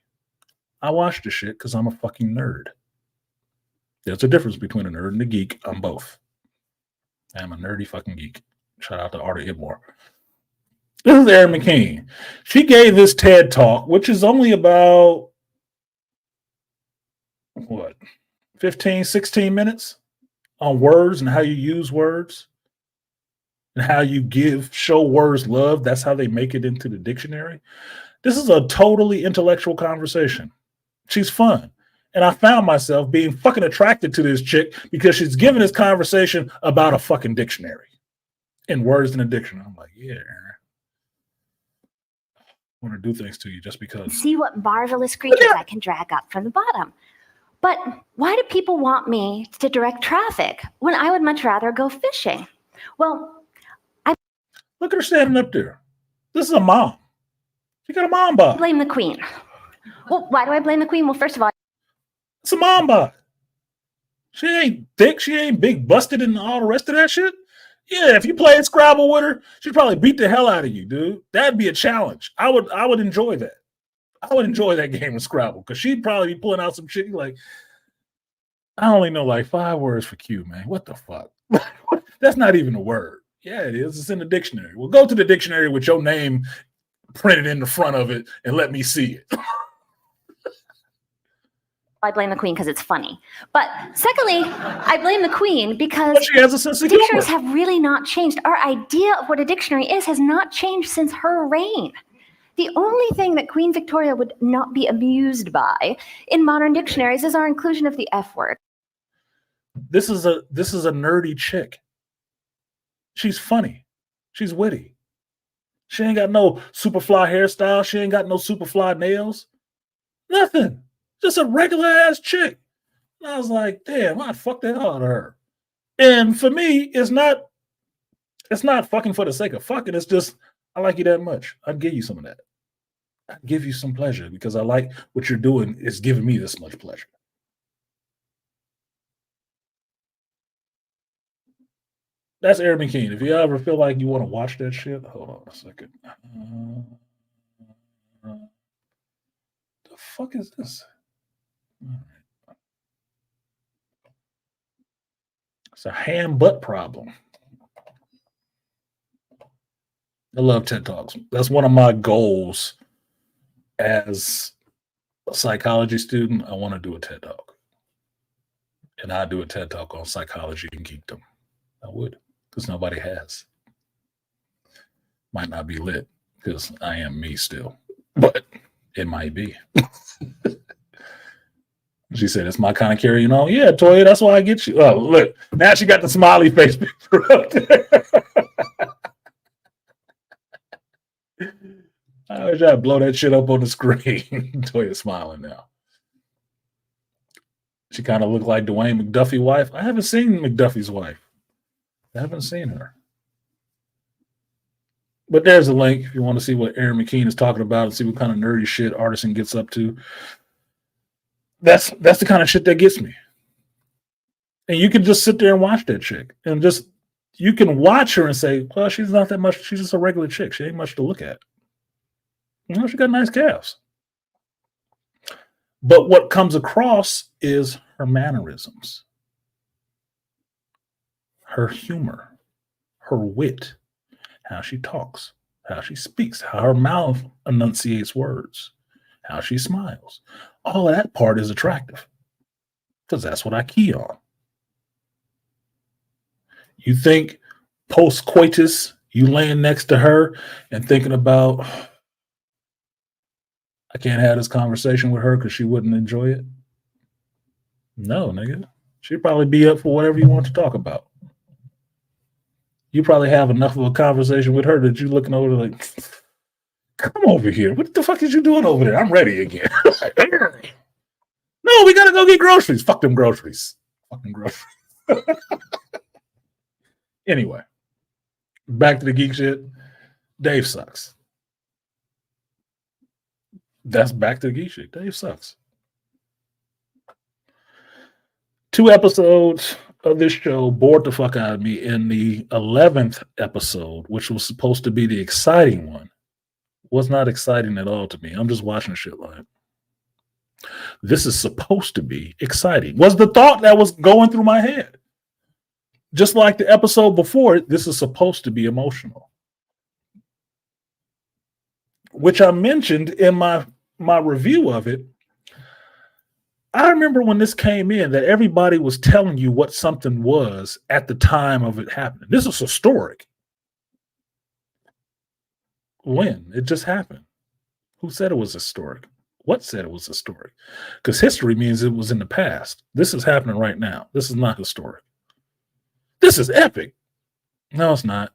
I watched the shit because I'm a fucking nerd. There's a difference between a nerd and a geek. I'm both. I'm a nerdy fucking geek. Shout out to Artie Ibmore. This is Aaron McKean. She gave this TED Talk, which is only about, 15, 16 minutes on words and how you use words and how you show words love. That's how they make it into the dictionary. This is a totally intellectual conversation. She's fun. And I found myself being fucking attracted to this chick because she's giving this conversation about a fucking dictionary and words in a dictionary. I'm like, yeah, Aaron, I want to do things to you just because. See what marvelous creatures I can drag up from the bottom. But why do people want me to direct traffic when I would much rather go fishing? Well, look at her standing up there. This is a mom. She got a mom bod. Blame the queen. Well, why do I blame the queen? Well, first of all, it's a mom bod. She ain't thick. She ain't big busted and all the rest of that shit. Yeah, if you played Scrabble with her, she'd probably beat the hell out of you, dude. That'd be a challenge. I would enjoy that. I would enjoy that game of Scrabble because she'd probably be pulling out some shit like, I only know like 5 words for Q, man. What the fuck? That's not even a word. Yeah, it is. It's in the dictionary. Well, go to the dictionary with your name printed in the front of it and let me see it. I blame the queen because it's funny. But secondly, I blame the queen because but she has a sense of humor. Dictionaries have really not changed. Our idea of what a dictionary is has not changed since her reign. The only thing that Queen Victoria would not be amused by in modern dictionaries is our inclusion of the F word. This is a nerdy chick. She's funny. She's witty. She ain't got no superfly hairstyle. She ain't got no superfly nails. Nothing. Just a regular ass chick. And I was like, damn, I'd fuck the hell out of her. And for me, it's not fucking for the sake of fucking. It's just, I like you that much. I'd give you some of that. I'd give you some pleasure because I like what you're doing. It's giving me this much pleasure. That's Aaron McKean. If you ever feel like you want to watch that shit, hold on a second. The fuck is this? It's a ham butt problem. I love TED Talks. That's one of my goals as a psychology student. I want to do a TED Talk. And I do a TED Talk on psychology and geekdom. I would, because nobody has. Might not be lit, because I am me still. But it might be. She said, it's my kind of carrying on. Yeah, Toya, that's why I get you. Oh, look. Now she got the smiley face picture up there. I wish I'd blow that shit up on the screen. Toya's smiling now. She kind of looked like Dwayne McDuffie's wife. I haven't seen McDuffie's wife. I haven't seen her. But there's a link if you want to see what Aaron McKean is talking about and see what kind of nerdy shit Artisan gets up to. That's the kind of shit that gets me. And you can just sit there and watch that chick. And just, you can watch her and say, well, she's not that much. She's just a regular chick. She ain't much to look at. You know, she got nice calves. But what comes across is her mannerisms, her humor, her wit, how she talks, how she speaks, how her mouth enunciates words, how she smiles. All of that part is attractive because that's what I key on. You think post-coitus, you laying next to her and thinking about, I can't have this conversation with her because she wouldn't enjoy it? No, nigga. She'd probably be up for whatever you want to talk about. You probably have enough of a conversation with her that you're looking over like, come over here. What the fuck is you doing over there? I'm ready again. No, we got to go get groceries. Fuck them groceries. Fucking groceries. Anyway, back to the geek shit. Dave sucks. That's back to the geek shit. Dave sucks. 2 episodes of this show bored the fuck out of me. In the 11th episode, which was supposed to be the exciting one, was not exciting at all to me. I'm just watching shit like, this is supposed to be exciting. Was the thought that was going through my head. Just like the episode before it, this is supposed to be emotional. Which I mentioned in my review of it. I remember when this came in that everybody was telling you what something was at the time of it happening. This is historic. When? It just happened. Who said it was historic? What said it was historic? Because history means it was in the past. This is happening right now. This is not historic. This is epic. No, it's not.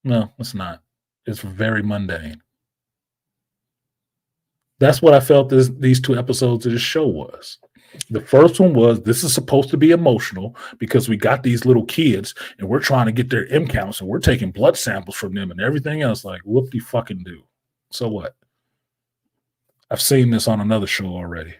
No, it's not. It's very mundane. That's what I felt these 2 episodes of this show was. The first one was, this is supposed to be emotional because we got these little kids and we're trying to get their M counts and we're taking blood samples from them and everything else. Like, whoop de fucking do. So what? I've seen this on another show already.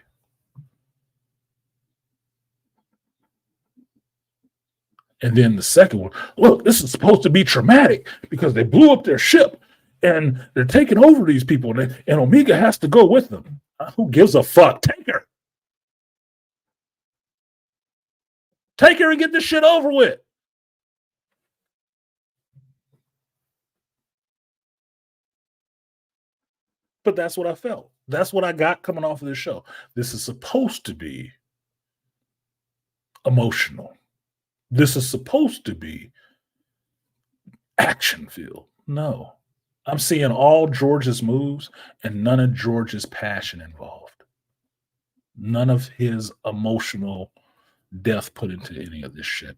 And then the second one, look, this is supposed to be traumatic because they blew up their ship and they're taking over these people and Omega has to go with them. Who gives a fuck? Take her. Take her and get this shit over with. But that's what I felt. That's what I got coming off of this show. This is supposed to be emotional. This is supposed to be action filled. No. I'm seeing all George's moves and none of George's passion involved. None of his emotional depth put into any of this shit.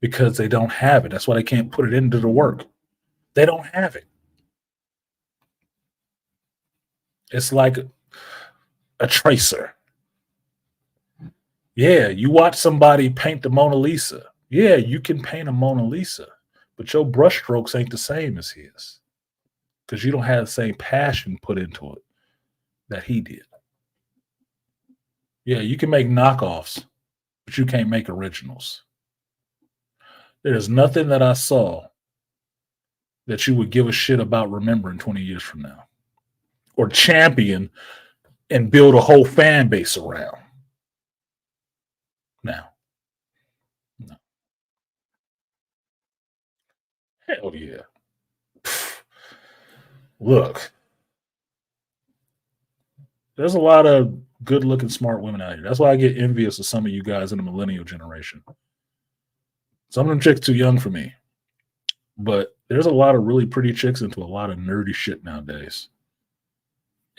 Because they don't have it. That's why they can't put it into the work. They don't have it. It's like a tracer. Yeah, you watch somebody paint the Mona Lisa. Yeah, you can paint a Mona Lisa, but your brush strokes ain't the same as his because you don't have the same passion put into it that he did. Yeah, you can make knockoffs, but you can't make originals. There's nothing that I saw that you would give a shit about remembering 20 years from now or champion and build a whole fan base around. Now, no. Hell yeah. Look, there's a lot of good-looking, smart women out here. That's why I get envious of some of you guys in the millennial generation. Some of them chicks too young for me. But there's a lot of really pretty chicks into a lot of nerdy shit nowadays.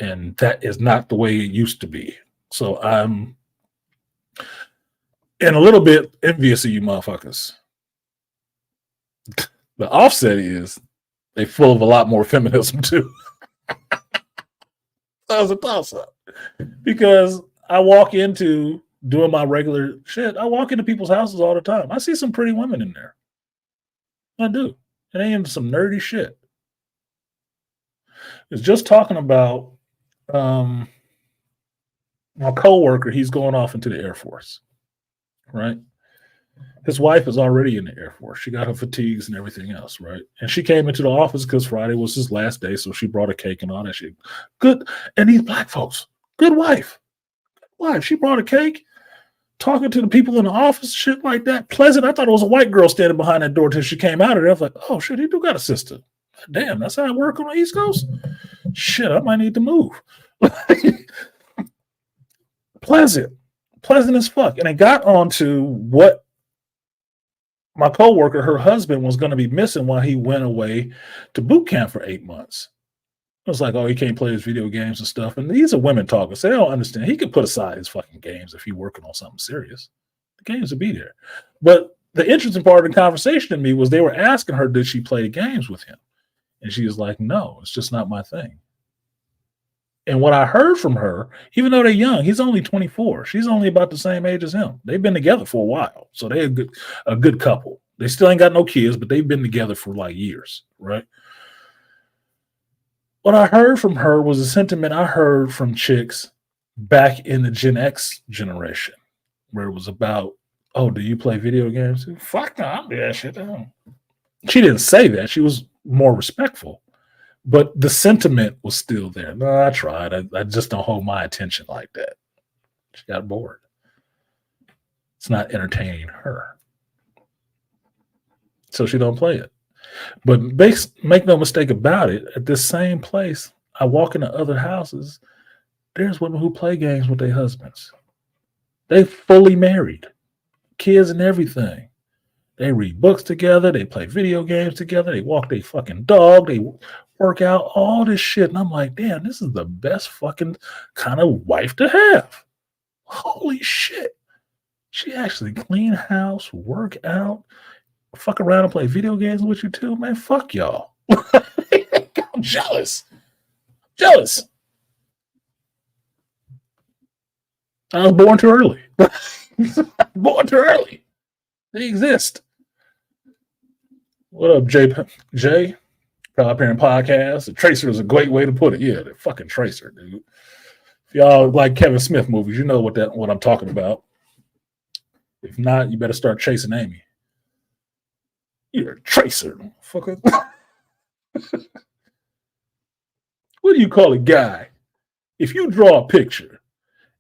And that is not the way it used to be. So I'm and a little bit envious of you motherfuckers. The offset is they full of a lot more feminism too. That was a toss-up. Because I walk into doing my regular shit. I walk into people's houses all the time. I see some pretty women in there. I do. And they into some nerdy shit. It's just talking about my coworker. He's going off into the Air Force. Right? His wife is already in the Air Force. She got her fatigues and everything else, right? And she came into the office because Friday was his last day, so she brought a cake and all that shit. Good. And these black folks, good wife. Good wife. She brought a cake, talking to the people in the office, shit like that. Pleasant. I thought it was a white girl standing behind that door until she came out of there. I was like, oh, shit, he do got a sister. Damn, that's how I work on the East Coast? Shit, I might need to move. Pleasant as fuck. And it got on to what my coworker, her husband, was going to be missing while he went away to boot camp for 8 months. It was like, oh, he can't play his video games and stuff. And these are women talking. So they don't understand. He could put aside his fucking games if he's working on something serious. The games would be there. But the interesting part of the conversation to me was they were asking her, did she play games with him? And she was like, no, it's just not my thing. And what I heard from her, even though they're young, he's only 24. She's only about the same age as him. They've been together for a while. So they're a good couple. They still ain't got no kids, but they've been together for like years, right? What I heard from her was a sentiment I heard from chicks back in the Gen X generation, where it was about, oh, do you play video games? Fuck no, I'll do that shit. She didn't say that. She was more respectful. But the sentiment was still there. No, I tried. I just don't hold my attention like that. She got bored. It's not entertaining her. So she don't play it. But make no mistake about it, at this same place, I walk into other houses, there's women who play games with their husbands. They fully married. Kids and everything. They read books together. They play video games together. They walk their fucking dog. They work out, all this shit. And I'm like, damn, this is the best fucking kind of wife to have. Holy shit. She actually clean house, work out, fuck around and play video games with you too, man. Fuck y'all. I'm jealous. Jealous. I was born too early. Born too early. They exist. What up, Jay? Proud Parent Podcast. The Tracer is a great way to put it. Yeah, the fucking Tracer, dude. If y'all like Kevin Smith movies, you know what I'm talking about. If not, you better start chasing Amy. You're a tracer, fucker. What do you call a guy if you draw a picture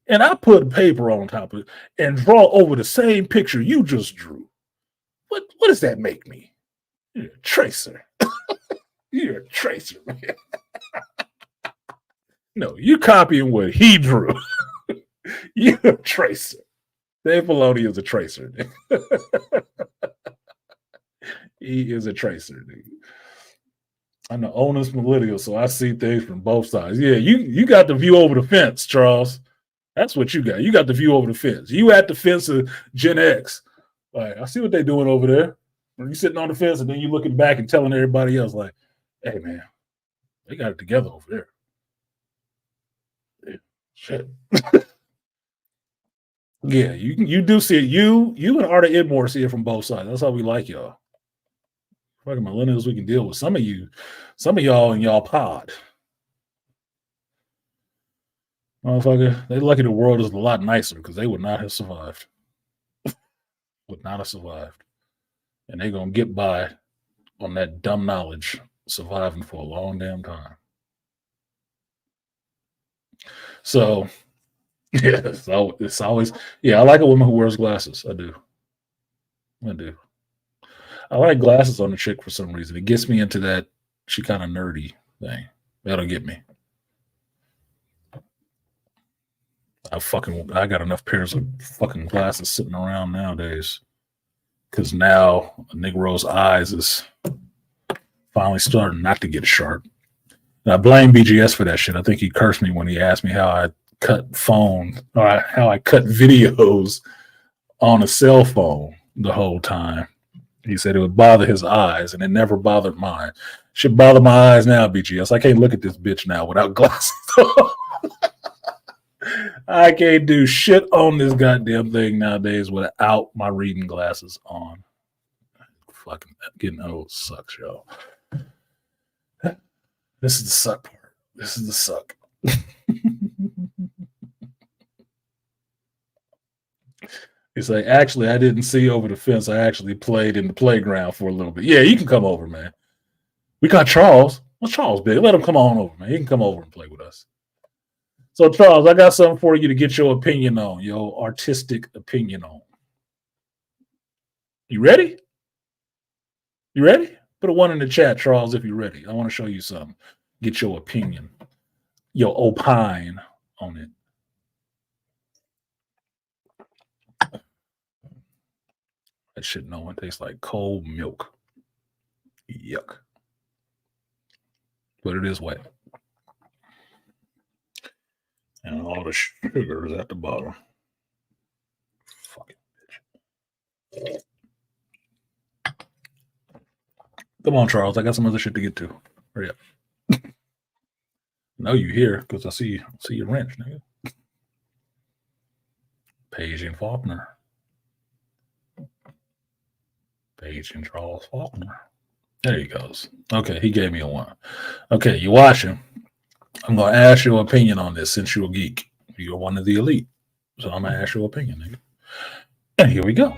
and I put paper on top of it and draw over the same picture you just drew? What does that make me? You're a tracer. You're a tracer, man. No, you copying what he drew. You're a tracer. Dave Filoni is a tracer. He is a tracer, dude. I'm the oldest millennial, so I see things from both sides. Yeah, you got the view over the fence, Charles. That's what you got. You got the view over the fence. You at the fence of Gen X. Like, I see what they're doing over there. When you sitting on the fence and then you looking back and telling everybody else, like, hey, man, they got it together over there. Yeah, shit. Yeah, you do see it. You and Arta Edmore see it from both sides. That's how we like y'all. Fucking millennials, we can deal with some of y'all in y'all pod. Motherfucker, they lucky the world is a lot nicer because they would not have survived. Would not have survived. And they're gonna get by on that dumb knowledge, surviving for a long damn time. So yeah, it's always I like a woman who wears glasses. I do. I like glasses on a chick for some reason. It gets me into that she kind of nerdy thing. That'll get me. I got enough pairs of fucking glasses sitting around nowadays. Because now a Negro's eyes is finally starting not to get sharp. And I blame BGS for that shit. I think he cursed me when he asked me how I cut videos on a cell phone the whole time. He said it would bother his eyes, and it never bothered mine. Should bother my eyes now, BGS. I can't look at this bitch now without glasses on. I can't do shit on this goddamn thing nowadays without my reading glasses on. Fucking getting old sucks, y'all. This is the suck part. This is the suck. He's like, actually, I didn't see over the fence. I actually played in the playground for a little bit. Yeah, you can come over, man. We got Charles. What's Charles big? Let him come on over, man. He can come over and play with us. So, Charles, I got something for you to get your opinion on, your artistic opinion on. You ready? You ready? Put a 1 in the chat, Charles, if you're ready. I want to show you something. Get your opinion, your opine on it. That shit no one tastes like cold milk. Yuck. But it is wet. And all the sugar is at the bottom. Fucking bitch. Come on, Charles. I got some other shit to get to. Hurry up. No, you here because I see your wrench, nigga. Paige and Faulkner. Paige and Charles Faulkner. There he goes. Okay, he gave me a 1. Okay, you watching. I'm going to ask your opinion on this since you're a geek. You're one of the elite. So I'm going to ask your opinion, nigga. And here we go.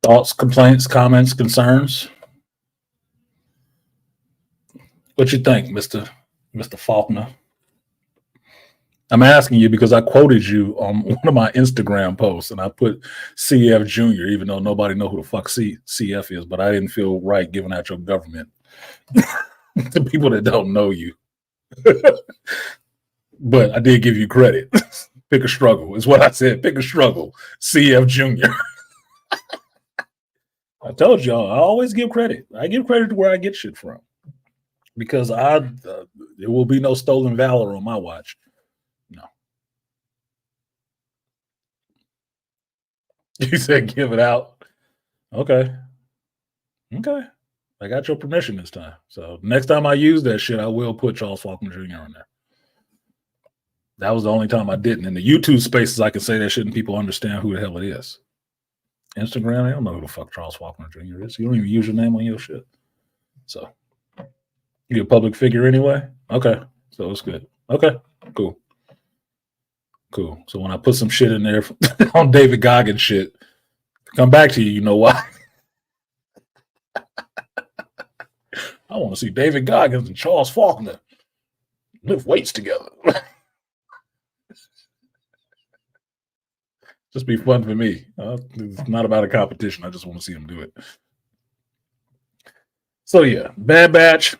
Thoughts, complaints, comments, concerns? What you think, Mr. Faulkner? I'm asking you because I quoted you on one of my Instagram posts, and I put CF Junior, even though nobody know who the fuck CF is, but I didn't feel right giving out your government to people that don't know you. But I did give you credit. Pick a struggle is what I said. Pick a struggle. CF Junior. I told y'all, I always give credit. I give credit to where I get shit from, because there will be no stolen valor on my watch. No. You said give it out. Okay. I got your permission this time. So next time I use that shit, I will put Charles Faulkner Jr. on there. That was the only time I didn't. In the YouTube spaces, I can say that shit and people understand who the hell it is. Instagram, they don't know who the fuck Charles Faulkner Jr. is. You don't even use your name on your shit. So you're a public figure anyway? Okay. So it's good. Okay. Cool. So when I put some shit in there on David Goggins shit, come back to you, you know why? I want to see David Goggins and Charles Faulkner lift weights together. Just be fun for me. It's not about a competition. I just want to see them do it. So yeah, Bad Batch.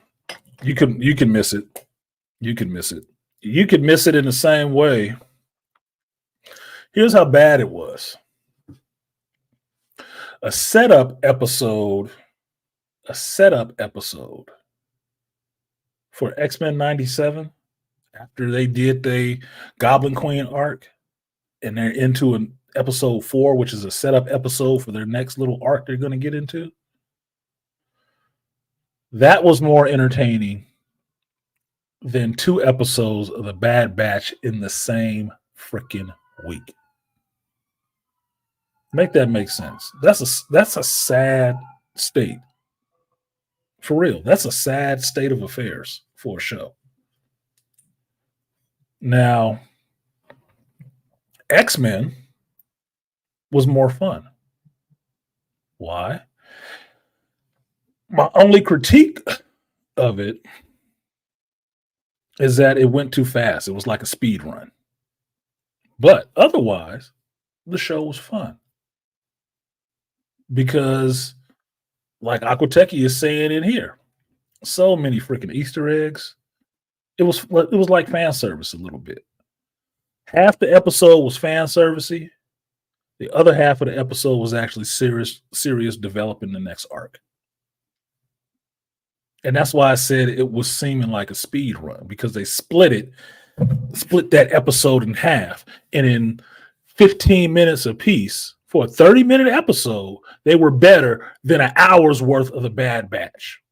You can miss it. You can miss it. You could miss it in the same way. Here's how bad it was. A setup episode for X-Men 97, after they did the Goblin Queen arc, and they're into an episode 4, which is a setup episode for their next little arc they're going to get into. That was more entertaining than 2 episodes of the Bad Batch in the same freaking week. Make that make sense. That's a sad state. For real. That's a sad state of affairs for a show. Now, X-Men was more fun. Why? My only critique of it is that it went too fast. It was like a speed run. But otherwise, the show was fun. Because, like Aquateki is saying in here, so many freaking Easter eggs. It was like fan service a little bit. Half the episode was fan servicey. The other half of the episode was actually serious developing the next arc. And that's why I said it was seeming like a speed run, because they split that episode in half. And in 15 minutes apiece, for a 30-minute episode, they were better than an hour's worth of the Bad Batch.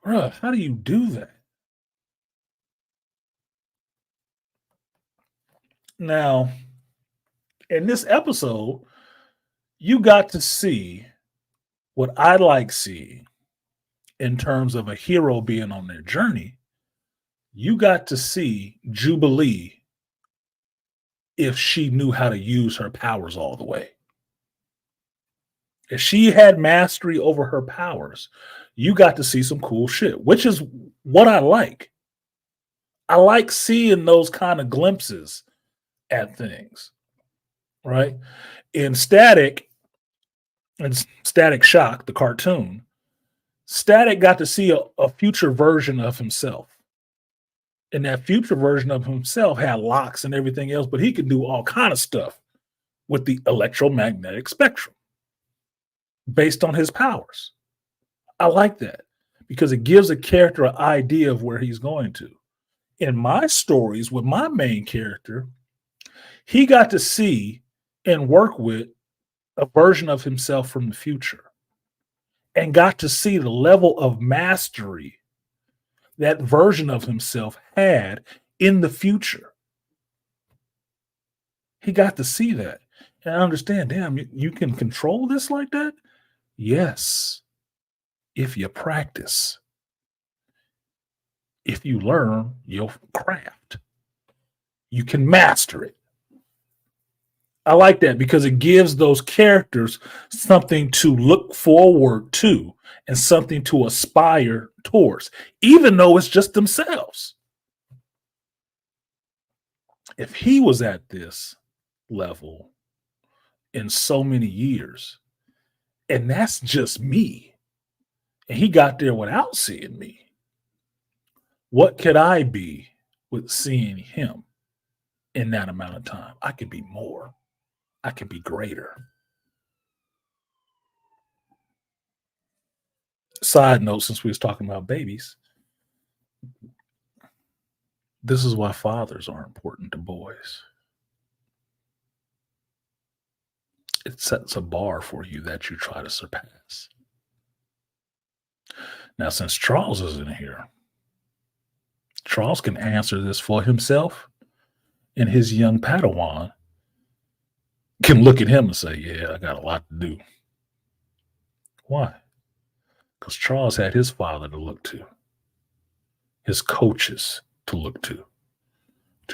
Bruh, how do you do that? Now, in this episode, you got to see what I like seeing in terms of a hero being on their journey. You got to see Jubilee if she knew how to use her powers all the way. If she had mastery over her powers, you got to see some cool shit, which is what I like. I like seeing those kind of glimpses at things, right? In Static Shock, the cartoon, Static got to see a future version of himself. And that future version of himself had locks and everything else, but he could do all kind of stuff with the electromagnetic spectrum based on his powers. I like that because it gives a character an idea of where he's going to. In my stories with my main character, he got to see and work with a version of himself from the future and got to see the level of mastery that version of himself had in the future. He got to see that and understand, damn, you can control this like that? Yes. If you practice. If you learn your craft, you can master it. I like that because it gives those characters something to look forward to and something to aspire towards, even though it's just themselves. If he was at this level in so many years, and that's just me, and he got there without seeing me, what could I be with seeing him in that amount of time? I could be more. I could be greater. Side note, since we was talking about babies, this is why fathers are important to boys. It sets a bar for you that you try to surpass. Now, since Charles isn't here, Charles can answer this for himself, and his young Padawan can look at him and say, yeah, I got a lot to do. Why? Because Charles had his father to look to, his coaches to look to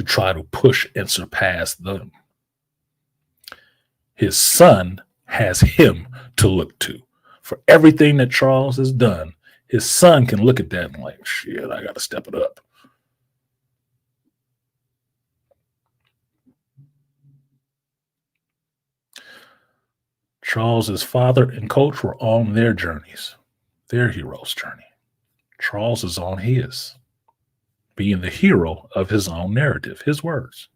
try to push and surpass them. His son has him to look to. For everything that Charles has done, his son can look at that and like, shit, I got to step it up. Charles's father and coach were on their journeys, their hero's journey. Charles is on his, being the hero of his own narrative, his words.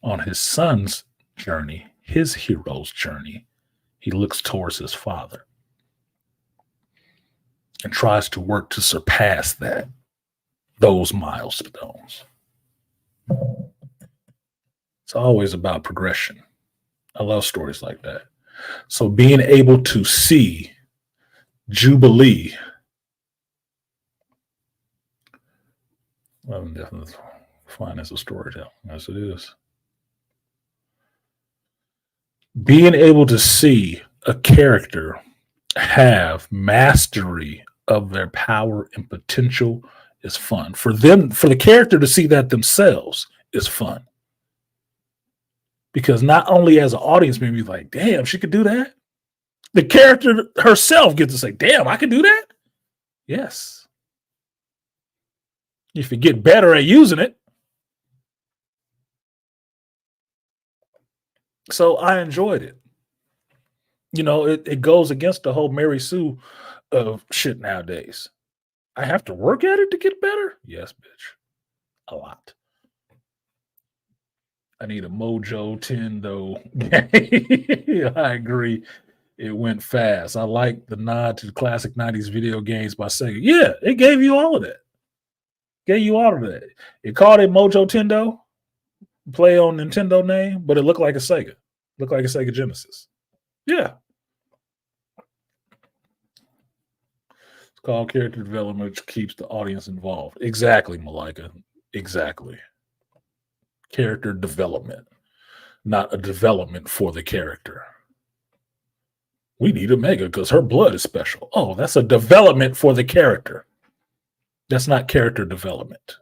On his son's journey, his hero's journey, he looks towards his father and tries to work to surpass those milestones. It's always about progression. I love stories like that. So being able to see Jubilee, I'm definitely fine as a storyteller, as it is. Being able to see a character have mastery of their power and potential is fun. For the character to see that themselves is fun. Because not only as an audience member, you're like, damn, she could do that. The character herself gets to say, damn, I can do that. Yes. If you get better at using it. So I enjoyed it. You know, it goes against the whole Mary Sue of shit nowadays. I have to work at it to get better? Yes, bitch. A lot. I need a Mojo Tendo. I agree. It went fast. I like the nod to the classic 90s video games by Sega. Yeah, it gave you all of that. Gave you all of that. It called it Mojo Tendo, play on Nintendo name, but it looked like a Sega. Looked like a Sega Genesis. Yeah. It's called character development, which keeps the audience involved. Exactly, Malika. Exactly. Character development, not a development for the character. We need Omega because her blood is special. Oh, that's a development for the character. That's not character development.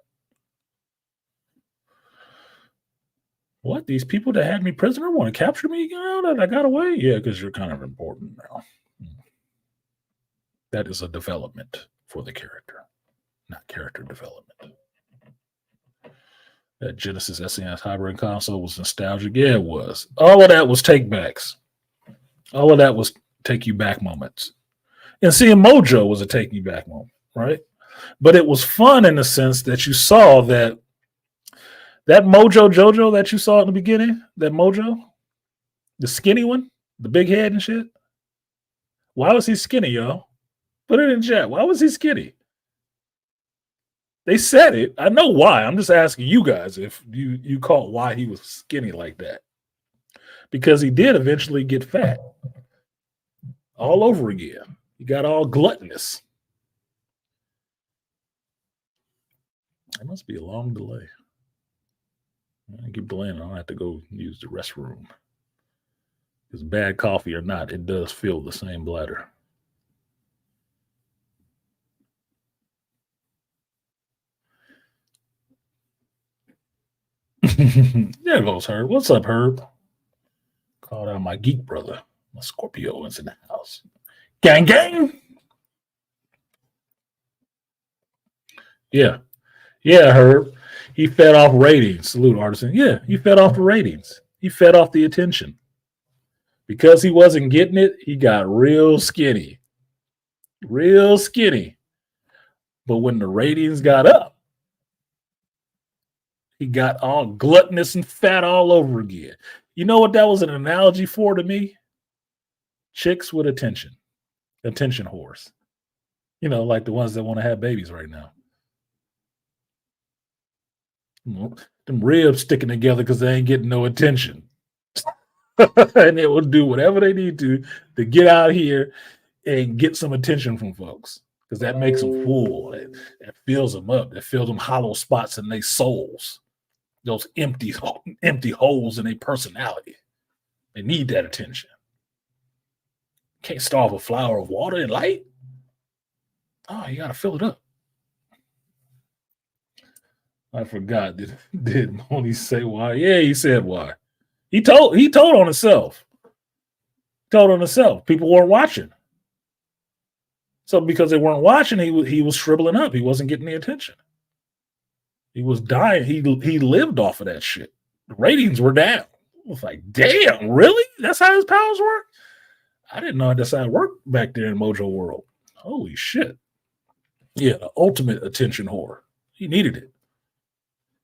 What? These people that had me prisoner want to capture me? I got away? Yeah, because you're kind of important now. That is a development for the character, not character development. That Genesis SNES hybrid console was nostalgic. Yeah, it was. All of that was take backs. All of that was take you back moments. And seeing Mojo was a take you back moment, right? But it was fun in the sense that you saw that Mojo Jojo that you saw in the beginning, that Mojo, the skinny one, the big head and shit. Why was he skinny, y'all? Put it in chat. Why was he skinny? They said it. I know why. I'm just asking you guys if you caught why he was skinny like that. Because he did eventually get fat. All over again. He got all gluttonous. It must be a long delay. I keep delaying. I don't have to go use the restroom. Because bad coffee or not, it does fill the same bladder. There goes Herb. What's up, Herb? Called out my geek brother. My Scorpio is in the house. Gang, gang. Yeah. Yeah, Herb. He fed off ratings. Salute, Artisan. Yeah, he fed off the ratings. He fed off the attention. Because he wasn't getting it, he got real skinny. Real skinny. But when the ratings got up, he got all gluttonous and fat all over again. You know what that was an analogy for to me? Chicks with attention. Attention whores. You know, like the ones that want to have babies right now. Them ribs sticking together because they ain't getting no attention. And they will do whatever they need to get out here and get some attention from folks. Because that makes them full. That fills them up. That fills them hollow spots in their souls. Those empty holes in their personality. They need that attention. Can't starve a flower of water and light. Oh, you got to fill it up. I forgot. Did Moni say why? Yeah, he said why. He told on himself. Told on himself. People weren't watching. So because they weren't watching, he was shriveling up. He wasn't getting the attention. He was dying. He lived off of that shit. The ratings were down. I was like, damn, really? That's how his powers work? I didn't know that's how it worked back there in Mojo World. Holy shit. Yeah, the ultimate attention whore. He needed it.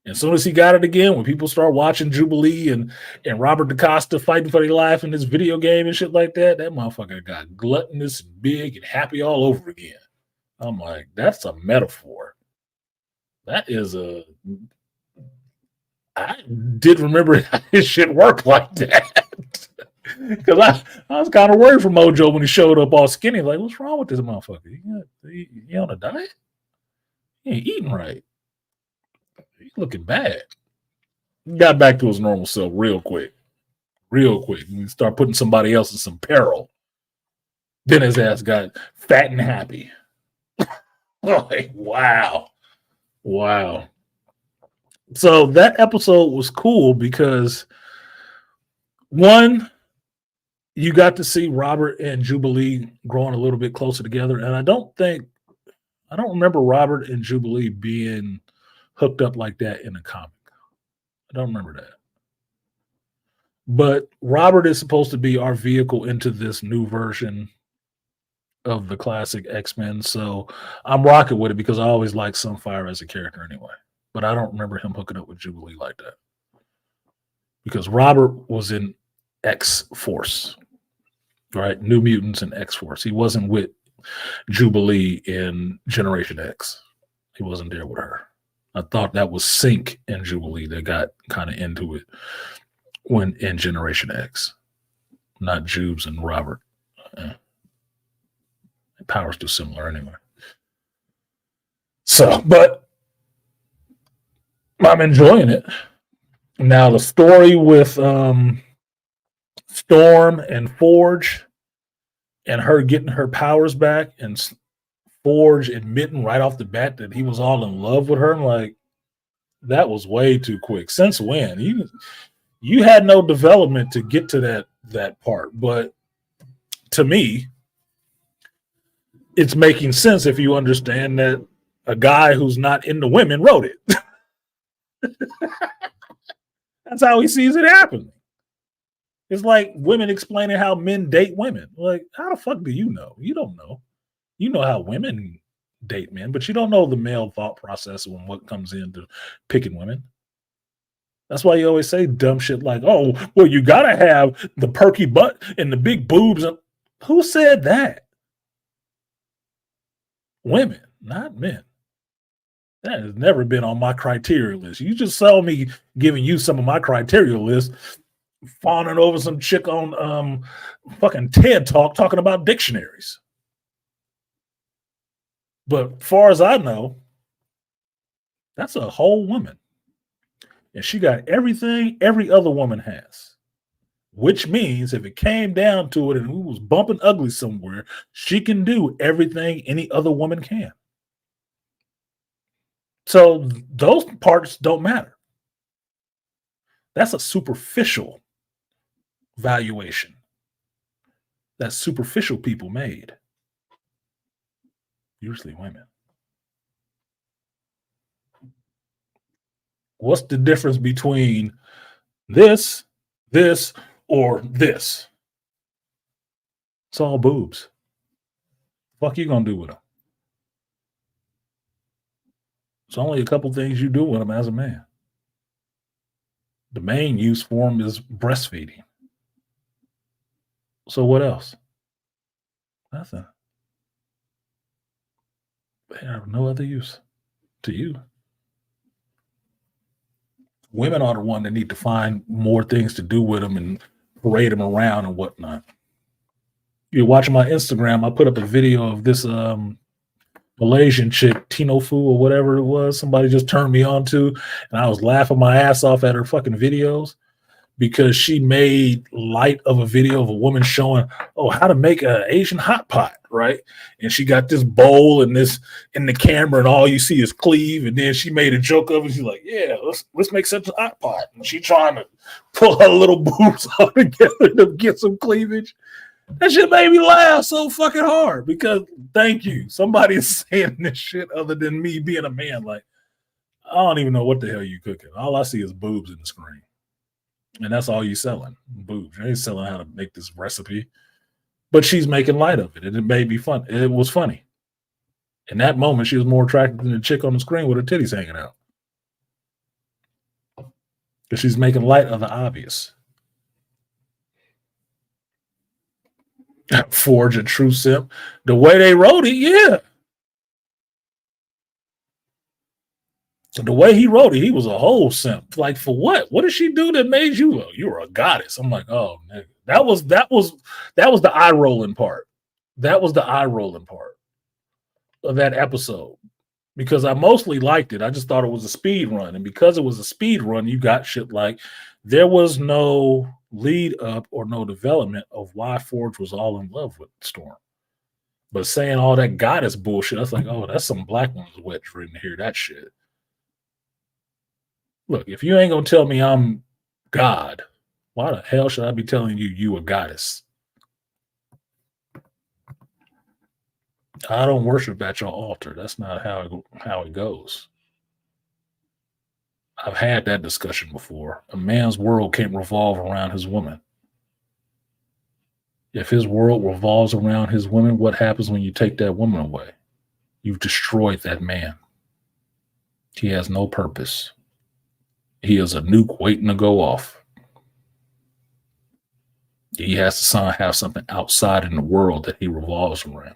And as soon as he got it again, when people start watching Jubilee and Robert DaCosta fighting for their life in this video game and shit like that, that motherfucker got gluttonous and big and happy all over again. I'm like, that's a metaphor. That is a... I did remember how his shit worked like that. Because I was kind of worried for Mojo when he showed up all skinny. Like, what's wrong with this motherfucker? You on a diet? He ain't eating right. He's looking bad. He got back to his normal self real quick. Real quick. And he started putting somebody else in some peril. Then his ass got fat and happy. Like, wow. Wow. So that episode was cool because, one, you got to see Robert and Jubilee growing a little bit closer together. And I don't remember Robert and Jubilee being hooked up like that in a comic. I don't remember that. But Robert is supposed to be our vehicle into this new version of the classic X-Men. So I'm rocking with it because I always liked Sunfire as a character anyway. But I don't remember him hooking up with Jubilee like that. Because Robert was in X-Force, right? New Mutants and X-Force. He wasn't with Jubilee in Generation X. He wasn't there with her. I thought that was Sync and Jubilee that got kind of into it when in Generation X, not Jubes and Robert. Power's too similar anyway. So, but I'm enjoying it. Now the story with Storm and Forge and her getting her powers back and Forge admitting right off the bat that he was all in love with her. I'm like, that was way too quick. Since when? You had no development to get to that part. But to me, it's making sense if you understand that a guy who's not into women wrote it. That's how he sees it happening. It's like women explaining how men date women. Like, how the fuck do you know? You don't know. You know how women date men, but you don't know the male thought process and what comes into picking women. That's why you always say dumb shit like, oh, well, you got to have the perky butt and the big boobs. Who said that? Women, not men. That has never been on my criteria list. You just saw me giving you some of my criteria list, fawning over some chick on fucking TED Talk talking about dictionaries. But as far as I know, that's a whole woman. And she got everything every other woman has. Which means if it came down to it and we was bumping ugly somewhere, she can do everything any other woman can. So those parts don't matter. That's a superficial valuation that superficial people made. Usually women. What's the difference between this, or this? It's all boobs. Fuck you gonna do with them? It's only a couple things you do with them as a man. The main use for them is breastfeeding. So what else? Nothing. They have no other use to you. Women are the one that need to find more things to do with them and parade them around and whatnot. You're watching my Instagram. I put up a video of this Malaysian chick, Tino Fu or whatever it was. Somebody just turned me on to, and I was laughing my ass off at her fucking videos because she made light of a video of a woman showing, how to make an Asian hot pot, right? And she got this bowl and this in the camera, and all you see is cleave. And then she made a joke of it. She's like, "Yeah, let's make such a hot pot." And she trying to pull her little boobs all together to get some cleavage. That shit made me laugh so fucking hard because thank you. Somebody is saying this shit other than me being a man. Like, I don't even know what the hell you cooking. All I see is boobs in the screen. And that's all you selling. Boobs. You ain't selling how to make this recipe. But she's making light of it. And it made me fun. It was funny. In that moment, she was more attractive than the chick on the screen with her titties hanging out. Because she's making light of the obvious. Forge a true simp. The way they wrote it, yeah. The way he wrote it, he was a whole simp. Like, for what? What did she do that made you? You were a goddess. I'm like, oh, nigga. That was the eye rolling part. That was the eye rolling part of that episode. Because I mostly liked it. I just thought it was a speed run. And because it was a speed run, you got shit like there was no lead up or no development of why Forge was all in love with Storm. But saying all that goddess bullshit, I was like, oh, that's some black one's wet dream to hear that shit. Look, if you ain't gonna tell me I'm God, why the hell should I be telling you a goddess? I don't worship at your altar. That's not how it goes. I've had that discussion before. A man's world can't revolve around his woman. If his world revolves around his woman, what happens when you take that woman away? You've destroyed that man. He has no purpose. He is a nuke waiting to go off. He has to have something outside in the world that he revolves around.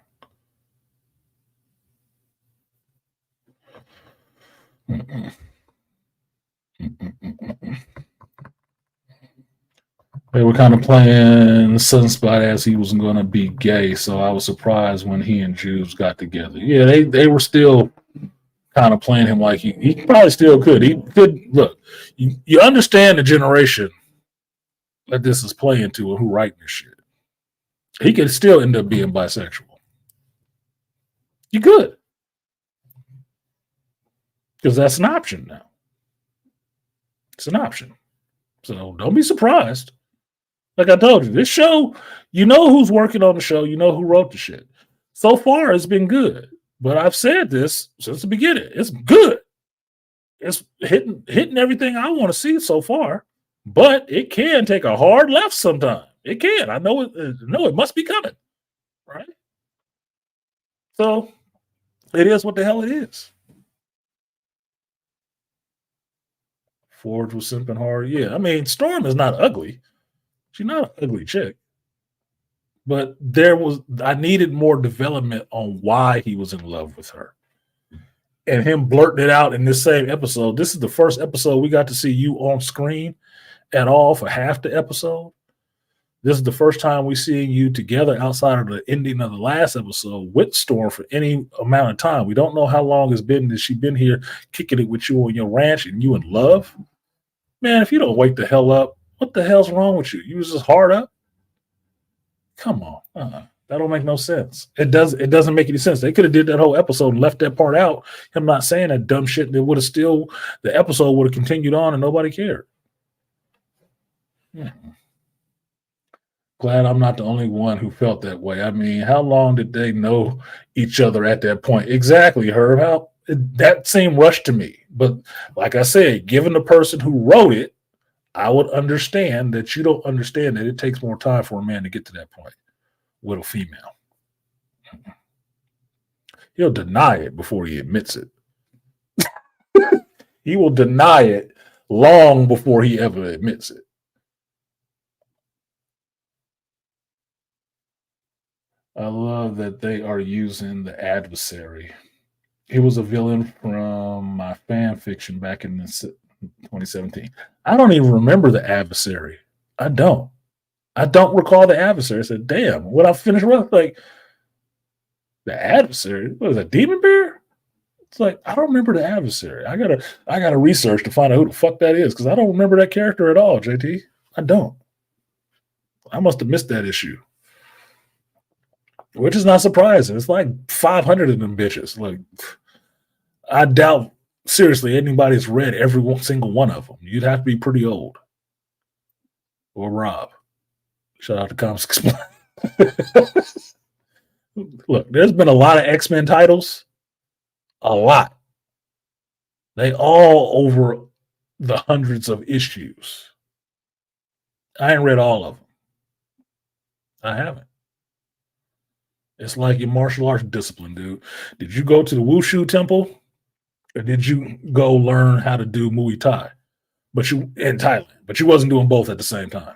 They were kind of playing Sunspot as he was going to be gay, so I was surprised when he and Jews got together. Yeah, they were still kind of playing him like he probably still could. He could. Look, you understand the generation that this is playing to and who writing this shit. He could still end up being bisexual. You could. Because that's an option now. It's an option. So don't be surprised. Like I told you, this show, you know who's working on the show. You know who wrote the shit. So far, it's been good. But I've said this since the beginning. It's good. It's hitting everything I want to see so far. But it can take a hard left sometime. It can. I know it must be coming. Right? So it is what the hell it is. Forge was simping hard. Yeah, I mean, Storm is not ugly. She's not an ugly chick. But I needed more development on why he was in love with her. And him blurting it out in this same episode. This is the first episode we got to see you on screen at all for half the episode. This is the first time we seeing you together outside of the ending of the last episode with Storm for any amount of time. We don't know how long it's been that she's been here kicking it with you on your ranch and you in love. Man, if you don't wake the hell up, what the hell's wrong with you? You was just hard up? Come on. That don't make no sense. It doesn't make any sense. They could have did that whole episode and left that part out. Him not saying that dumb shit. The episode would have continued on and nobody cared. Glad I'm not the only one who felt that way. I mean, how long did they know each other at that point? Exactly, Herb. That seemed rushed to me. But like I said, given the person who wrote it, I would understand that you don't understand that it takes more time for a man to get to that point with a female. He'll deny it before he admits it. He will deny it long before he ever admits it. I love that they are using the adversary. He was a villain from my fan fiction back in 2017. I don't even remember the adversary. I don't recall the adversary. I said, damn, when I finished with, like, the adversary, what is that, Demon Bear? It's like, I don't remember the adversary. I gotta research to find out who the fuck that is, because I don't remember that character at all, JT. I don't. I must have missed that issue. Which is not surprising. It's like 500 of them bitches. Like, I doubt, seriously, anybody's read every single one of them. You'd have to be pretty old. Or Rob. Shout out to Comics Explained. Look, there's been a lot of X-Men titles. A lot. They all over the hundreds of issues. I ain't read all of them. I haven't. It's like your martial arts discipline, dude. Did you go to the Wushu temple, or did you go learn how to do Muay Thai? But you in Thailand, but you wasn't doing both at the same time.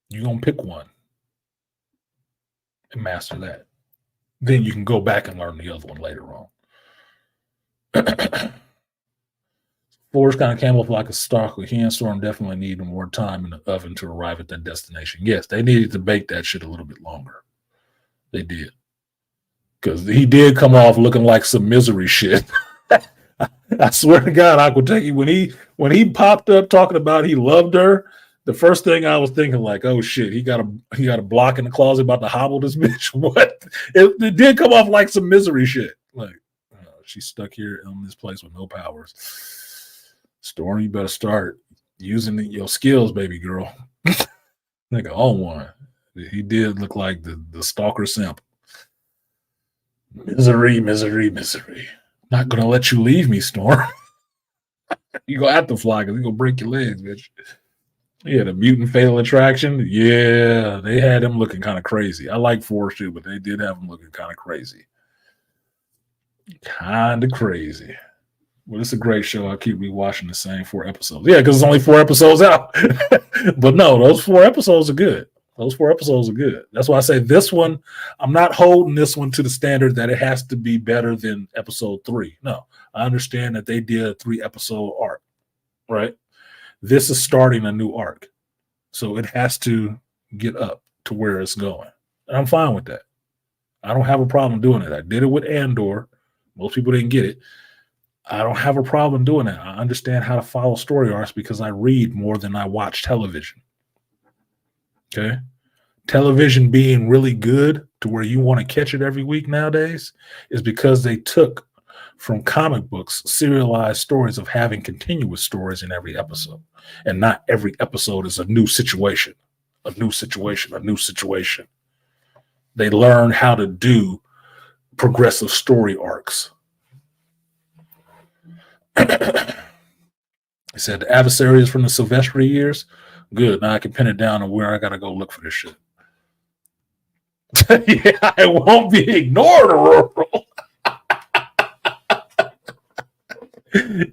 You're gonna pick one and master that. Then you can go back and learn the other one later on. Forrest kind of came off like a stalker. He and Storm definitely needed more time in the oven to arrive at that destination. Yes, they needed to bake that shit a little bit longer. They did. Because he did come off looking like some misery shit. I swear to God, Aquateki, when he popped up talking about he loved her, the first thing I was thinking, like, oh shit, he got a block in the closet about to hobble this bitch. What? It did come off like some misery shit. Like, she's stuck here in this place with no powers. Storm, you better start using your skills, baby girl. Nigga, own one. He did look like the stalker simp. Misery, misery, misery. Not gonna let you leave me, Storm. You gonna have to fly because you're gonna break your legs, bitch. Yeah, the mutant fatal attraction. Yeah, they had him looking kind of crazy. I like Forrest too, but they did have him looking kind of crazy. Kind of crazy. Well, it's a great show. I keep rewatching the same 4 episodes. Yeah, because it's only 4 episodes out. But no, those 4 episodes are good. Those 4 episodes are good. That's why I say this one, I'm not holding this one to the standard that it has to be better than episode 3. No, I understand that they did a 3-episode arc, right? This is starting a new arc. So it has to get up to where it's going. And I'm fine with that. I don't have a problem doing it. I did it with Andor. Most people didn't get it. I don't have a problem doing that. I understand how to follow story arcs because I read more than I watch television. Okay? Television being really good to where you want to catch it every week nowadays is because they took from comic books serialized stories of having continuous stories in every episode. And not every episode is a new situation, a new situation, a new situation. They learn how to do progressive story arcs. He said the adversary is from the Sylvester years. Good. Now I can pin it down on where I gotta go look for this shit. Yeah, I won't be ignored, Aurora.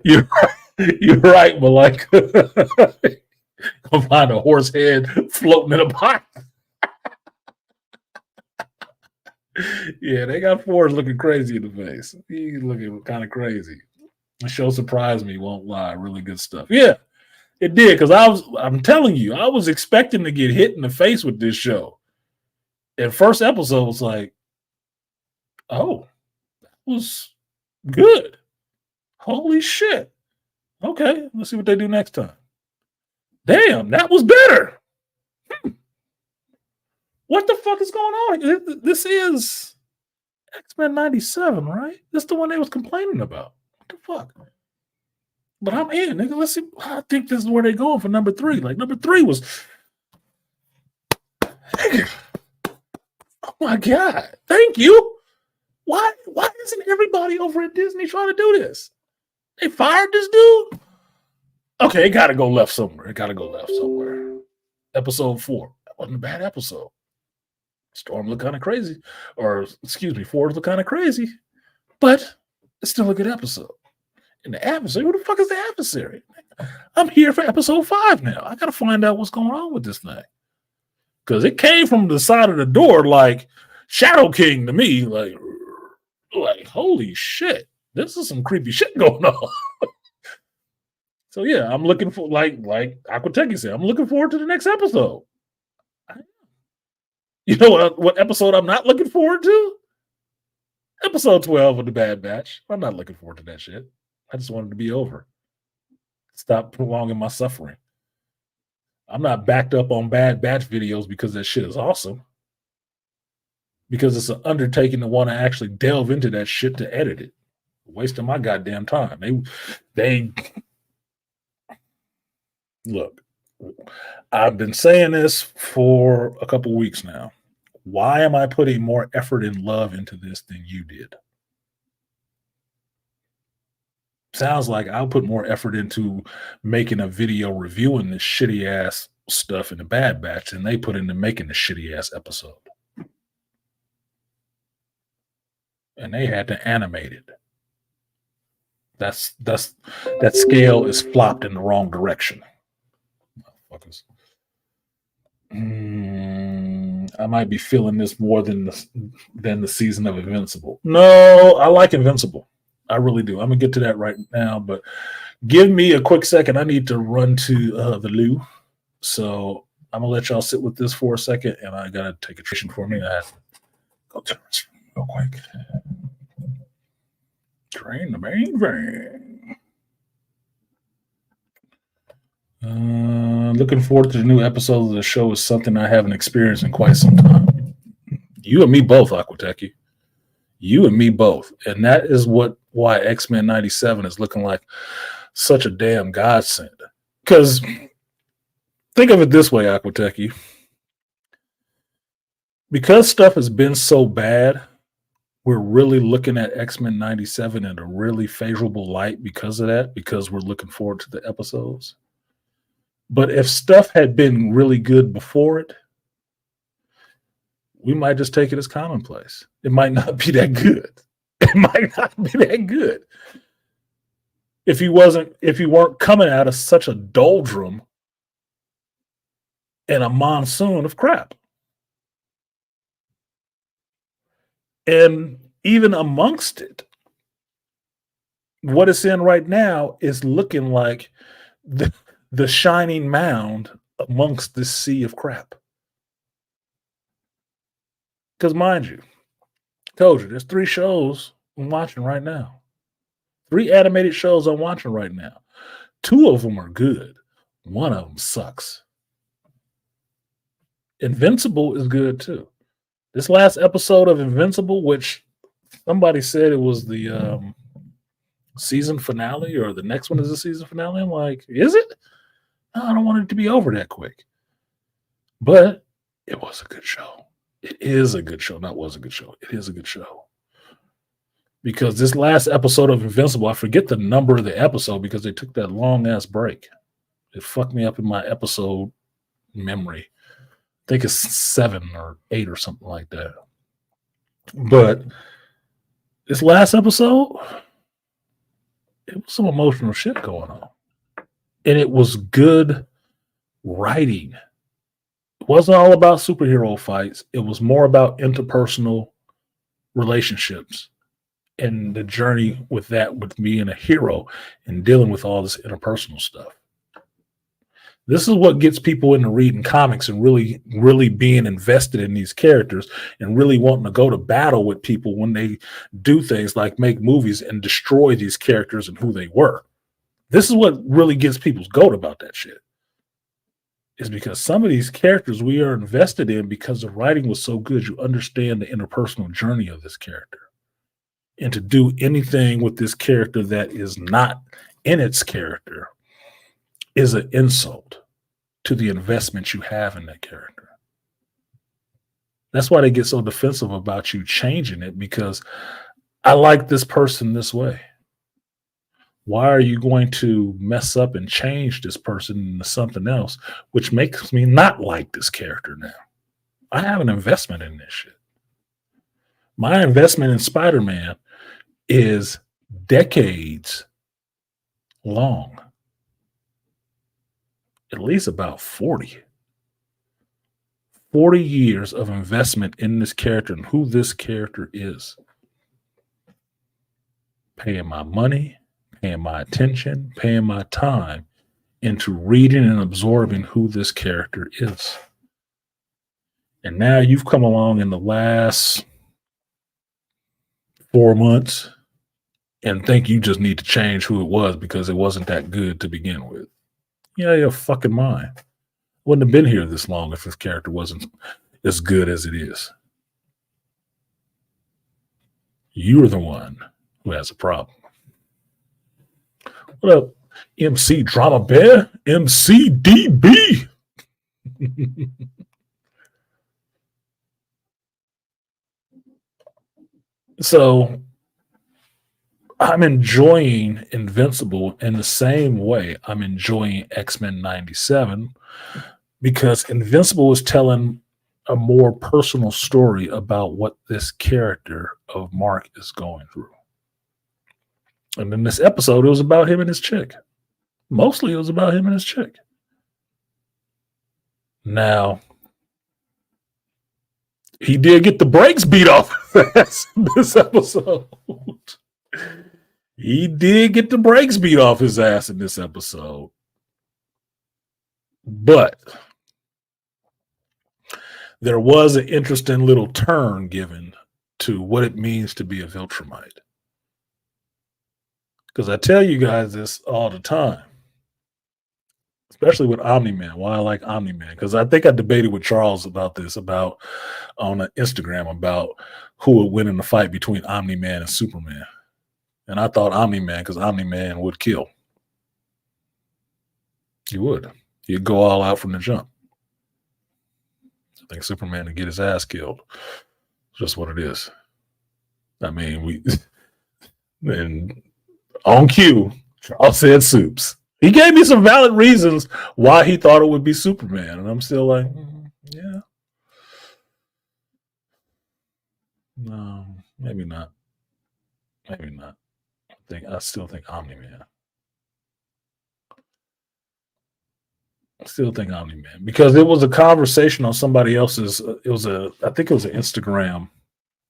You're right, but like I'll find a horse head floating in a pot. Yeah, they got Forrest looking crazy in the face. He's looking kind of crazy. The show surprised me, won't lie. Really good stuff. Yeah, it did, because I'm telling you, I was expecting to get hit in the face with this show. And first episode was like, oh, that was good. Holy shit. Okay, let's see what they do next time. Damn, that was better. What the fuck is going on? This is X-Men 97, right? This is the one they was complaining about. What the fuck? But I'm in, nigga. Let's see. I think this is where they're going for number 3. Like number 3 was, nigga, oh my God, thank you. Why isn't everybody over at Disney trying to do this? They fired this dude? Okay, it gotta go left somewhere. Episode 4. That wasn't a bad episode. Storm looked kind of crazy. Or, excuse me, Ford looked kind of crazy. But it's still a good episode. And the adversary, who the fuck is the adversary? I'm here for episode 5 now. I gotta find out what's going on with this thing. Because it came from the side of the door like Shadow King to me. Like holy shit. This is some creepy shit going on. So yeah, I'm looking for like Aquateki said, I'm looking forward to the next episode. You know what episode I'm not looking forward to? Episode 12 of The Bad Batch. I'm not looking forward to that shit. I just wanted to be over. Stop prolonging my suffering. I'm not backed up on Bad Batch videos because that shit is awesome. Because it's an undertaking to want to actually delve into that shit to edit it. Wasting my goddamn time. They look, I've been saying this for a couple weeks now. Why am I putting more effort and love into this than you did? Sounds like I'll put more effort into making a video reviewing this shitty ass stuff in the Bad Batch than they put into making the shitty ass episode. And they had to animate it. That scale is flopped in the wrong direction. Motherfuckers. I might be feeling this more than the season of Invincible. No, I like Invincible. I really do. I'm gonna get to that right now, but give me a quick second. I need to run to the loo, so I'm gonna let y'all sit with this for a second, and I gotta take a train for me. I have to go to the restroom real quick. Train the main thing. Looking forward to the new episodes of the show is something I haven't experienced in quite some time. You and me both, Aquateki. You and me both. And that is why X-Men 97 is looking like such a damn godsend. Because think of it this way, Aquateki. Because stuff has been so bad, we're really looking at X-Men 97 in a really favorable light because of that, because we're looking forward to the episodes. But if stuff had been really good before it, we might just take it as commonplace. It might not be that good. It might not be that good. If you weren't coming out of such a doldrum and a monsoon of crap. And even amongst it, what it's in right now is looking like the shining mound amongst this sea of crap. Because mind you, told you, there's 3 shows I'm watching right now. 3 animated shows I'm watching right now. 2 of them are good. 1 of them sucks. Invincible is good too. This last episode of Invincible, which somebody said it was the season finale, or the next one is the season finale. I'm like, is it? No, I don't want it to be over that quick. But it was a good show. It is a good show. Not was a good show. It is a good show. Because this last episode of Invincible, I forget the number of the episode because they took that long ass break. It fucked me up in my episode memory. I think it's 7 or 8 or something like that. But this last episode, it was some emotional shit going on. And it was good writing. It wasn't all about superhero fights. It was more about interpersonal relationships and the journey with that, with being a hero and dealing with all this interpersonal stuff. This is what gets people into reading comics and really, really being invested in these characters and really wanting to go to battle with people when they do things like make movies and destroy these characters and who they were. This is what really gets people's goat about that shit. Is because some of these characters we are invested in because the writing was so good, you understand the interpersonal journey of this character. And to do anything with this character that is not in its character is an insult to the investment you have in that character. That's why they get so defensive about you changing it, because I like this person this way. Why are you going to mess up and change this person into something else, which makes me not like this character now? I have an investment in this shit. My investment in Spider-Man is decades long. At least about 40 years of investment in this character and who this character is. Paying my money, paying my attention, paying my time into reading and absorbing who this character is. And now you've come along in the last 4 months and think you just need to change who it was because it wasn't that good to begin with. Yeah, you're fucking mind. Wouldn't have been here this long if this character wasn't as good as it is. You're the one who has a problem. What up, MC Drama Bear? MCDB. So I'm enjoying Invincible in the same way I'm enjoying X-Men 97, because Invincible is telling a more personal story about what this character of Mark is going through. And in this episode, it was about him and his chick. Mostly it was about him and his chick. Now, he did get the brakes beat off this episode. He did get the brakes beat off his ass in this episode. But there was an interesting little turn given to what it means to be a Viltrumite. Because I tell you guys this all the time, especially with Omni-Man, why I like Omni-Man. Because I think I debated with Charles about this, on Instagram, about who would win in the fight between Omni-Man and Superman. And I thought Omni-Man, because Omni-Man would kill. He would. He'd go all out from the jump. I think Superman would get his ass killed. It's just what it is. I mean, and on cue, Charles said Supes. He gave me some valid reasons why he thought it would be Superman. And I'm still like, yeah. No, maybe not. Maybe not. I still think Omni-Man. Because it was a conversation on somebody else's. I think it was an Instagram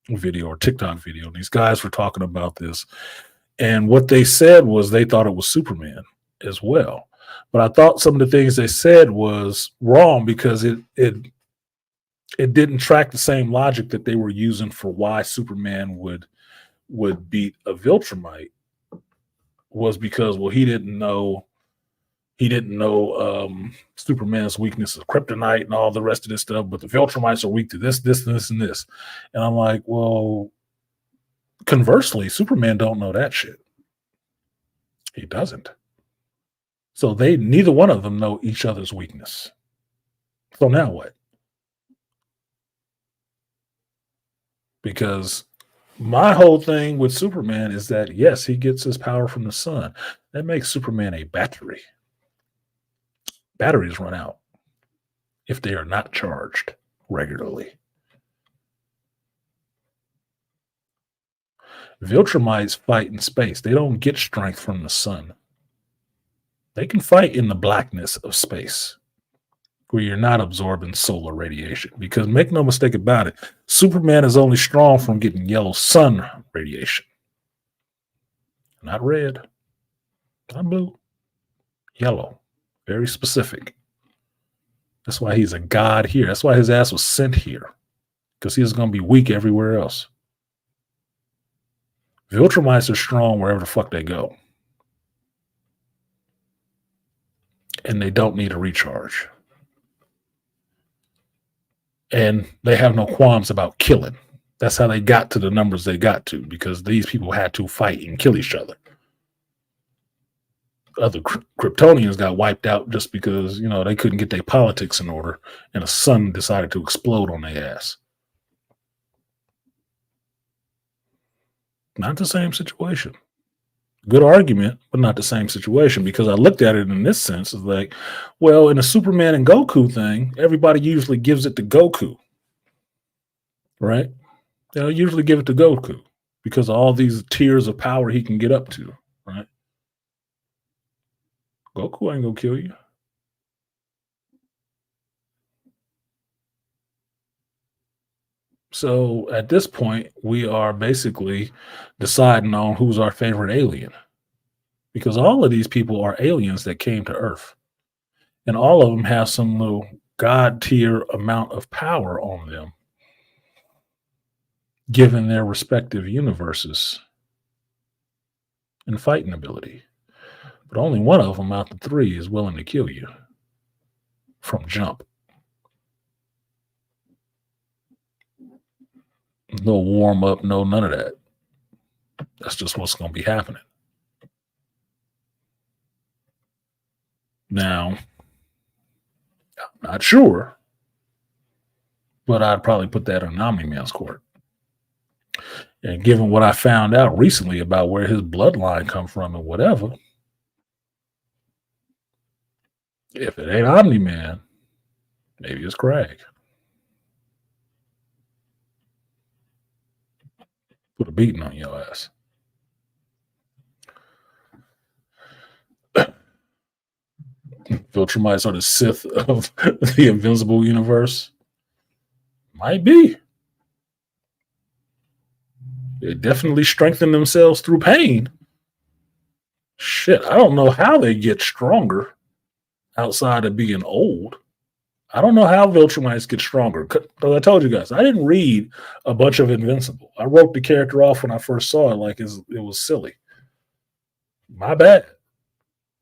video or TikTok video. And these guys were talking about this. And what they said was they thought it was Superman as well. But I thought some of the things they said was wrong, because it didn't track the same logic that they were using for why Superman would beat a Viltrumite. Was because, well, he didn't know Superman's weakness is kryptonite and all the rest of this stuff, but the Viltrumites are weak to this, and this. And I'm like, well, conversely, Superman don't know that shit. He doesn't. So neither one of them know each other's weakness. So now what? Because my whole thing with Superman is that, yes, he gets his power from the sun. That makes Superman a battery. Batteries run out if they are not charged regularly. Viltrumites fight in space. They don't get strength from the sun. They can fight in the blackness of space, where you're not absorbing solar radiation. Because make no mistake about it, Superman is only strong from getting yellow sun radiation. Not red, not blue, yellow. Very specific. That's why he's a god here. That's why his ass was sent here, because he was going to be weak everywhere else. Viltrumites are strong wherever the fuck they go. And they don't need a recharge. And they have no qualms about killing. That's how they got to the numbers they got to, because these people had to fight and kill each other. Other Kryptonians got wiped out just because, they couldn't get their politics in order and a sun decided to explode on their ass. Not the same situation. Good argument, but not the same situation, because I looked at it in this sense. It's like, well, in a Superman and Goku thing, everybody usually gives it to Goku, right? They'll usually give it to Goku because of all these tiers of power he can get up to, right? Goku ain't gonna kill you. So at this point, we are basically deciding on who's our favorite alien, because all of these people are aliens that came to Earth, and all of them have some little god tier amount of power on them, given their respective universes and fighting ability. But only one of them out of the three is willing to kill you from jump. No warm up, no none of that. That's just what's going to be happening. Now, I'm not sure, but I'd probably put that on Omni-Man's court. And given what I found out recently about where his bloodline come from and whatever, if it ain't Omni-Man, maybe it's Craig. Put a beating on your ass. Viltrumites are the Sith of the Invincible universe. Might be. They definitely strengthen themselves through pain. Shit, I don't know how they get stronger outside of being old. I don't know how Viltrumites get stronger. Because I told you guys, I didn't read a bunch of Invincible. I wrote the character off when I first saw it like it was silly. My bad.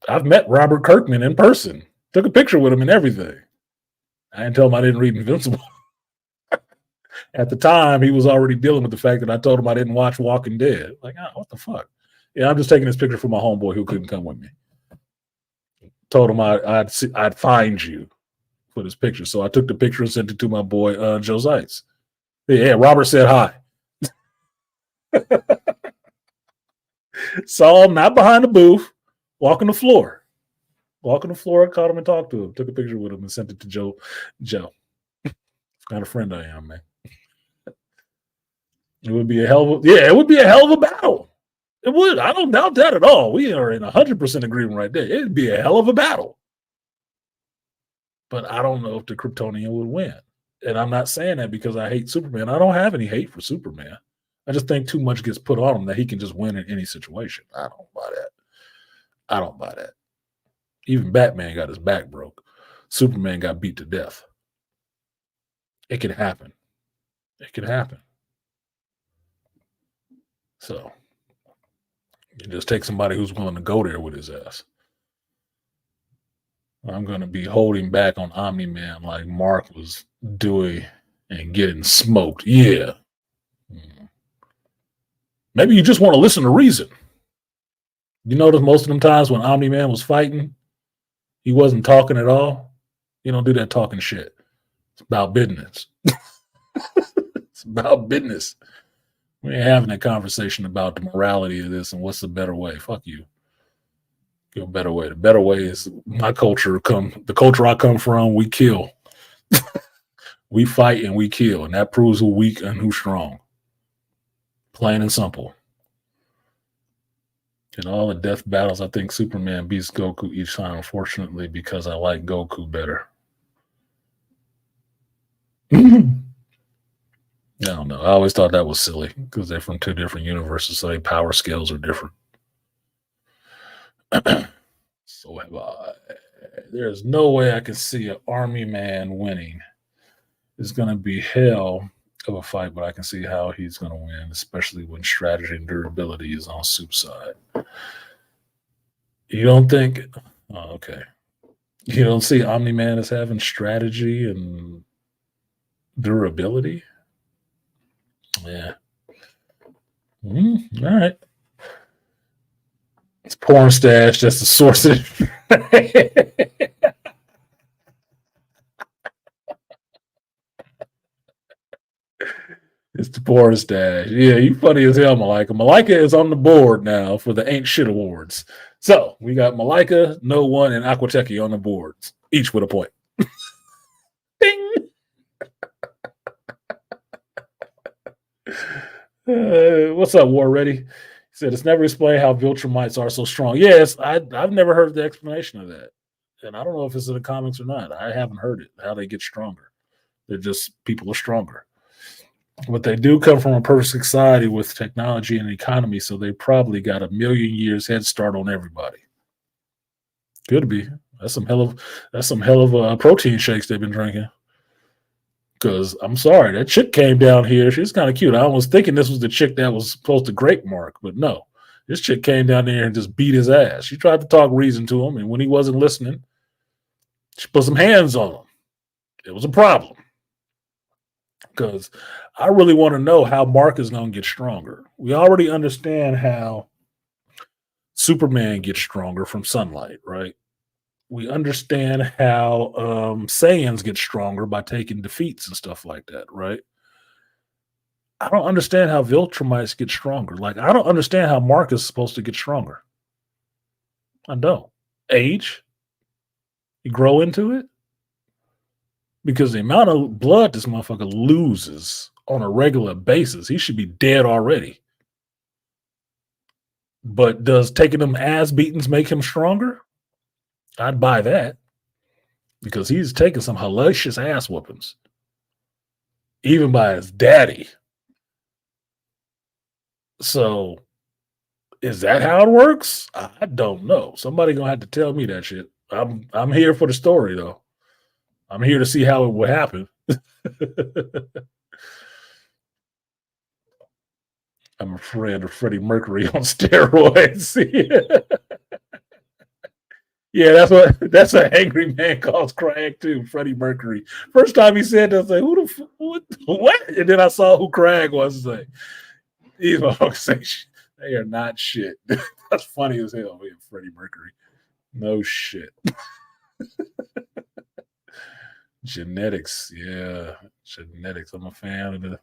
I've met Robert Kirkman in person. Took a picture with him and everything. I didn't tell him I didn't read Invincible. At the time, he was already dealing with the fact that I told him I didn't watch Walking Dead. Like, what the fuck? Yeah, I'm just taking this picture for my homeboy who couldn't come with me. Told him I'd find you for this picture. So I took the picture and sent it to my boy, Joe Zeitz. Yeah, Robert said hi. Saw him not behind the booth, walking the floor. Walking the floor, I caught him and talked to him. Took a picture with him and sent it to Joe. Kind of friend I am, man. It would be a hell of a battle. It would. I don't doubt that at all. We are in 100% agreement right there. It'd be a hell of a battle. But I don't know if the Kryptonian would win. And I'm not saying that because I hate Superman. I don't have any hate for Superman. I just think too much gets put on him that he can just win in any situation. I don't buy that. Even Batman got his back broke. Superman got beat to death. It can happen. So you just take somebody who's willing to go there with his ass. I'm going to be holding back on Omni-Man like Mark was doing and getting smoked. Yeah. Maybe you just want to listen to reason. You notice most of them times when Omni-Man was fighting, he wasn't talking at all. You don't do that talking shit. It's about business. It's about business. We ain't having that conversation about the morality of this and what's the better way. Fuck you. Go a better way. The better way is my culture. The culture I come from, we kill. We fight and we kill. And that proves who's weak and who's strong. Plain and simple. In all the death battles, I think Superman beats Goku each time, unfortunately, because I like Goku better. I don't know. I always thought that was silly because they're from two different universes, so their power scales are different. So have I. There's no way I can see an Army Man winning. It's going to be hell of a fight, but I can see how he's going to win, especially when strategy and durability is on Soup's side. You don't think? Oh, okay. You don't see Omni-Man as having strategy and durability? Yeah. All right. It's porn stash. That's the source of it. It's the porn stash. Yeah, you funny as hell, Malika. Malika is on the board now for the Ain't Shit Awards. So we got Malika, No One, and Aquateki on the boards, each with a point. Ding. What's up, War Ready? He said it's never explained how Viltrumites are so strong. Yes, I've never heard the explanation of that. And I don't know if it's in the comics or not. I haven't heard it, how they get stronger. They're just people are stronger. But they do come from a perfect society with technology and economy, so they probably got a million years head start on everybody. Could be. That's some hell of protein shakes they've been drinking. Because I'm sorry, that chick came down here. She's kind of cute. I was thinking this was the chick that was supposed to grape Mark, but no. This chick came down there and just beat his ass. She tried to talk reason to him, and when he wasn't listening, she put some hands on him. It was a problem. Because I really want to know how Mark is going to get stronger. We already understand how Superman gets stronger from sunlight, right? We understand how Saiyans get stronger by taking defeats and stuff like that, right? I don't understand how Viltrumites get stronger. Like, I don't understand how Mark is supposed to get stronger. I don't. Age? You grow into it? Because the amount of blood this motherfucker loses on a regular basis, he should be dead already. But does taking them ass beatings make him stronger? I'd buy that. Because he's taking some hellacious ass whoopings. Even by his daddy. So, is that how it works? I don't know. Somebody gonna have to tell me that shit. I'm here for the story, though. I'm here to see how it would happen. I'm a friend of Freddie Mercury on steroids. Yeah, that's an angry man calls Craig too. Freddie Mercury. First time he said that, I was like, "Who the what?" And then I saw who Craig was. Like, these motherfuckers say they are not shit. That's funny as hell. Man, Freddie Mercury. No shit. Genetics, yeah, genetics. I'm a fan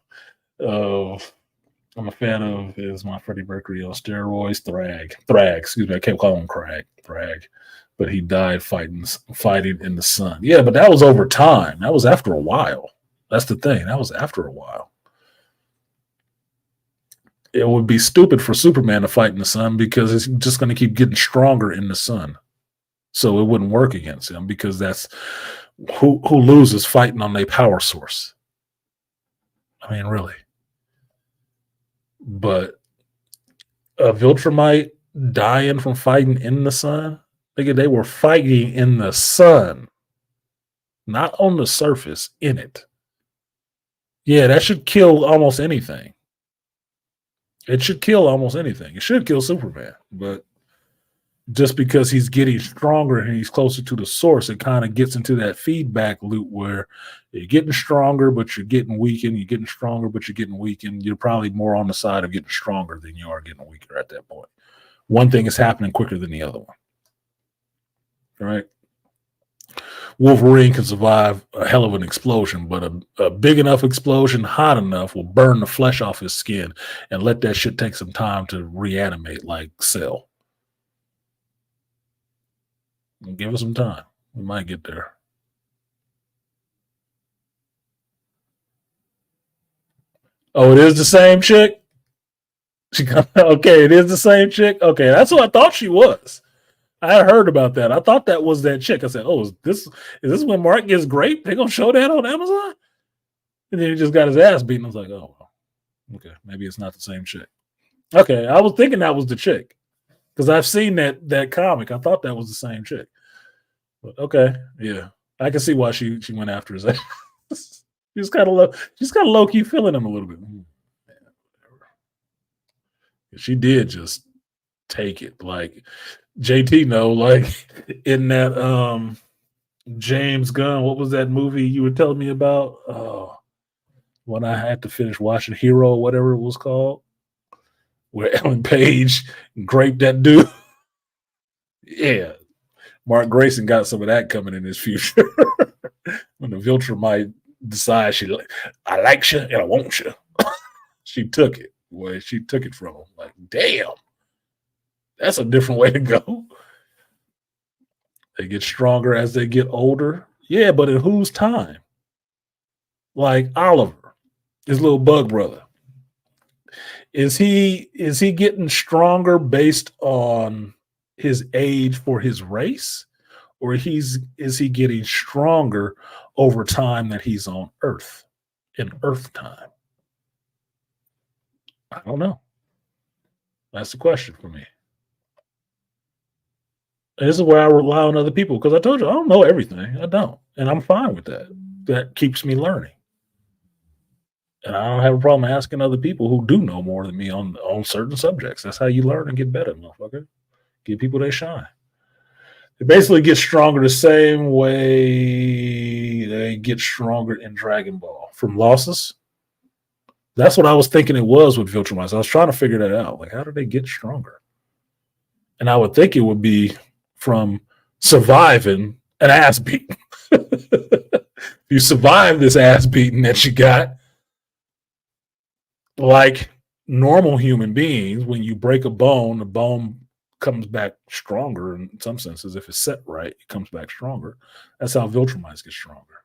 of is my Freddie Mercury on steroids. Thrag. Excuse me, I can't call him Craig. Thrag, but he died fighting in the sun. Yeah, but that was over time. That was after a while. That's the thing. That was after a while. It would be stupid for Superman to fight in the sun because it's just going to keep getting stronger in the sun. So it wouldn't work against him because that's who loses fighting on a power source. I mean, really. But a Viltrumite dying from fighting in the sun, they were fighting in the sun, not on the surface, in it. Yeah, that should kill almost anything. It should kill almost anything. It should kill Superman, but just because he's getting stronger and he's closer to the source, it kind of gets into that feedback loop where you're getting stronger, but you're getting weakened. You're getting stronger, but you're getting weakened. You're probably more on the side of getting stronger than you are getting weaker at that point. One thing is happening quicker than the other one. All right? Wolverine can survive a hell of an explosion, but a big enough explosion, hot enough, will burn the flesh off his skin and let that shit take some time to reanimate like Cell. Give us some time. We might get there. Oh, it is the same chick? Okay, it is the same chick? Okay, that's what I thought she was. I had heard about that. I thought that was that chick. I said, oh, is this when Mark gets grape? They're going to show that on Amazon? And then he just got his ass beaten. I was like, oh, okay, maybe it's not the same chick. Okay, I was thinking that was the chick because I've seen that comic. I thought that was the same chick. But okay, yeah, I can see why she went after his ass. She's kind of low key feeling him a little bit. She did just take it, like JT. No, like in that James Gunn. What was that movie you were telling me about? Oh, when I had to finish watching Hero, whatever it was called, where Ellen Page graped that dude. Yeah. Mark Grayson got some of that coming in his future. When the Viltrumite decides I like you and I want you. She took it. Boy, she took it from him. Like, damn. That's a different way to go. They get stronger as they get older. Yeah, but in whose time? Like Oliver, his little bug brother. Is he getting stronger based on his age for his race? Or is he getting stronger over time that he's on Earth, in Earth time? I don't know. That's the question for me. And this is where I rely on other people, because I told you I don't know everything. I don't. And I'm fine with that. That keeps me learning. And I don't have a problem asking other people who do know more than me on certain subjects. That's how you learn and get better, motherfucker. Give people their shine. They basically get stronger the same way they get stronger in Dragon Ball. From losses. That's what I was thinking it was with Viltrumites. I was trying to figure that out. Like, how do they get stronger? And I would think it would be from surviving an ass beating. You survive this ass beating that you got, like normal human beings, when you break a bone, the bone comes back stronger in some senses. If it's set right, it comes back stronger. That's how Viltrumites get stronger.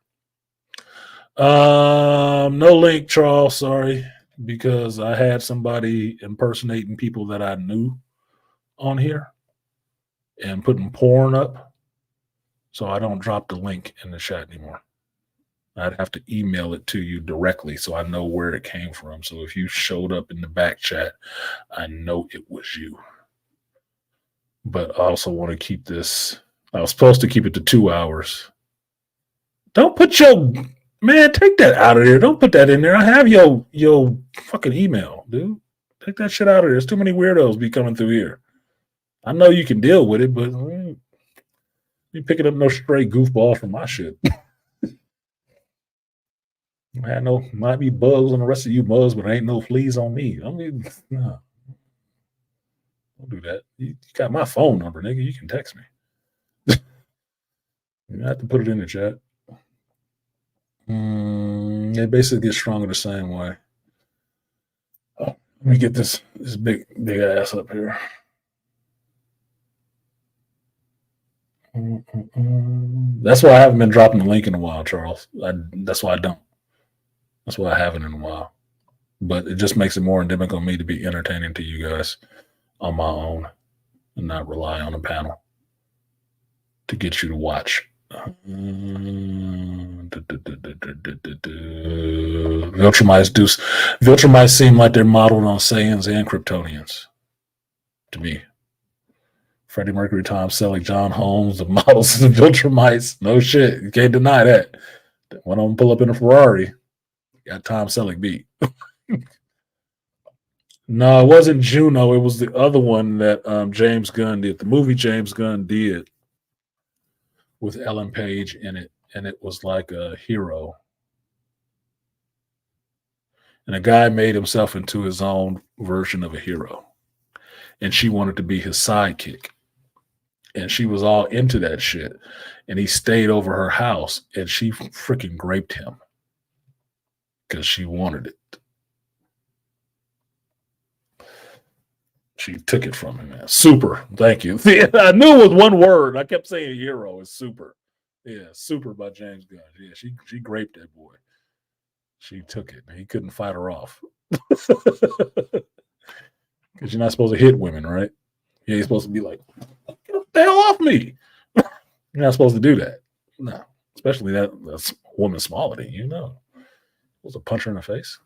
No link, Charles, sorry, because I had somebody impersonating people that I knew on here and putting porn up, so I don't drop the link in the chat anymore. I'd have to email it to you directly so I know where it came from. So if you showed up in the back chat, I know it was you. But I also want to keep this. I was supposed to keep it to 2 hours. Don't put take that out of there. Don't put that in there. I have your fucking email, dude. Take that shit out of there. There's too many weirdos be coming through here. I know you can deal with it, but you picking up no stray goofball from my shit. I know might be bugs on the rest of you bugs, but ain't no fleas on me. I mean, no. Don't do that. You got my phone number, nigga. You can text me. You have to put it in the chat. It basically gets stronger the same way. Oh, let me get this big ass up here. That's why I haven't been dropping the link in a while, Charles. That's why I don't. That's why I haven't in a while. But it just makes it more endemic on me to be entertaining to you guys on my own and not rely on a panel to get you to watch. Viltrumites seem like they're modeled on Saiyans and Kryptonians to me. Freddie Mercury, Tom Selleck, John Holmes, the models of the Viltrumites. No shit. You can't deny that. One of them pull up in a Ferrari. Got Tom Selleck beat. No, it wasn't Juno. It was the other one that James Gunn did. The movie James Gunn did with Ellen Page in it. And it was like a hero. And a guy made himself into his own version of a hero. And she wanted to be his sidekick. And she was all into that shit. And he stayed over her house. And she freaking raped him. Because she wanted it. She took it from him, man. Super. Thank you. I knew it was one word. I kept saying hero. It's super. Yeah, Super by James Gunn. Yeah, she raped that boy. She took it. He couldn't fight her off. Because you're not supposed to hit women, right? Yeah, you're supposed to be like, get the hell off me. You're not supposed to do that. No. Especially that's a woman smaller than you, know. It was a punch her in the face.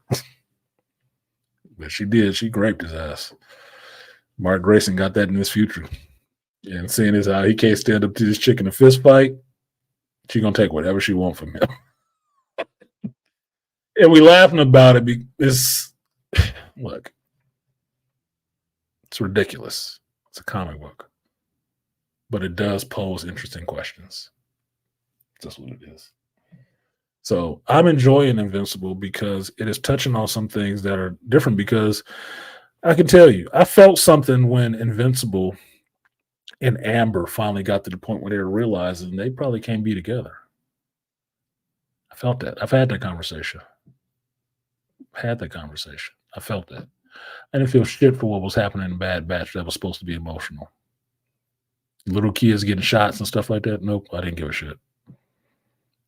But she did. She raped his ass. Mark Grayson got that in his future. And seeing as how he can't stand up to this chick in a fist fight, she's going to take whatever she wants from him. And we laughing about it because, look, it's ridiculous. It's a comic book. But it does pose interesting questions. That's what it is. So I'm enjoying Invincible because it is touching on some things that are different, because I can tell you, I felt something when Invincible and Amber finally got to the point where they were realizing they probably can't be together. I felt that. I've had that conversation. I felt that. I didn't feel shit for what was happening in Bad Batch that was supposed to be emotional. Little kids getting shots and stuff like that. Nope, I didn't give a shit.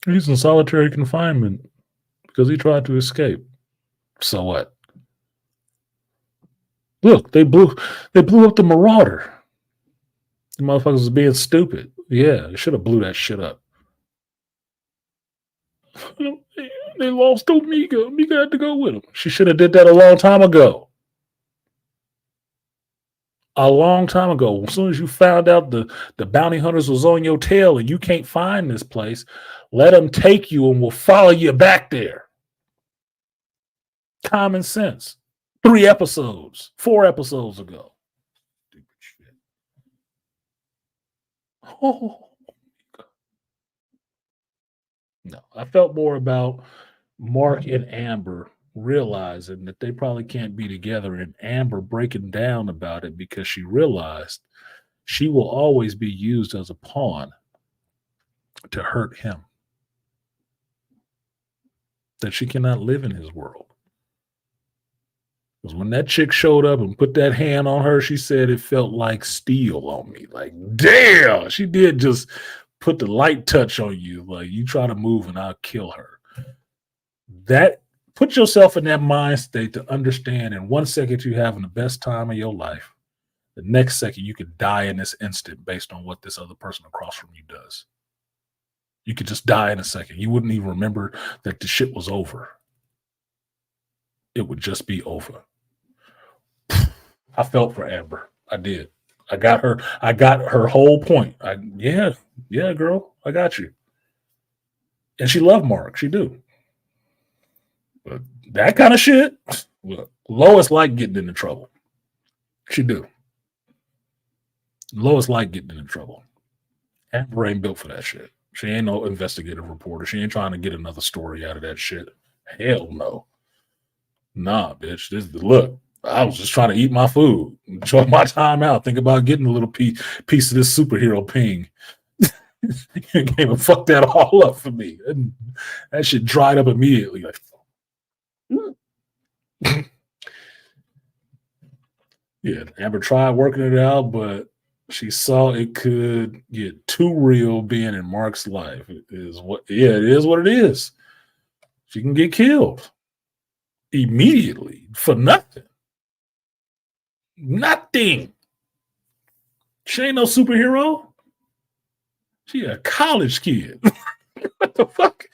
He's in solitary confinement because he tried to escape. So what? Look, they blew up the Marauder. The motherfuckers was being stupid. Yeah, they should have blew that shit up. They lost Omega. Omega had to go with them. She should have did that a long time ago. A long time ago. As soon as you found out the bounty hunters was on your tail and you can't find this place, let them take you and we'll follow you back there. Common sense. 4 episodes ago. Stupid shit. Oh. No, I felt more about Mark and Amber realizing that they probably can't be together, and Amber breaking down about it because she realized she will always be used as a pawn to hurt him. That she cannot live in his world. Because when that chick showed up and put that hand on her, she said it felt like steel on me. Like, damn, she did just put the light touch on you. Like, you try to move and I'll kill her. That, put yourself in that mind state to understand in 1 second you're having the best time of your life. The next second you could die in this instant based on what this other person across from you does. You could just die in a second. You wouldn't even remember that the shit was over. It would just be over. I felt for Amber. I did. I got her whole point. Yeah, girl, I got you. And she loved Mark. She do. But that kind of shit, look, Lois like getting into trouble. She do. Lois like getting into trouble. Amber ain't built for that shit. She ain't no investigative reporter. She ain't trying to get another story out of that shit. Hell no. Nah, bitch. Look, I was just trying to eat my food, enjoy my time out, think about getting a little piece of this superhero ping. You came and fucked that all up for me. And that shit dried up immediately. Like, yeah, Amber tried working it out, but she saw it could get too real being in Mark's life. It is what it is. She can get killed immediately for nothing. Nothing. She ain't no superhero. She a college kid. What the fuck?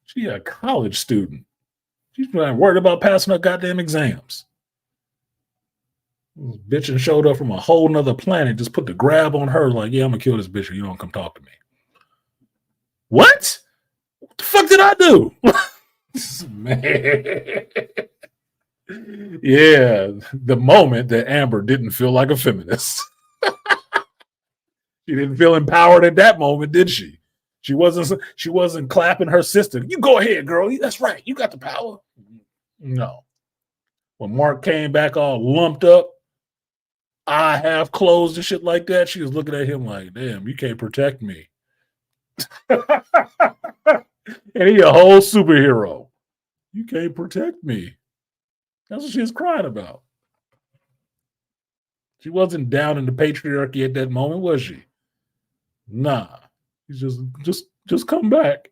She a college student. She's not worried about passing her goddamn exams. This bitch showed up from a whole nother planet, just put the grab on her like, yeah, I'm gonna kill this bitch or you don't come talk to me. What? What the fuck did I do? Man. Yeah, the moment that Amber didn't feel like a feminist. She didn't feel empowered at that moment, did she? She wasn't clapping her sister. You go ahead, girl. That's right. You got the power. No. When Mark came back all lumped up, eye half closed and shit like that, she was looking at him like, damn, you can't protect me. And he a whole superhero. You can't protect me. That's what she was crying about. She wasn't down in the patriarchy at that moment, was she? Nah. He's just come back.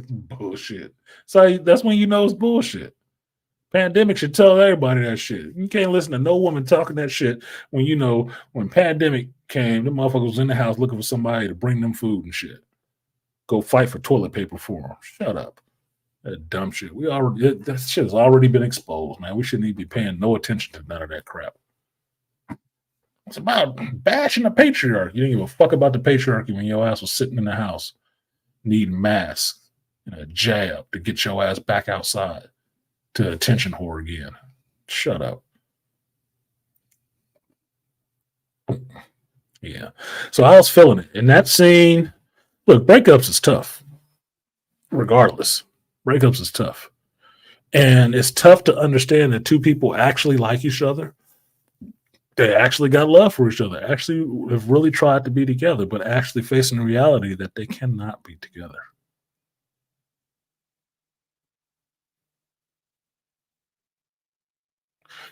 Bullshit. So that's when you know it's bullshit. Pandemic should tell everybody that shit. You can't listen to no woman talking that shit when you know when pandemic came, the motherfucker was in the house looking for somebody to bring them food and shit. Go fight for toilet paper for them. Shut up. That dumb shit. That shit has already been exposed, man. We shouldn't even be paying no attention to none of that crap. It's about bashing the patriarchy. You didn't give a fuck about the patriarchy when your ass was sitting in the house needing masks and a jab to get your ass back outside to attention whore again. Shut up. Yeah. So I was feeling it. In that scene, look, breakups is tough. Regardless. Breakups is tough. And it's tough to understand that two people actually like each other They actually got love for each other, actually have really tried to be together, but actually facing the reality that they cannot be together.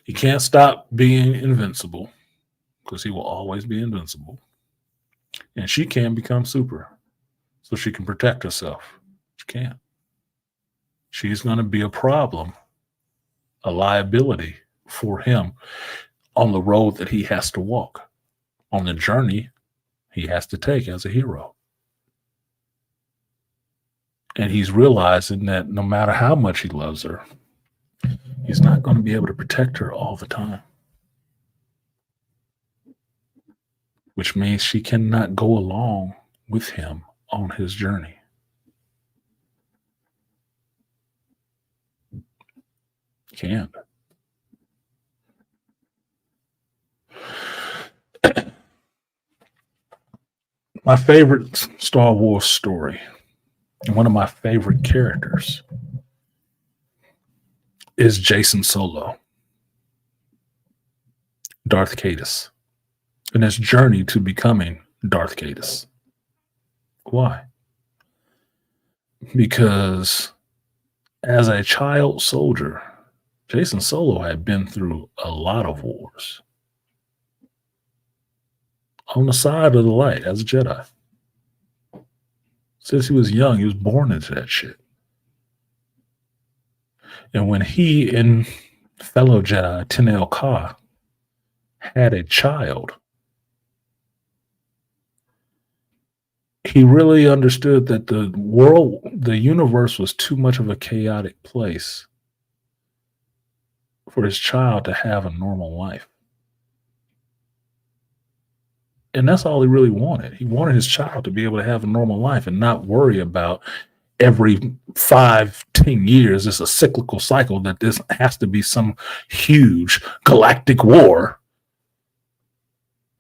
He can't stop being invincible because he will always be invincible. And she can become super so she can protect herself. She can't. She's going to be a problem, a liability for him on the road that he has to walk, on the journey he has to take as a hero. And he's realizing that no matter how much he loves her, he's not going to be able to protect her all the time, which means she cannot go along with him on his journey. Can't. My favorite Star Wars story, and one of my favorite characters, is Jason Solo, Darth Caedus, and his journey to becoming Darth Caedus. Why? Because as a child soldier, Jason Solo had been through a lot of wars. On the side of the light as a Jedi. Since he was young, he was born into that shit. And when he and fellow Jedi, Tenel Ka, had a child, he really understood that the world, the universe was too much of a chaotic place for his child to have a normal life. And that's all he really wanted. He wanted his child to be able to have a normal life and not worry about every 5-10 years. It's a cyclical cycle that this has to be some huge galactic war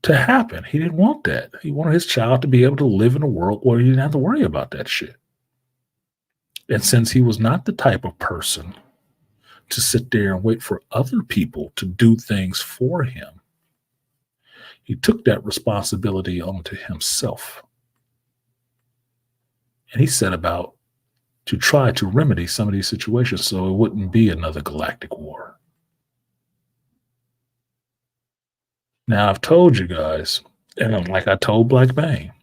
to happen. He didn't want that. He wanted his child to be able to live in a world where he didn't have to worry about that shit. And since he was not the type of person to sit there and wait for other people to do things for him, he took that responsibility onto himself. And he set about to try to remedy some of these situations so it wouldn't be another galactic war. Now, I've told you guys, and like I told Black Bane,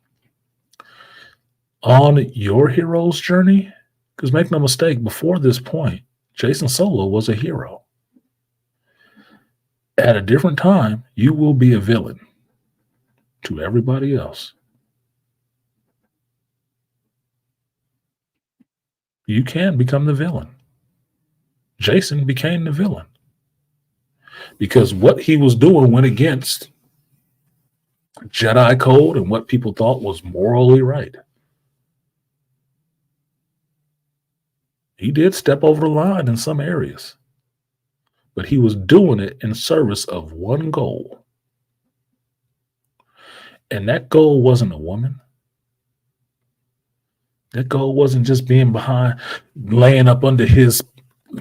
on your hero's journey, because make no mistake, before this point, Jason Solo was a hero. At a different time, you will be a villain to everybody else. You can become the villain. Jason became the villain because what he was doing went against Jedi code and what people thought was morally right. He did step over the line in some areas, but he was doing it in service of one goal. And that goal wasn't a woman. That goal wasn't just being behind, laying up under his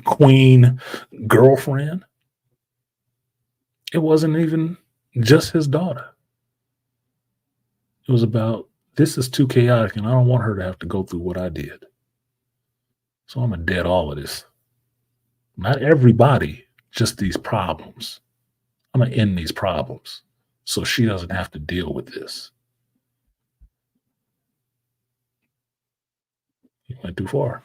queen girlfriend. It wasn't even just his daughter. It was about, this is too chaotic and I don't want her to have to go through what I did. So I'm going to dead all of this. Not everybody, just these problems. I'm going to end these problems so she doesn't have to deal with this. He went too far.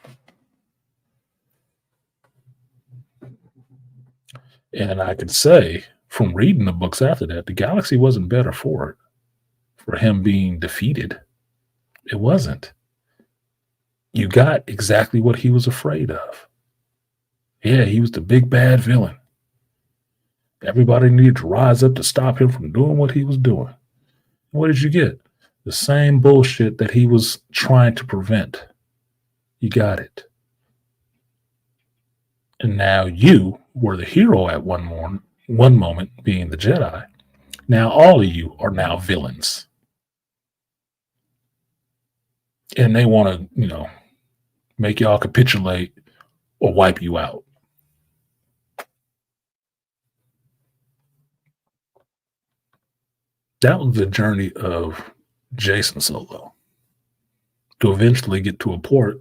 And I could say, from reading the books after that, the galaxy wasn't better for it, for him being defeated. It wasn't. You got exactly what he was afraid of. Yeah, he was the big bad villain. Everybody needed to rise up to stop him from doing what he was doing. What did you get? The same bullshit that he was trying to prevent. You got it. And now you were the hero at one moment, being the Jedi. Now all of you are now villains. And they want to, make y'all capitulate or wipe you out. That was the journey of Jason Solo, to eventually get to a port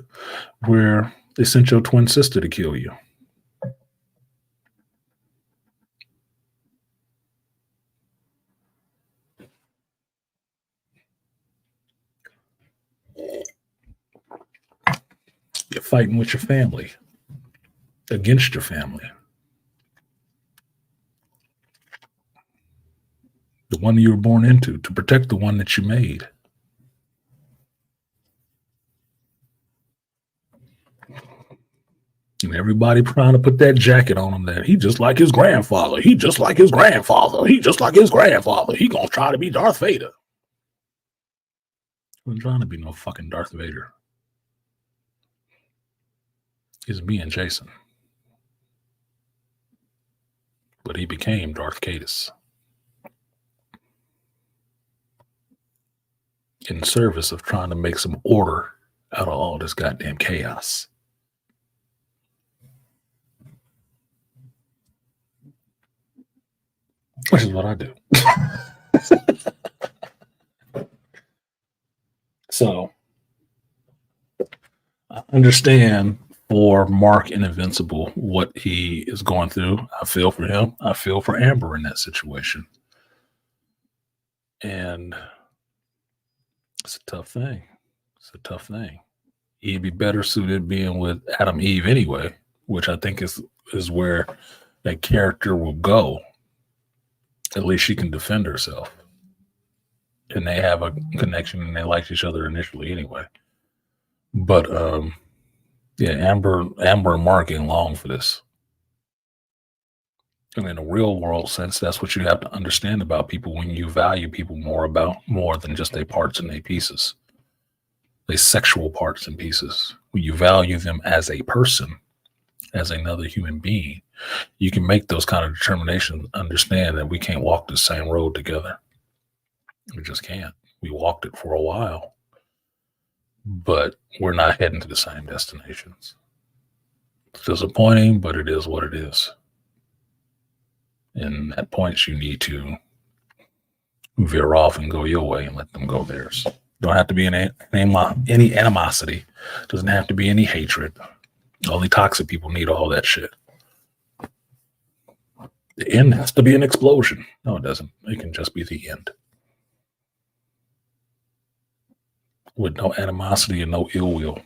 where they sent your twin sister to kill you. You're fighting with your family, against your family. The one you were born into, to protect the one that you made. And everybody trying to put that jacket on him that he just like his grandfather. He just like his grandfather. He just like his grandfather. He gonna try to be Darth Vader. He wasn't trying to be no fucking Darth Vader. He's me and Jason. But he became Darth Cadus. In service of trying to make some order out of all this goddamn chaos. Which is what I do. So, I understand for Mark in Invincible what he is going through. I feel for him. I feel for Amber in that situation. And it's a tough thing. It's a tough thing. He'd be better suited being with Adam Eve anyway, which I think is where that character will go. At least she can defend herself. And they have a connection and they like each other initially anyway. But yeah, Amber and Mark ain't long for this. And in a real world sense, that's what you have to understand about people when you value people more than just their parts and their pieces. Their sexual parts and pieces. When you value them as a person, as another human being, you can make those kind of determinations, understand that we can't walk the same road together. We just can't. We walked it for a while, but we're not heading to the same destinations. It's disappointing, but it is what it is. And at points you need to veer off and go your way and let them go theirs. Don't have to be any animosity. Doesn't have to be any hatred. Only toxic people need all that shit. The end has to be an explosion. No, it doesn't. It can just be the end. With no animosity and no ill will.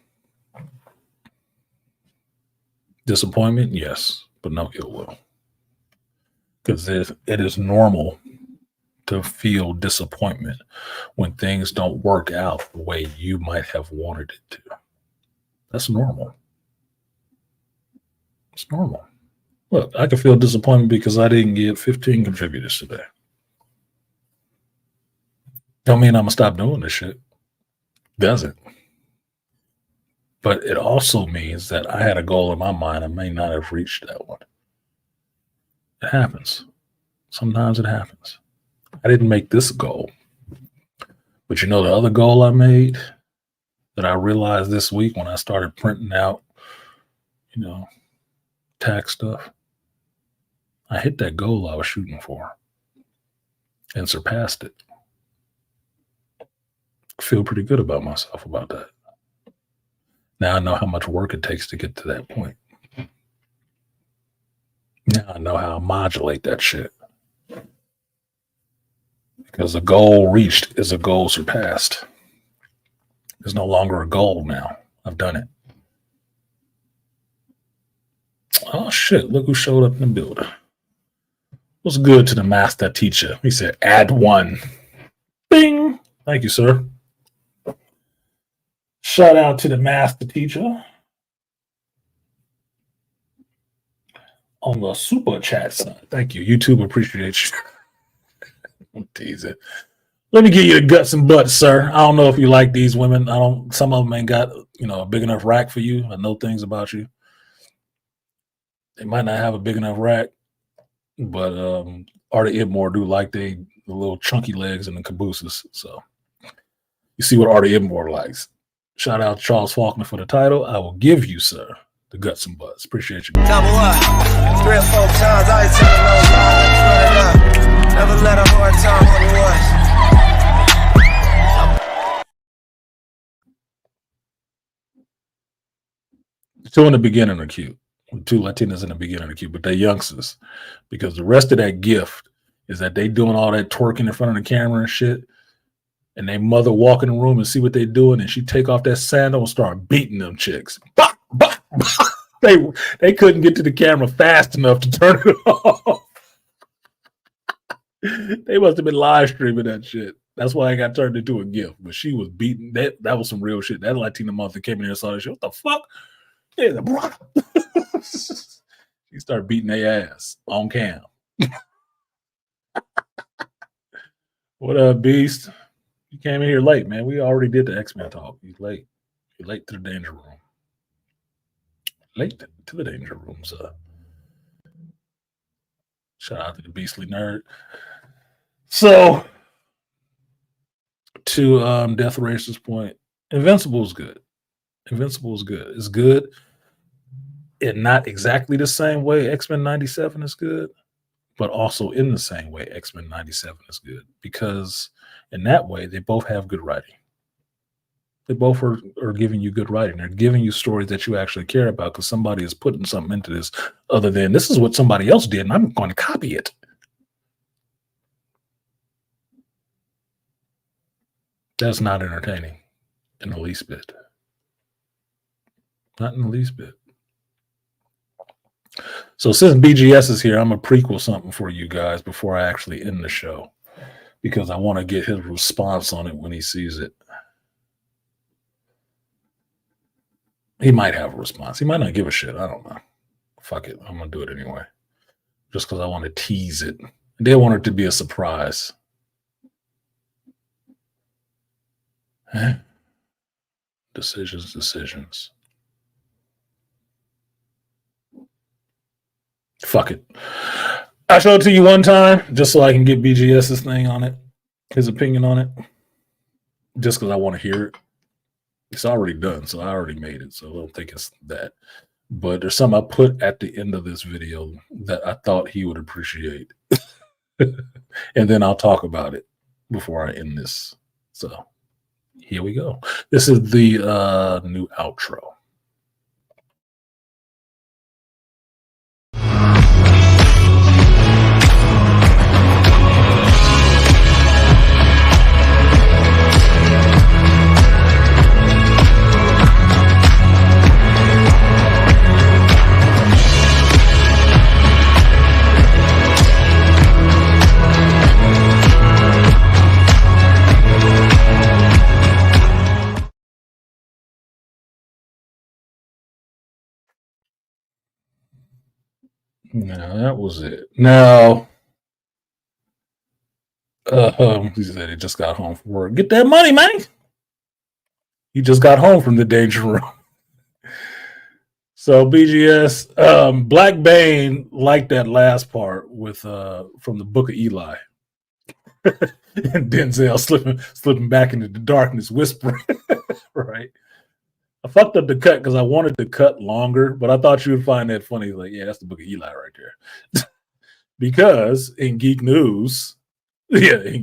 Disappointment, yes, but no ill will. Because it is normal to feel disappointment when things don't work out the way you might have wanted it to. That's normal. It's normal. Look, I can feel disappointment because I didn't get 15 contributors today. Don't mean I'm going to stop doing this shit. Doesn't. But it also means that I had a goal in my mind. I may not have reached that one. It happens. Sometimes it happens. I didn't make this goal. But you know the other goal I made that I realized this week when I started printing out, tax stuff? I hit that goal I was shooting for and surpassed it. I feel pretty good about myself about that. Now I know how much work it takes to get to that point. Now I know how to modulate that shit. Because a goal reached is a goal surpassed. There's no longer a goal now. I've done it. Oh shit, look who showed up in the building. What's good to the master teacher? He said, add one. Bing. Thank you, sir. Shout out to the master teacher on the super chat side. Thank you. YouTube appreciates you. I'm teasing. Let me give you the guts and butts, sir. I don't know if you like these women. Some of them ain't got, a big enough rack for you. I know things about you. They might not have a big enough rack, but Artie Idmore do like the little chunky legs and the cabooses. So you see what Artie Idmore likes. Shout out to Charles Faulkner for the title. I will give you, sir, the guts and butts. Appreciate you. Double up. 3 or 4 times. I ain't telling no lies. Run it up. Never let a hard time on the was. Two in the beginning are cute. Two Latinas in the beginning are cute, but they're youngsters. Because the rest of that gift is that they doing all that twerking in front of the camera and shit. And they mother walk in the room and see what they doing, and she take off that sandal and start beating them chicks. Bah, bah, bah. They couldn't get to the camera fast enough to turn it off. They must have been live streaming that shit. That's why I got turned into a gift. But she was beating that. That was some real shit. That Latina mother came in here and saw that shit. What the fuck? Yeah, she started beating their ass on cam. What up, Beast? You came in here late, man. We already did the X-Men talk. You're late. You're late to the danger room. Late to the danger room, sir. Shout out to the beastly nerd. So, to Death Racer's point, Invincible is good. Invincible is good. It's good in not exactly the same way X-Men 97 is good, but also in the same way X-Men 97 is good. Because in that way, they both have good writing. They both are giving you good writing. They're giving you stories that you actually care about because somebody is putting something into this other than this is what somebody else did and I'm going to copy it. That's not entertaining in the least bit. Not in the least bit. So since BGS is here, I'm going to prequel something for you guys before I actually end the show because I want to get his response on it when he sees it. He might have a response. He might not give a shit. I don't know. Fuck it. I'm going to do it anyway. Just because I want to tease it. They want it to be a surprise. Decisions. Fuck it. I showed it to you one time just so I can get BGS's thing on it, his opinion on it, just because I want to hear it. It's already done, so I already made it, so I don't think it's that. But there's some I put at the end of this video that I thought he would appreciate. And then I'll talk about it before I end this. So here we go. This is the new outro. No, that was it. Now, he said he just got home from work. Get that money, man. He just got home from the danger room. So BGS, Black Bane liked that last part with from the Book of Eli. And Denzel slipping back into the darkness, whispering. Right. I fucked up the cut because I wanted to cut longer, but I thought you would find that funny. Like, yeah, that's the Book of Eli right there. Because in Geek News, Book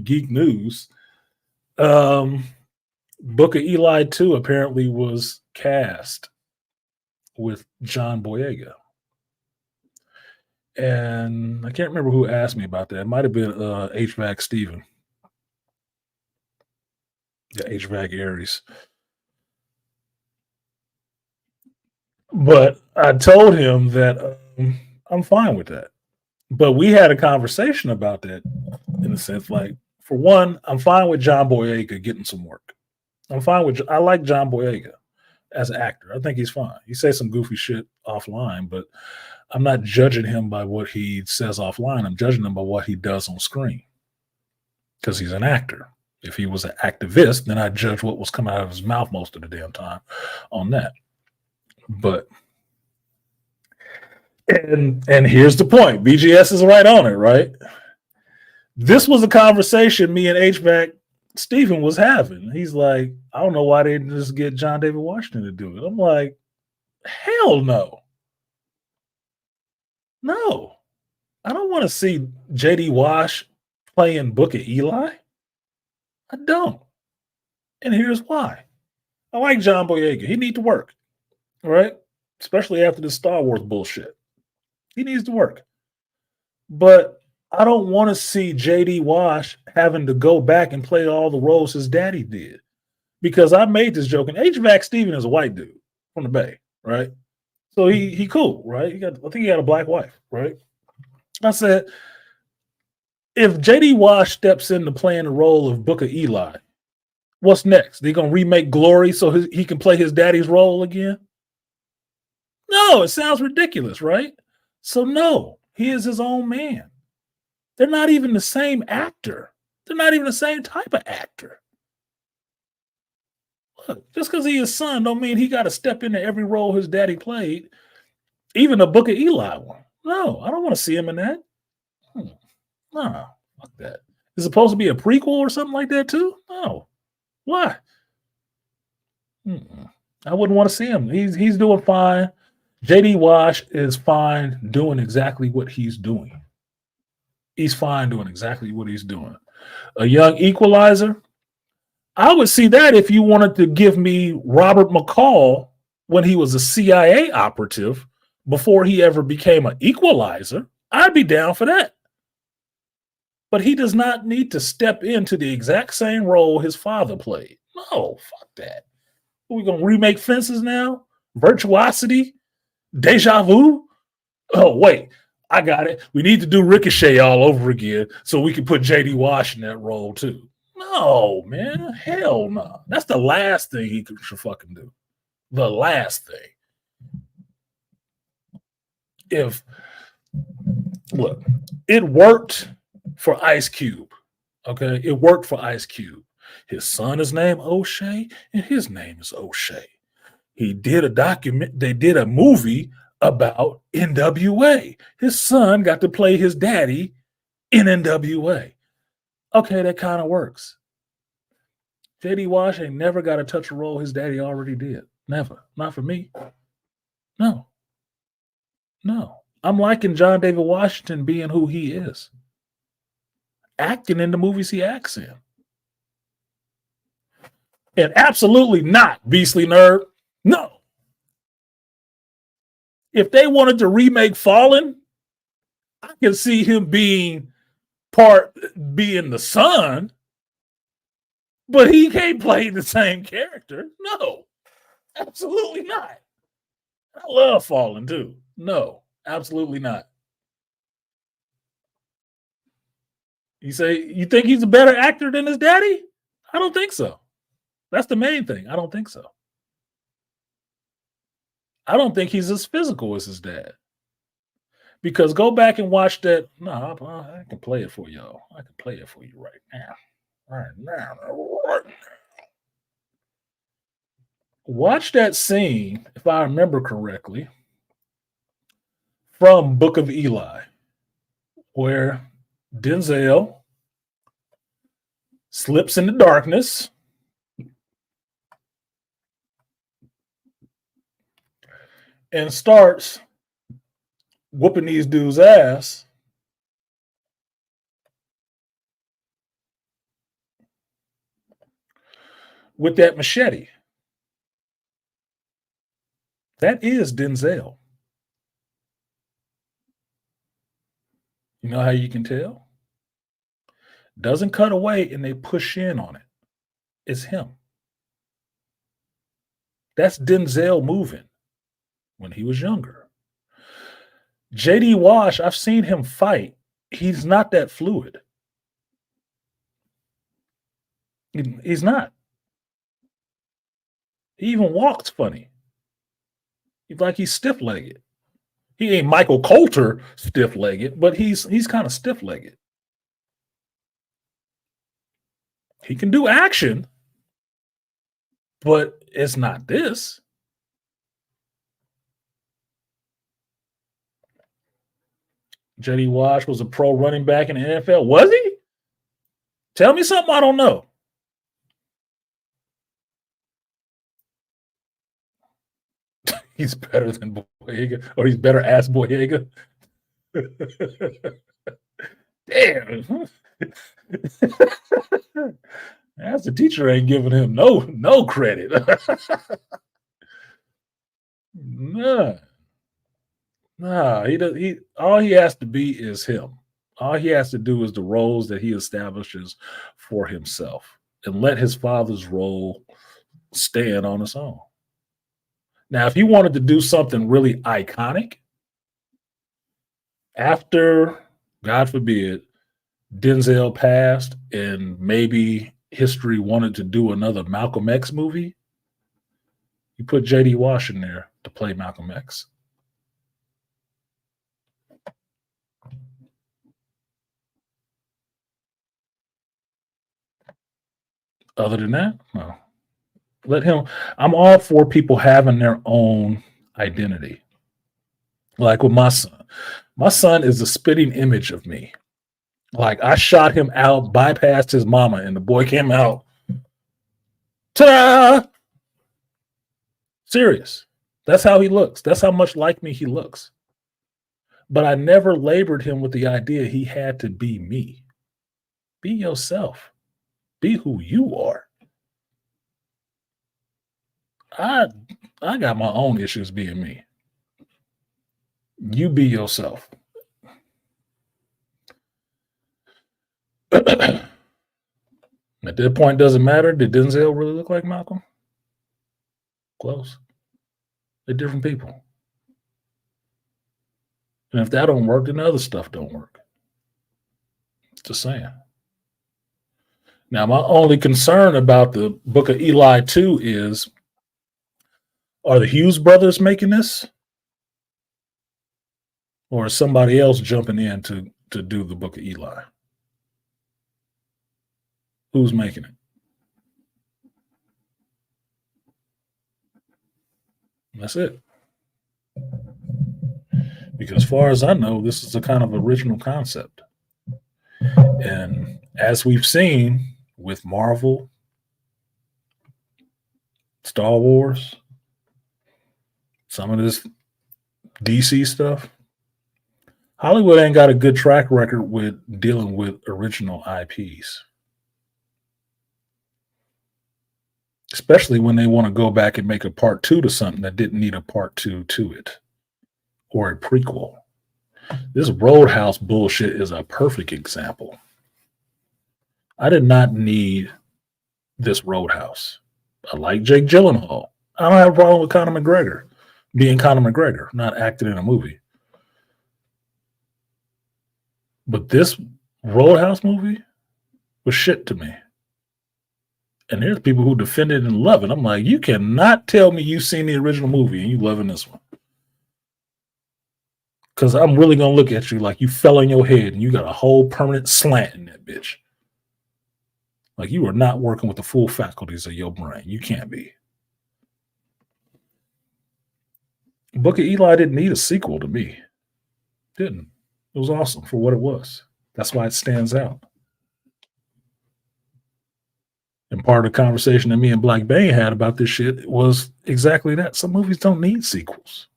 of Eli 2 apparently was cast with John Boyega. And I can't remember who asked me about that. It might have been HVAC Steven. Yeah, HVAC Aries. But I told him that I'm fine with that. But we had a conversation about that in a sense. Like, for one, I'm fine with John Boyega getting some work. I like John Boyega as an actor. I think he's fine. He says some goofy shit offline, but I'm not judging him by what he says offline. I'm judging him by what he does on screen because he's an actor. If he was an activist, then I'd judge what was coming out of his mouth most of the damn time on that. But and here's the point. BGS is right on it, right? This was a conversation me and HVAC Stephen was having. He's like, I don't know why they didn't just get John David Washington to do it. I'm like, hell no. No. I don't want to see JD Wash playing Book of Eli. I don't. And here's why. I like John Boyega. He needs to work. All right. especially after the Star Wars bullshit. He needs to work. But I don't want to see J.D. Wash having to go back and play all the roles his daddy did. Because I made this joke, and HVAC Steven is a white dude from the Bay, right? So he cool, right? I think he got a black wife, right? I said, if J.D. Wash steps into playing the role of Booker Eli, what's next? They gonna remake Glory so he can play his daddy's role again? No, it sounds ridiculous, right? So no, he is his own man. They're not even the same actor. They're not even the same type of actor. Look, just because he's his son don't mean he got to step into every role his daddy played, even the Book of Eli one. No, I don't want to see him in that. No, fuck that. Is it supposed to be a prequel or something like that too? No. Why? I wouldn't want to see him. He's doing fine. J.D. Wash is fine doing exactly what he's doing. He's fine doing exactly what he's doing. A young equalizer. I would see that if you wanted to give me Robert McCall when he was a CIA operative before he ever became an equalizer. I'd be down for that. But he does not need to step into the exact same role his father played. No, fuck that. Are we going to remake Fences now? Virtuosity? Deja vu? Oh, wait. I got it. We need to do Ricochet all over again so we can put J.D. Wash in that role too. No, man. Hell no. That's the last thing he should fucking do. The last thing. Look, it worked for Ice Cube. Okay? It worked for Ice Cube. His son is named O'Shea, and his name is O'Shea. They did a movie about NWA. His son got to play his daddy in NWA. Okay, that kind of works. J.D. Wash ain't never got to touch a role his daddy already did. Never. Not for me. No. I'm liking John David Washington being who he is. Acting in the movies he acts in. And absolutely not, Beastly Nerd. No. If they wanted to remake Fallen, I can see him being the son, but he can't play the same character. No, absolutely not. I love Fallen too. No, absolutely not. You think he's a better actor than his daddy? I don't think so. That's the main thing. I don't think so. I don't think he's as physical as his dad. Because go back and watch that. No, I can play it for y'all. I can play it for you right now. Right now. Watch that scene, if I remember correctly, from Book of Eli, where Denzel slips in the darkness and starts whooping these dudes' ass. With that machete. That is Denzel. You know how you can tell? Doesn't cut away and they push in on it. It's him. That's Denzel moving when he was younger. J.D. Wash, I've seen him fight. He's not that fluid. He's not. He even walks funny. He's stiff-legged. He ain't Michael Coulter stiff-legged, but he's kind of stiff-legged. He can do action, but it's not this. J.D. Wash was a pro running back in the NFL. Was he? Tell me something I don't know. He's better than Boyega, or he's better as Boyega. Damn. As the teacher ain't giving him no credit. Nah, nah. He does. He all he has to be is him. All he has to do is the roles that he establishes for himself, and let his father's role stand on its own. Now, if he wanted to do something really iconic after, God forbid, Denzel passed, and maybe history wanted to do another Malcolm X movie, you put J.D. Wash in there to play Malcolm X. Other than that, no. Let him. I'm all for people having their own identity. Like with my son. My son is a spitting image of me. Like I shot him out, bypassed his mama, and the boy came out. Ta-da! Serious. That's how he looks. That's how much like me he looks. But I never labored him with the idea he had to be me. Be yourself. Be who you are. I got my own issues being me. You be yourself. At that point, doesn't matter. Did Denzel really look like Malcolm? Close. They're different people. And if that don't work, then the other stuff don't work. Just saying. Now, my only concern about the Book of Eli 2 is, are the Hughes brothers making this? Or is somebody else jumping in to do the Book of Eli? Who's making it? That's it. Because as far as I know, this is a kind of original concept. And as we've seen with Marvel, Star Wars, some of this DC stuff, Hollywood ain't got a good track record with dealing with original IPs. Especially when they want to go back and make a part 2 to something that didn't need a part 2 to it, or a prequel. This Roadhouse bullshit is a perfect example. I did not need this Roadhouse. I like Jake Gyllenhaal. I don't have a problem with Conor McGregor being Conor McGregor, not acting in a movie. But this Roadhouse movie was shit to me. And there's people who defend it and love it. I'm like, you cannot tell me you've seen the original movie and you loving this one. Because I'm really going to look at you like you fell on your head and you got a whole permanent slant in that bitch. Like you are not working with the full faculties of your brain. You can't be. Book of Eli didn't need a sequel to me. Didn't. It was awesome for what it was. That's why it stands out. And part of the conversation that me and Black Bane had about this shit was exactly that. Some movies don't need sequels.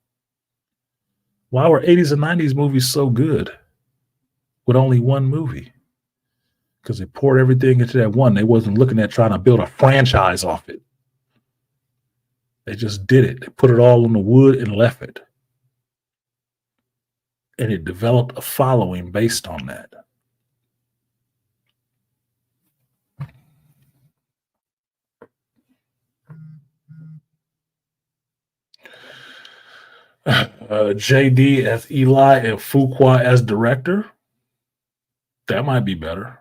Why were 80s and 90s movies so good with only one movie? Because they poured everything into that one. They wasn't looking at trying to build a franchise off it. They just did it. They put it all in the wood and left it. And it developed a following based on that. JD as Eli and Fuqua as director. That might be better.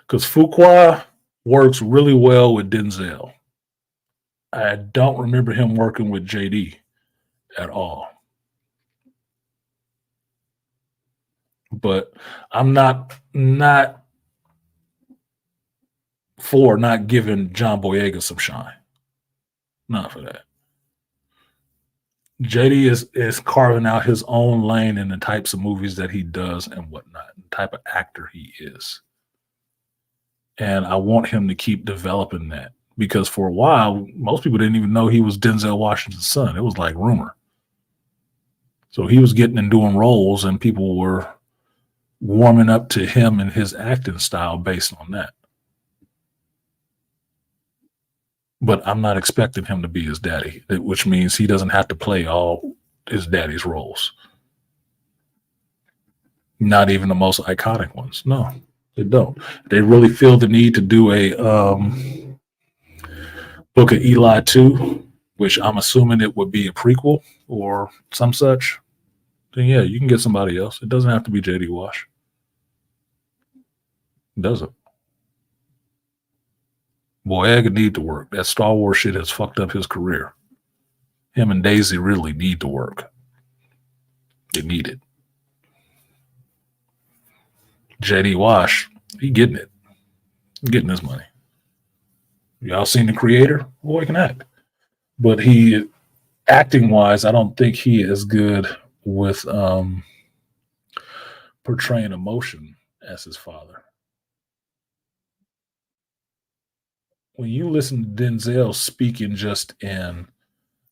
Because Fuqua works really well with Denzel. I don't remember him working with JD at all. But I'm not for not giving John Boyega some shine. Not for that. JD is carving out his own lane in the types of movies that he does and whatnot, the type of actor he is. And I want him to keep developing that because for a while, most people didn't even know he was Denzel Washington's son. It was like rumor. So he was getting and doing roles and people were warming up to him and his acting style based on that. but I'm not expecting him to be his daddy, which means he doesn't have to play all his daddy's roles. Not even the most iconic ones. No, they don't. They really feel the need to do a Book of Eli 2, which I'm assuming it would be a prequel or some such. Then yeah, you can get somebody else. It doesn't have to be JD Wash. It doesn't. Boyega need to work. That Star Wars shit has fucked up his career. Him and Daisy really need to work. They need it. JD Wash, he getting it. He getting his money. Y'all seen The Creator? Boy can act. But he, acting wise, I don't think he is good with portraying emotion as his father. When you listen to Denzel speaking just in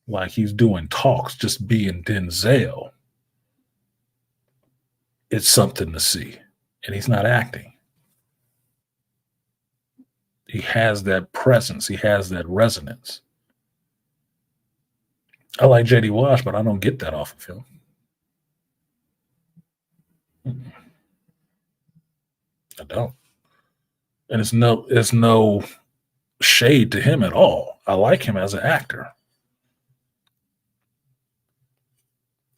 like he's doing talks, just being Denzel, it's something to see. And he's not acting. He has that presence. He has that resonance. I like JD Wash, but I don't get that off of him. I don't. And it's no shade to him at all. I like him as an actor.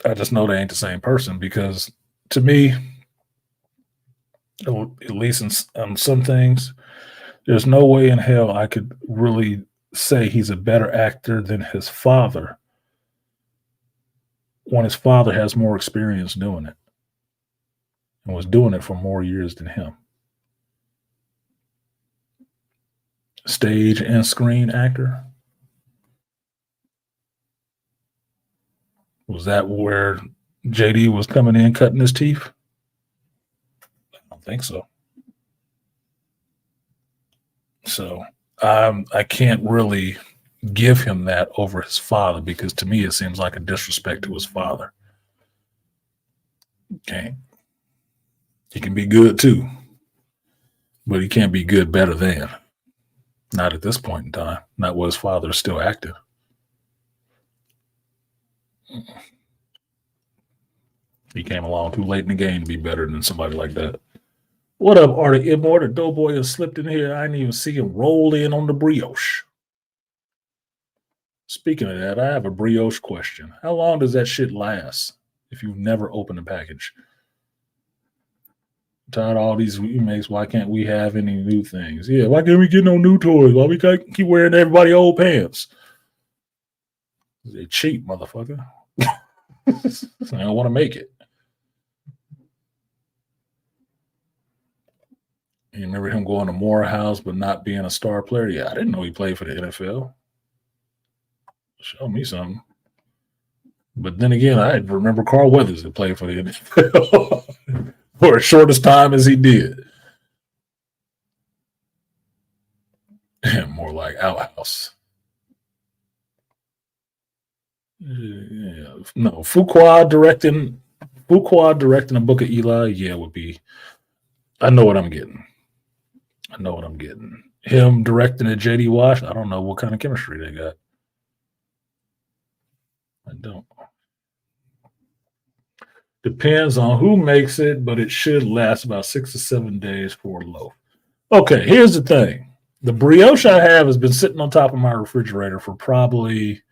I just know they ain't the same person because to me, at least in some things, there's no way in hell I could really say he's a better actor than his father when his father has more experience doing it and was doing it for more years than him. Stage and screen actor. Was that where JD was coming in cutting his teeth? I don't think so. So I can't really give him that over his father because to me it seems like a disrespect to his father. Okay. He can be good too, but he can't be good better than. Not at this point in time. Not while his father is still active. He came along too late in the game to be better than somebody like that. What up, Artie Immort? The Doughboy has slipped in here. I didn't even see him roll in on the brioche. Speaking of that, I have a brioche question. How long does that shit last if you've never opened a package? I'm tired of all these remakes. Why can't we have any new things? Yeah, why can't we get no new toys? Why we can't keep wearing everybody's old pants? They cheap, motherfucker. I don't want to make it. You remember him going to Morehouse but not being a star player? Yeah, I didn't know he played for the NFL. Show me something. But then again, I remember Carl Weathers that played for the NFL for as short as time as he did. More like Outhouse. Yeah, no, Fuqua directing a Book of Eli, yeah, would be. I know what I'm getting. Him directing a JD Wash, I don't know what kind of chemistry they got. I don't. Depends on who makes it, but it should last about 6 to 7 days for a loaf. Okay, here's the thing. The brioche I have has been sitting on top of my refrigerator for probably,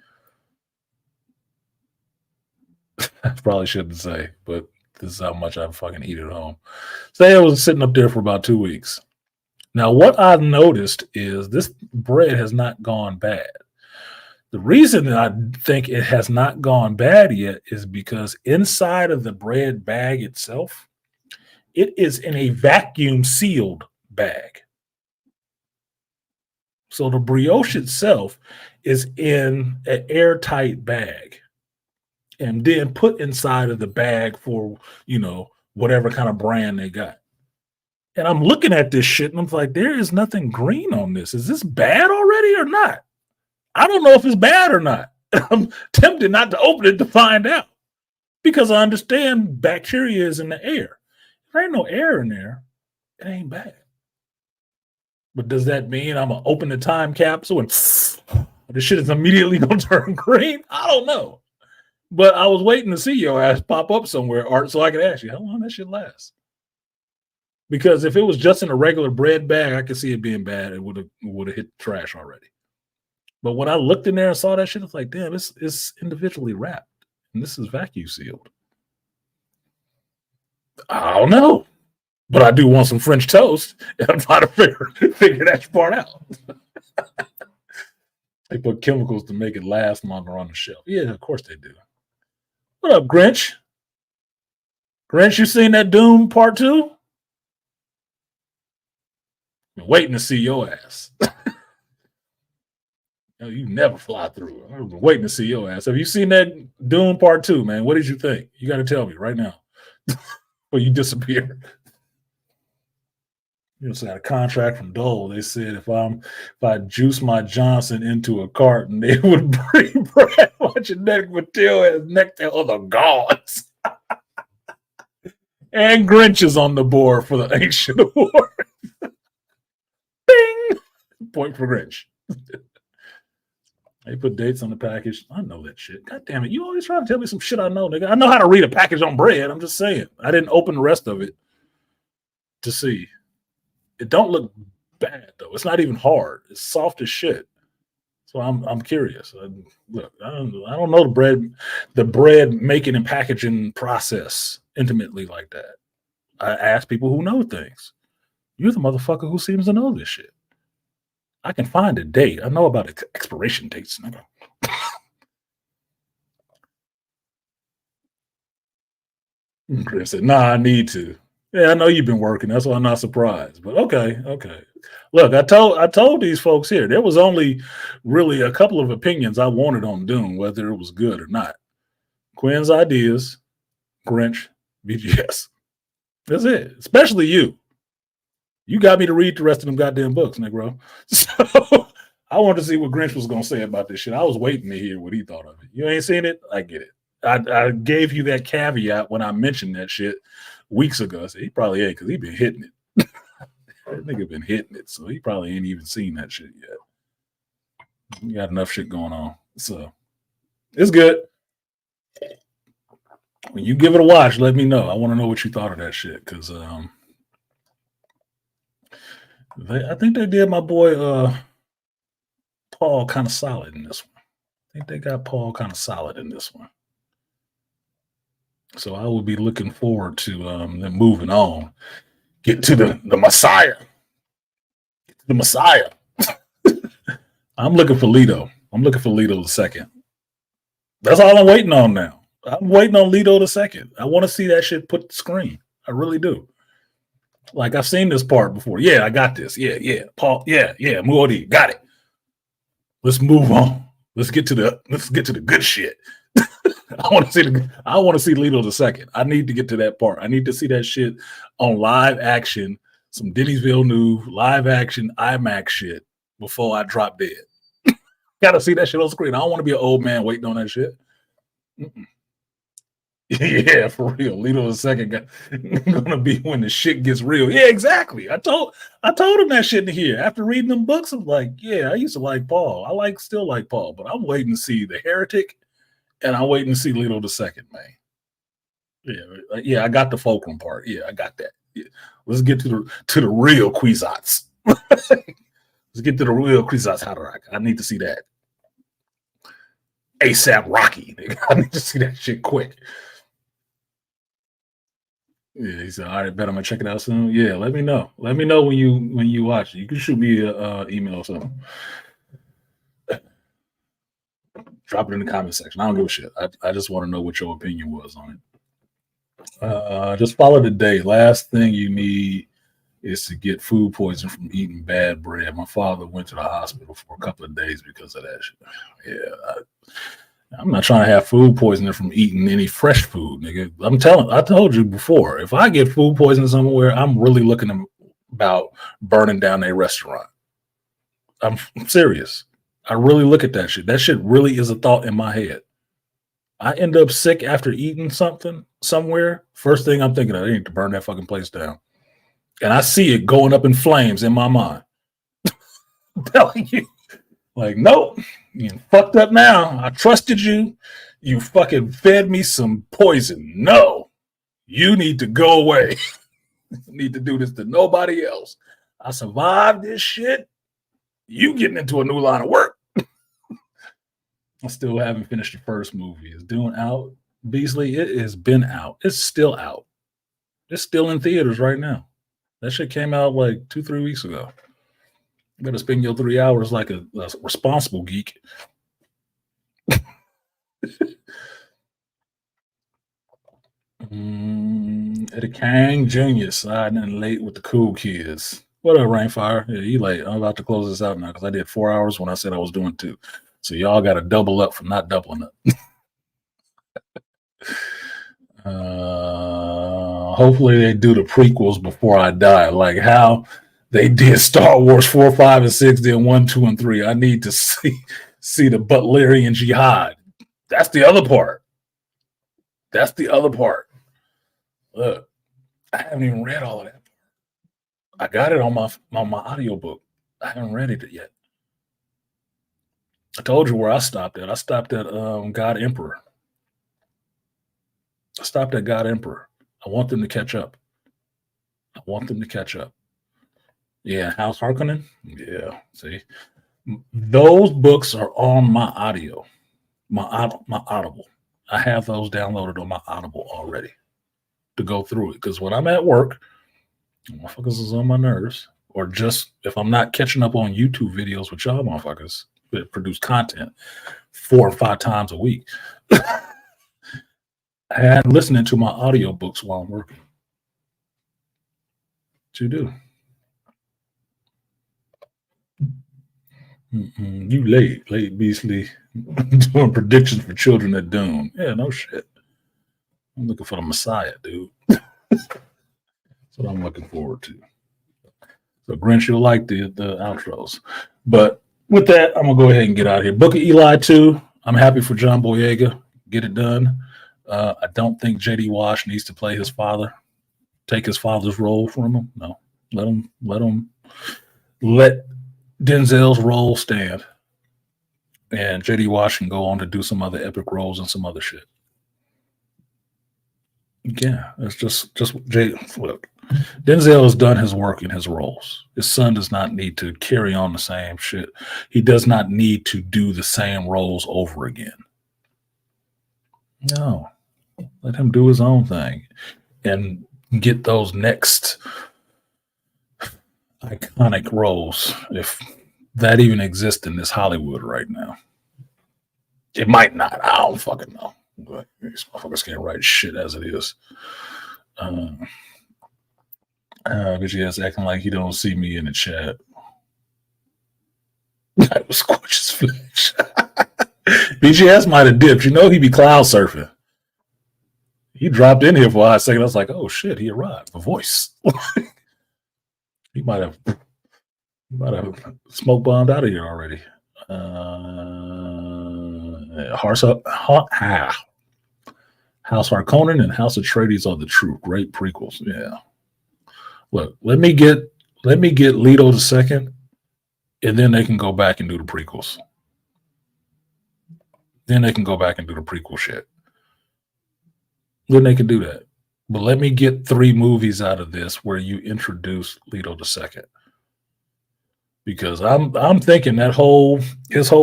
I probably shouldn't say, but this is how much I fucking eat at home. Say it was sitting up there for about 2 weeks. Now, what I've noticed is this bread has not gone bad. The reason that I think it has not gone bad yet is because inside of the bread bag itself, it is in a vacuum sealed bag. So the brioche itself is in an airtight bag and then put inside of the bag for, whatever kind of brand they got. And I'm looking at this shit and I'm like, there is nothing green on this. Is this bad already or not? I don't know if it's bad or not. I'm tempted not to open it to find out because I understand bacteria is in the air. If there ain't no air in there, it ain't bad. But does that mean I'm going to open the time capsule and this shit is immediately gonna turn green. I don't know. But I was waiting to see your ass pop up somewhere, Art, so I could ask you how long that shit lasts. Because if it was just in a regular bread bag, I could see it being bad. It would have hit trash already. But when I looked in there and saw that shit, it's like, damn, this is individually wrapped. And this is vacuum sealed. I don't know. But I do want some French toast. And I'm trying to figure that part out. They put chemicals to make it last longer on the shelf. Yeah, of course they do. What up, Grinch? Grinch, you seen that Doom Part 2? Been waiting to see your ass. You never fly through. I've been waiting to see your ass. Have you seen that Doom Part 2, man? What did you think? You got to tell me right now. Or you disappear. You know, so I got a contract from Dole. They said if I juice my Johnson into a carton, they would bring bread my genetic material as neck to other gods. And Grinch is on the board for the Ancient Award. Bing! Point for Grinch. They put dates on the package. I know that shit. God damn it. You always try to tell me some shit I know, nigga. I know how to read a package on bread. I'm just saying. I didn't open the rest of it to see. It don't look bad though. It's not even hard. It's soft as shit. So I'm curious. Look, I don't know the bread making and packaging process intimately like that. I ask people who know things. You're the motherfucker who seems to know this shit. I can find a date. I know about expiration dates. Chris said, "Nah, I need to." Yeah, I know you've been working. That's why I'm not surprised. But okay. Look, I told these folks here there was only really a couple of opinions I wanted on Doom, whether it was good or not. Quinn's ideas, Grinch, BGS. That's it. Especially you. You got me to read the rest of them goddamn books, Negro. So I wanted to see what Grinch was going to say about this shit. I was waiting to hear what he thought of it. You ain't seen it? I get it. I gave you that caveat when I mentioned that shit weeks ago. I said, he probably ain't because he been hitting it. That nigga been hitting it, so he probably ain't even seen that shit yet. You got enough shit going on. So it's good. When you give it a watch, let me know. I want to know what you thought of that shit because I think they did my boy Paul kind of solid in this one. I think they got Paul kind of solid in this one. So I will be looking forward to them moving on. Get to the Messiah. The Messiah. I'm looking for Leto. I'm looking for Leto the second. That's all I'm waiting on now. I'm waiting on Leto the second. I want to see that shit put to screen. I really do. Like I've seen this part before. Yeah, I got this. Yeah. Paul. Yeah. Muodi. Got it. Let's move on. Let's get to the good shit. I want to see Leto the second. I need to get to that part. I need to see that shit on live action, some Denny's Villeneuve live action IMAX shit before I drop dead. Gotta see that shit on screen. I don't want to be an old man waiting on that shit. Yeah, for real. Leto the second gonna be when the shit gets real. Yeah, exactly. I told him that shit in here. After reading them books, I'm like, yeah, I used to like Paul. Still like Paul, but I'm waiting to see The Heretic, and I'm waiting to see Leto the second, man. Yeah, I got the fulcrum part. Yeah, I got that. Yeah. Let's get to the real Kwisatz. Let's get to the real Kwisatz Haderach. I need to see that. ASAP Rocky. Nigga. I need to see that shit quick. Yeah, he said, all right, bet I'm gonna check it out soon. Yeah, let me know. Let me know when you watch it. You can shoot me an email or something. Drop it in the comment section. I don't give a shit. I just want to know what your opinion was on it. Just follow the day. Last thing you need is to get food poisoning from eating bad bread. My father went to the hospital for a couple of days because of that shit. Yeah, I'm not trying to have food poisoning from eating any fresh food, nigga. I told you before, if I get food poisoning somewhere, I'm really looking about burning down a restaurant. I'm serious. I really look at that shit. That shit really is a thought in my head. I end up sick after eating something somewhere. First thing I'm thinking of, I need to burn that fucking place down. And I see it going up in flames in my mind. I'm telling you. Like, nope. You fucked up now. I trusted you. You fucking fed me some poison. No, you need to go away. You need to do this to nobody else. I survived this shit. You getting into a new line of work. I still haven't finished the first movie. It's doing out. Beasley, it has been out. It's still out. It's still in theaters right now. That shit came out like 2-3 weeks ago. You better spend your 3 hours like a responsible geek. Eddie Kang Jr. sliding in late with the cool kids. What up, Rainfire? Yeah, you late. I'm about to close this out now because I did 4 hours when I said I was doing 2. So y'all got to double up for not doubling up. Hopefully they do the prequels before I die, like how they did Star Wars 4, 5, and 6, then 1, 2, and 3. I need to see the Butlerian Jihad. That's the other part. That's the other part. Look, I haven't even read all of that. I got it on my audiobook. I haven't read it yet. I told you where I stopped at. I stopped at God Emperor. I stopped at God Emperor. I want them to catch up. Yeah, House Harkonnen. Yeah, see, those books are on my audio, my Audible. I have those downloaded on my Audible already to go through it. Because when I'm at work, motherfuckers is on my nerves. Or just if I'm not catching up on YouTube videos with y'all motherfuckers that produce content 4 or 5 times a week. I had listening to my audiobooks while I'm working. What you do? You late Beasley, doing predictions for children at Dune. Yeah, no shit. I'm looking for the Messiah, dude. That's what I'm looking forward to. So Grinch, you'll like the outros. But with that, I'm gonna go ahead and get out of here. Book of Eli 2. I'm happy for John Boyega. Get it done. I don't think J.D. Wash needs to play his father. Take his father's role from him. No, let Denzel's role stand, and J.D. Wash can go on to do some other epic roles and some other shit. Yeah, it's just look. Denzel has done his work in his roles. His son does not need to carry on the same shit. He does not need to do the same roles over again. No, let him do his own thing and get those next iconic roles, if that even exists in this Hollywood right now. It might not. I don't fucking know. But these motherfuckers can't write shit as it is. BGS acting like he don't see me in the chat. I was scorches flesh. BGS might have dipped. You know he be cloud surfing. He dropped in here for a second. I was like, oh shit, he arrived. The voice. He might have smoke bombed out of here already. House Harkonnen and House Atreides are the true great prequels. Yeah. Look, let me get Leto the second, and then they can go back and do the prequels. Then they can go back and do the prequel shit. Then they can do that. But let me get 3 movies out of this where you introduce Leto the second. Because I'm thinking his whole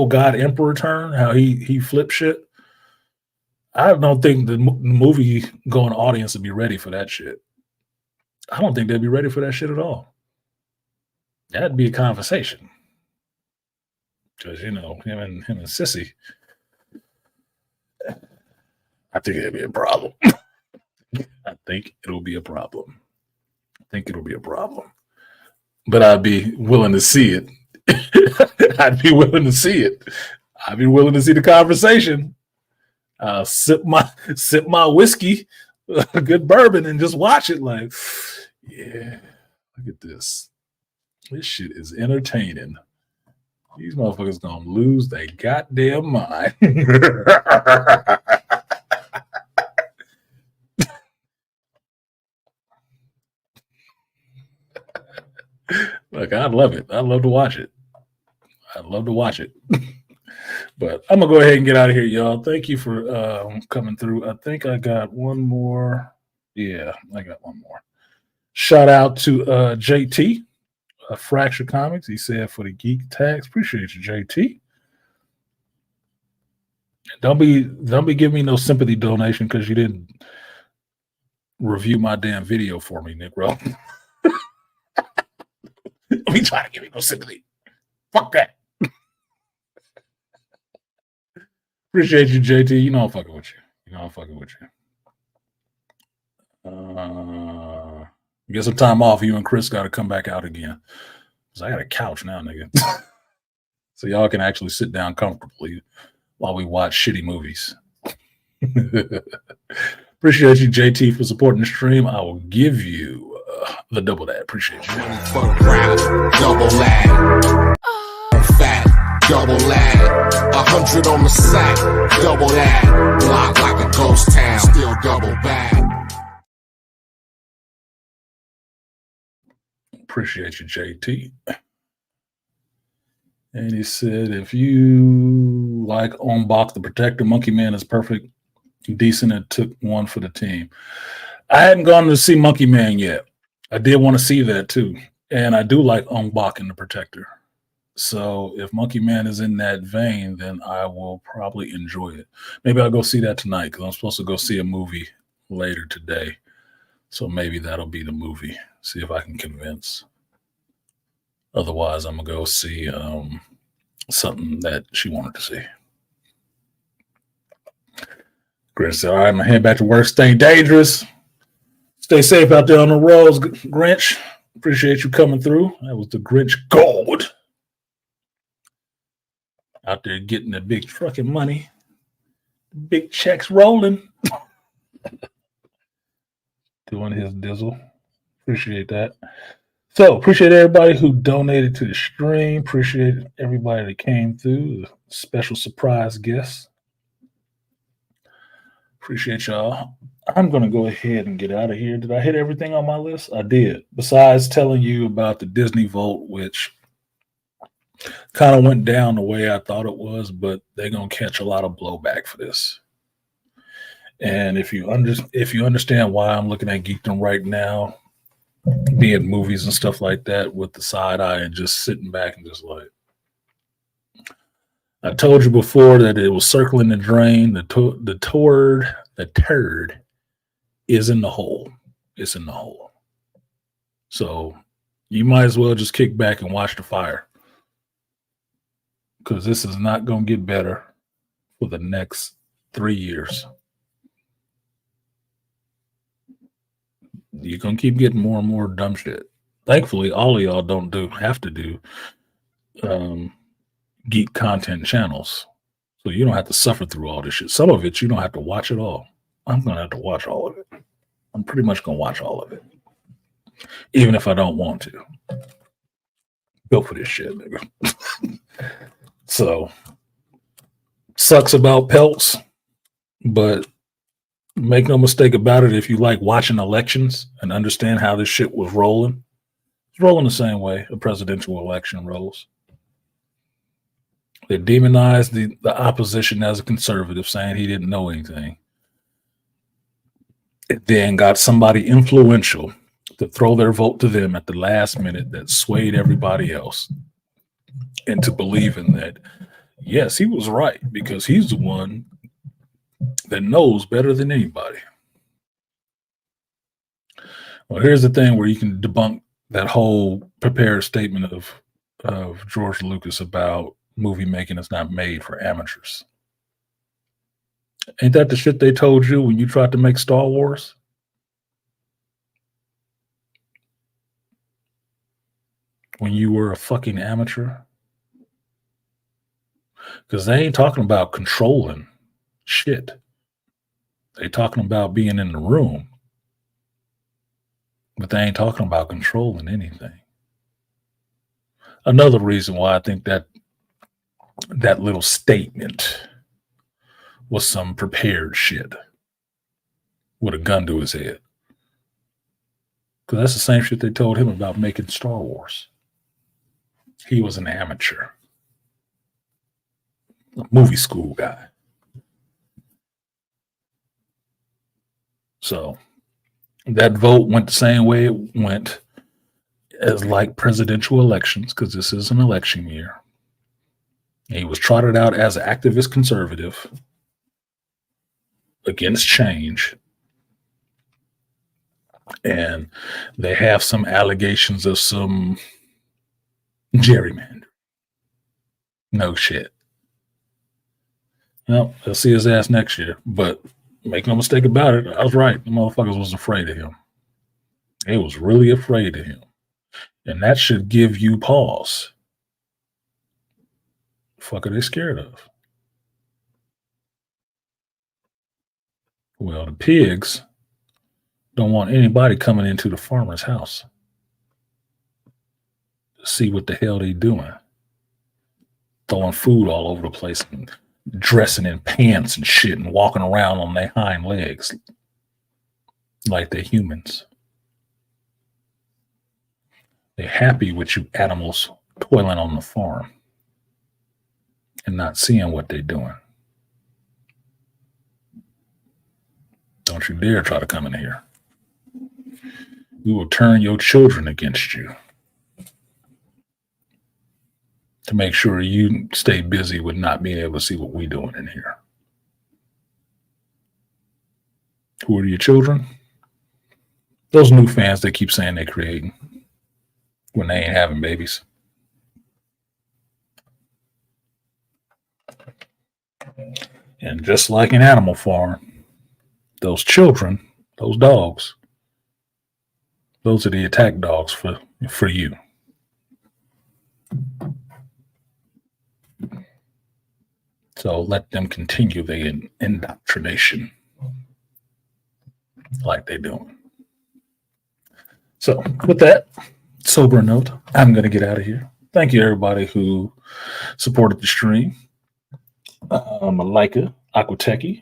God Emperor turn, how he flipped shit. I don't think the movie going audience would be ready for that shit. I don't think they'd be ready for that shit at all. That'd be a conversation. Because, you know, him and Sissy, I think it'd be a problem. I think it'll be a problem. But I'd be willing to see it. I'd be willing to see the conversation. Sip my whiskey, a good bourbon, and just watch it like, yeah, look at this. This shit is entertaining. These motherfuckers gonna lose their goddamn mind. Look, I'd love it. I'd love to watch it. But I'm gonna go ahead and get out of here, y'all. Thank you for coming through. I think I got one more. Yeah, I got one more. Shout out to JT, Fracture Comics. He said for the geek tags. Appreciate you, JT. Don't be giving me no sympathy donation because you didn't review my damn video for me, Negro. Don't be trying to give me no sympathy. Fuck that. Appreciate you, JT. You know I'm fucking with you. Get some time off. You and Chris got to come back out again. Because I got a couch now, nigga. So y'all can actually sit down comfortably while we watch shitty movies. Appreciate you, JT, for supporting the stream. I will give you the double that. Appreciate you. Double lag. Fat, double lag. 100 on the sack, double that. Block like a ghost town, still double back. Appreciate you, JT. And he said, if you like Unbox the Protector, Monkey Man is perfect, decent, and took one for the team. I hadn't gone to see Monkey Man yet. I did want to see that too. And I do like Unbox and the Protector. So if Monkey Man is in that vein, then I will probably enjoy it. Maybe I'll go see that tonight because I'm supposed to go see a movie later today. So maybe that'll be the movie. See if I can convince. Otherwise, I'm going to go see something that she wanted to see. Grinch said, all right, I'm going to head back to work. Stay dangerous. Stay safe out there on the roads, Grinch. Appreciate you coming through. That was the Grinch Gold. Out there getting the big trucking money. Big checks rolling. Doing his dizzle. Appreciate that. So, appreciate everybody who donated to the stream. Appreciate everybody that came through. The special surprise guests. Appreciate y'all. I'm going to go ahead and get out of here. Did I hit everything on my list? I did. Besides telling you about the Disney Vault, which kind of went down the way I thought it was, but they're going to catch a lot of blowback for this. And if you understand why I'm looking at Geekdom right now, being movies and stuff like that with the side eye and just sitting back and just like, I told you before that it was circling the drain. The turd is in the hole. It's in the hole. So you might as well just kick back and watch the fire, because this is not going to get better for the next 3 years. You're going to keep getting more and more dumb shit. Thankfully, all of y'all don't have to do geek content channels. So you don't have to suffer through all this shit. Some of it, you don't have to watch it all. I'm going to have to watch all of it. I'm pretty much going to watch all of it. Even if I don't want to. Go for this shit, nigga. So, sucks about pelts, but make no mistake about it, if you like watching elections and understand how this shit was rolling, it's rolling the same way a presidential election rolls. They demonized the opposition as a conservative, saying he didn't know anything. It then got somebody influential to throw their vote to them at the last minute that swayed everybody else into believing that, yes, he was right because he's the one that knows better than anybody. Well, here's the thing where you can debunk that whole prepared statement of George Lucas about movie making is not made for amateurs. Ain't that the shit they told you when you tried to make Star Wars? When you were a fucking amateur? Because they ain't talking about controlling shit. They talking about being in the room. But they ain't talking about controlling anything. Another reason why I think that little statement was some prepared shit with a gun to his head. Because that's the same shit they told him about making Star Wars. He was an amateur. movie school guy. So that vote went the same way it went as like presidential elections, because this is an election year. He was trotted out as an activist conservative against change. And they have some allegations of some gerrymander. No shit. Well, they'll see his ass next year. But make no mistake about it, I was right. The motherfuckers was afraid of him. They was really afraid of him. And that should give you pause. The fuck are they scared of? Well, the pigs don't want anybody coming into the farmer's house to see what the hell they doing. Throwing food all over the place and dressing in pants and shit and walking around on their hind legs like they're humans. They're happy with you animals toiling on the farm and not seeing what they're doing. Don't you dare try to come in here. We will turn your children against you to make sure you stay busy with not being able to see what we're doing in here. Who are your children? Those new fans they keep saying they're creating when they ain't having babies. And just like an Animal Farm, those children, those dogs, those are the attack dogs for you. So let them continue their indoctrination like they're doing. So with that sober note, I'm going to get out of here. Thank you, everybody who supported the stream. Malika, Aquateki,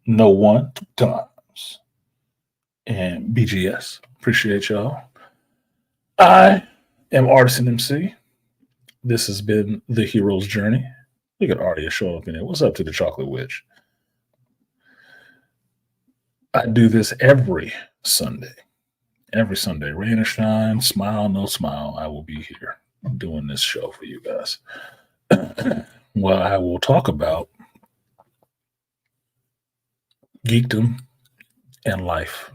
No One, 2 times, and BGS. Appreciate y'all. I am artisanmc. This has been The Hero's Journey. Look at Artie showing up in there. What's up to the Chocolate Witch? I do this every Sunday. Every Sunday. Rain or shine, smile, no smile. I will be here doing this show for you guys. Well, I will talk about geekdom and life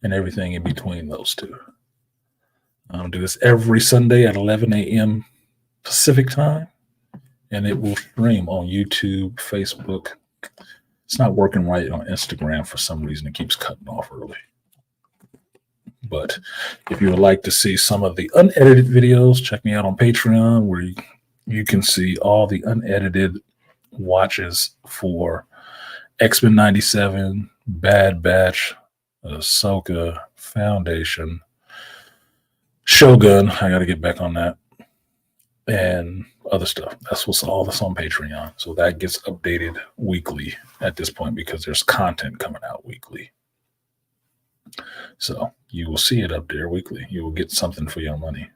and everything in between those two. I'll do this every Sunday at 11 a.m. Pacific time, and it will stream on YouTube, Facebook. It's not working right on Instagram for some reason. It keeps cutting off early. But if you would like to see some of the unedited videos, check me out on Patreon, where you can see all the unedited watches for X-Men 97, Bad Batch, Ahsoka, Foundation, Shogun. I got to get back on that. And other stuff. All that's on Patreon. So that gets updated weekly at this point because there's content coming out weekly. So you will see it up there weekly. You will get something for your money.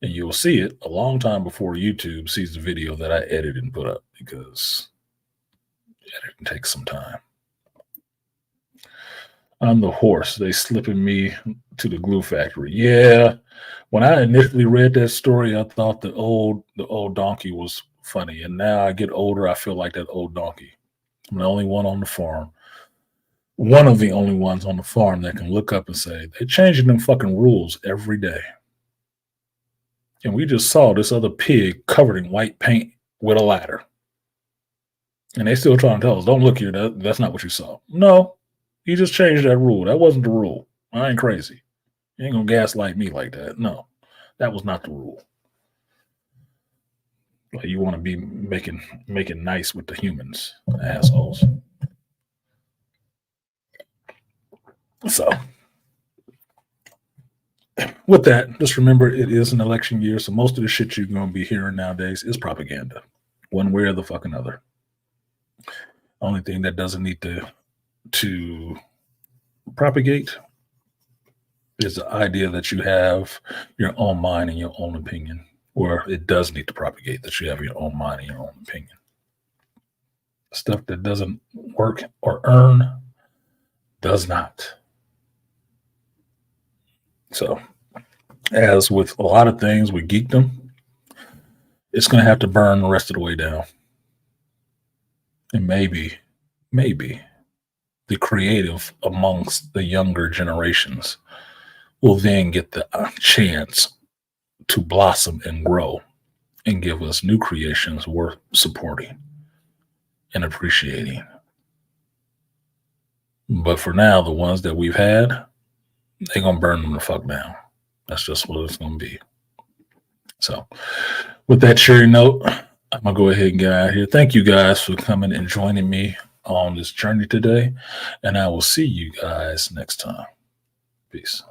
And you will see it a long time before YouTube sees the video that I edited and put up, because editing takes some time. I'm the horse. They slipping me to the glue factory. Yeah. When I initially read that story, I thought the old donkey was funny. And now I get older, I feel like that old donkey. I'm the only one on the farm. One of the only ones on the farm that can look up and say, they're changing them fucking rules every day. And we just saw this other pig covered in white paint with a ladder. And they still trying to tell us, don't look here, that's not what you saw. No, you just changed that rule. That wasn't the rule. I ain't crazy. You ain't gonna gaslight me like that. No, that was not the rule. Like, you want to be making nice with the humans, assholes. So, with that, just remember it is an election year, so most of the shit you're gonna be hearing nowadays is propaganda, one way or the fucking other. Only thing that doesn't need to propagate is the idea that you have your own mind and your own opinion, where it does need to propagate, that you have your own mind and your own opinion. Stuff that doesn't work or earn does not. So, as with a lot of things with geekdom, it's going to have to burn the rest of the way down. And maybe the creative amongst the younger generations will then get the chance to blossom and grow and give us new creations worth supporting and appreciating. But for now, the ones that we've had, they're going to burn them the fuck down. That's just what it's going to be. So with that cheery note, I'm going to go ahead and get out of here. Thank you guys for coming and joining me on this journey today. And I will see you guys next time. Peace.